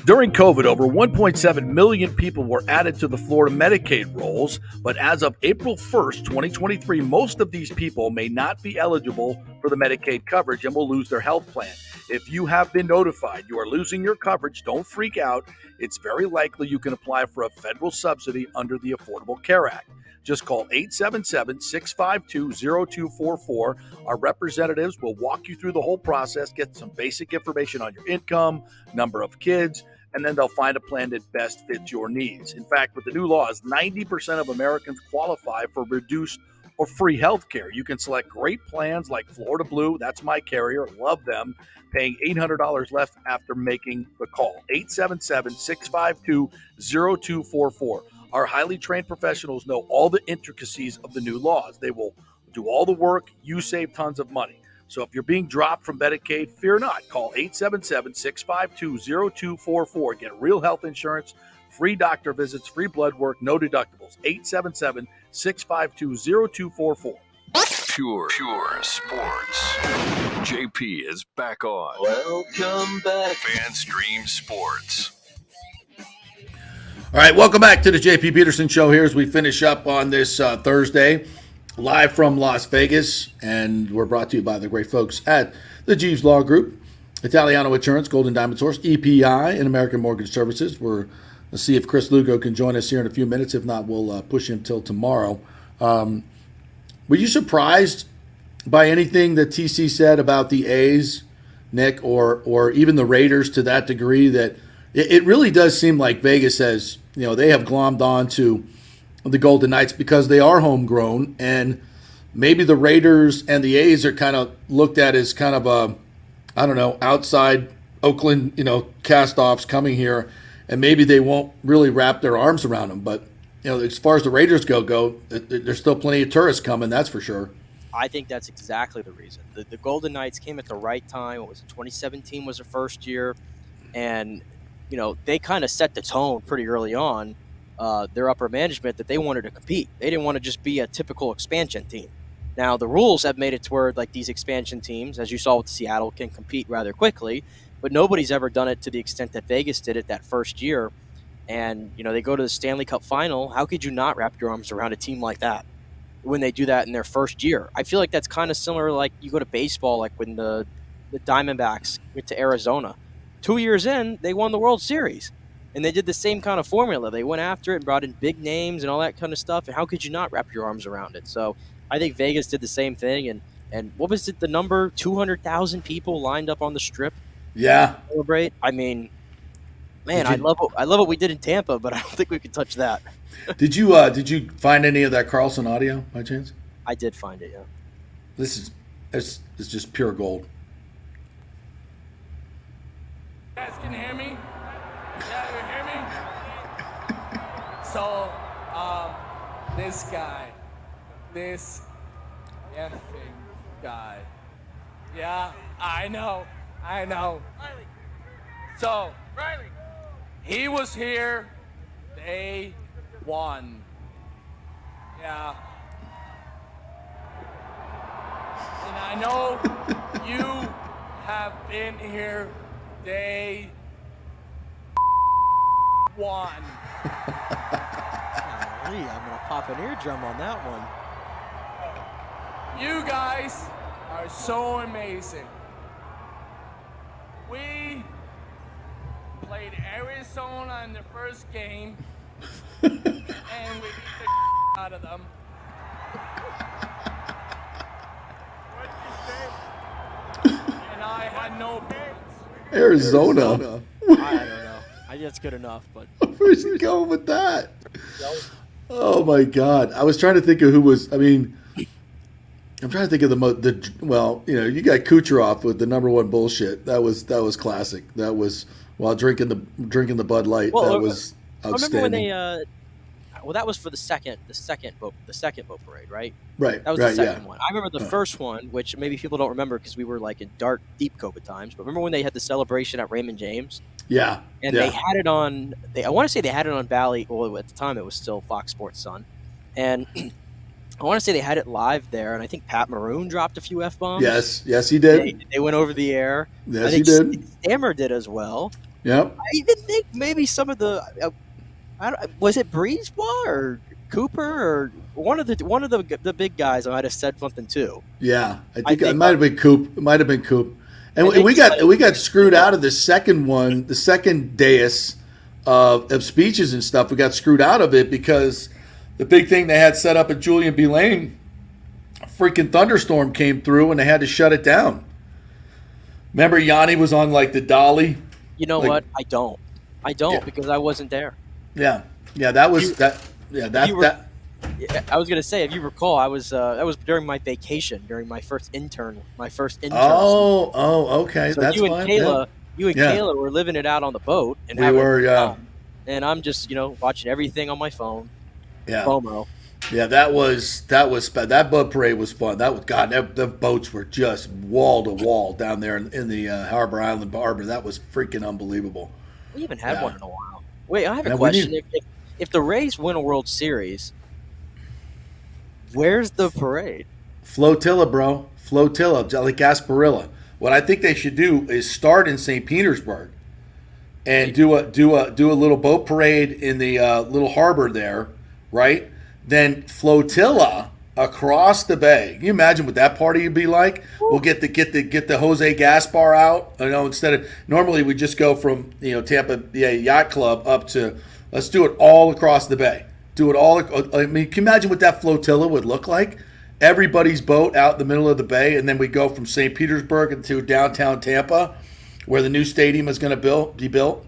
During COVID, over 1.7 million people were added to the Florida Medicaid rolls, but as of April 1st, 2023, most of these people may not be eligible for the Medicaid coverage and will lose their health plan. If you have been notified you are losing your coverage, don't freak out. It's very likely you can apply for a federal subsidy under the Affordable Care Act. Just call 877-652-0244. Our representatives will walk you through the whole process, get some basic information on your income, number of kids, and then they'll find a plan that best fits your needs. In fact, with the new laws, 90% of Americans qualify for reduced or free health care. You can select great plans like Florida Blue. That's my carrier. Love them. Paying $800 left after making the call. 877-652-0244. Our highly trained professionals know all the intricacies of the new laws. They will do all the work. You save tons of money. So if you're being dropped from Medicaid, fear not. Call 877-652-0244. Get real health insurance, free doctor visits, free blood work, no deductibles. 877-652-0244. Pure sports. JP is back on. Welcome back. FanStream Sports. All right, welcome back to the JP Peterson Show here as we finish up on this Thursday, live from Las Vegas. And we're brought to you by the great folks at the Jeeves Law Group, Italiano Insurance, Golden Diamond Source, EPI, and American Mortgage Services. Let's see if Chris Lugo can join us here in a few minutes. If not, we'll push him till tomorrow. Were you surprised by anything that TC said about the A's, Nick, or even the Raiders to that degree that it really does seem like Vegas has, they have glommed on to the Golden Knights because they are homegrown, and maybe the Raiders and the A's are kind of looked at as kind of a, outside Oakland, cast-offs coming here, and maybe they won't really wrap their arms around them. But, as far as the Raiders go, there's still plenty of tourists coming, that's for sure. I think that's exactly the reason. The Golden Knights came at the right time. 2017 was their first year, and they kind of set the tone pretty early on, their upper management, that they wanted to compete. They didn't want to just be a typical expansion team. Now, the rules have made it to where, like, these expansion teams, as you saw with Seattle, can compete rather quickly, but nobody's ever done it to the extent that Vegas did it that first year. And, they go to the Stanley Cup final. How could you not wrap your arms around a team like that when they do that in their first year? I feel like that's kind of similar, like you go to baseball, like when the Diamondbacks went to Arizona. 2 years in, they won the World Series. And they did the same kind of formula. They went after it and brought in big names and all that kind of stuff. And how could you not wrap your arms around it? So I think Vegas did the same thing, and what was it? The number 200,000 people lined up on the Strip. Yeah. To celebrate. I mean, man, I love what we did in Tampa, but I don't think we could touch that. Did you find any of that Carlson audio by chance? I did find it. Yeah. It's just pure gold. You guys can hear me? Yeah, you hear me? So, this guy, this effing guy. Yeah, I know. Riley. So, Riley, he was here day one. Yeah. And I know you have been here day one. I'm gonna pop an eardrum on that one. You guys are so amazing. We played Arizona in the first game, and we beat the out of them. And I had no pants. Arizona. I don't know. I think that's good enough, but where's he going with that? Oh my God! I was trying to think of who was. I mean, I'm trying to think of you got Kucherov with the #1 bullshit. That was classic. That was while drinking the Bud Light. That was outstanding. I remember when they that was for the second boat parade, right? Right. That was the second one. I remember the first one, which maybe people don't remember because we were like in deep COVID times. But remember when they had the celebration at Raymond James? Yeah. And they had it on. I want to say they had it on Valley. Well, at the time it was still Fox Sports Sun, and I want to say they had it live there. And I think Pat Maroon dropped a few F-bombs. Yes, he did. They went over the air. Yes, he did. Stammer did as well. Yep. I even think maybe some of the. Was it Breezeball or Cooper or one of the big guys? I might have said something too. Yeah, I think it might have been Coop. It might have been Coop. And we got screwed out of the second one, the second dais of speeches and stuff. We got screwed out of it because the big thing they had set up at Julian B. Lane, a freaking thunderstorm came through and they had to shut it down. Remember Yanni was on like the dolly? You know what? I don't because I wasn't there. Yeah, that was that. Yeah, that. I was gonna say, if you recall, I was that was during my vacation, during my first intern. Oh, okay, so that's you and fine. Kayla, Kayla were living it out on the boat, and we were, and I'm just watching everything on my phone. Yeah, FOMO. Yeah, that boat parade was fun. The boats were just wall to wall down there in the Harbor Island Harbor. That was freaking unbelievable. We haven't had one in a while. Wait, I have a question. If the Rays win a World Series, where's the parade? Flotilla, bro. Flotilla, like Gasparilla. What I think they should do is start in St. Petersburg and do a little boat parade in the little harbor there, right? Then flotilla across the bay. Can you imagine what that party would be like? We'll get the Jose Gaspar out. Instead of normally we just go from Tampa Yacht Club up to. Let's do it all across the bay. Do it all. I mean, can you imagine what that flotilla would look like? Everybody's boat out in the middle of the bay, and then we go from St. Petersburg into downtown Tampa, where the new stadium is going to be built.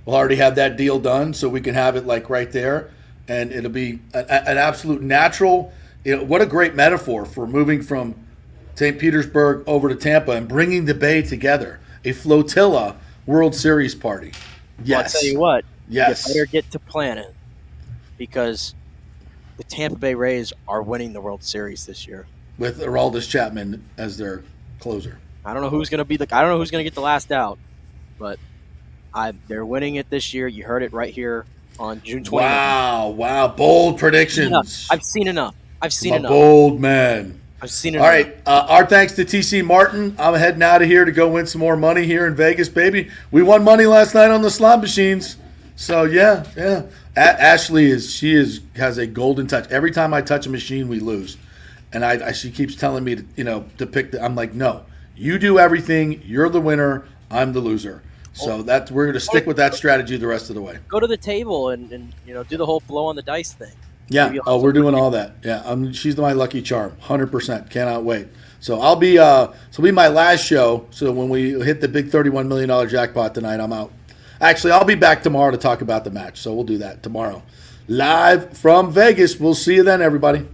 We'll already have that deal done, so we can have it like right there, and it'll be an absolute natural. What a great metaphor for moving from St. Petersburg over to Tampa and bringing the bay together. A flotilla World Series party. Yes. I'll tell you what. Yes. You better get to planning because the Tampa Bay Rays are winning the World Series this year with Aroldis Chapman as their closer. I don't know who's going to get the last out, but they're winning it this year. You heard it right here on June 29th. Wow, bold predictions. I've seen enough. Bold man. I've seen enough. All right, our thanks to TC Martin. I'm heading out of here to go win some more money here in Vegas, baby. We won money last night on the slot machines. So yeah. Ashley has a golden touch. Every time I touch a machine, we lose, and she keeps telling me to pick. I'm like, no, you do everything. You're the winner. I'm the loser. So we're going to stick with that strategy the rest of the way. Go to the table and do the whole blow on the dice thing. Yeah. Maybe Oh, we're doing all that. Yeah. She's my lucky charm. 100%. Cannot wait. So I'll be. So it'll be my last show. So when we hit the big $31 million jackpot tonight, I'm out. Actually, I'll be back tomorrow to talk about the match. So we'll do that tomorrow, live from Vegas. We'll see you then, everybody.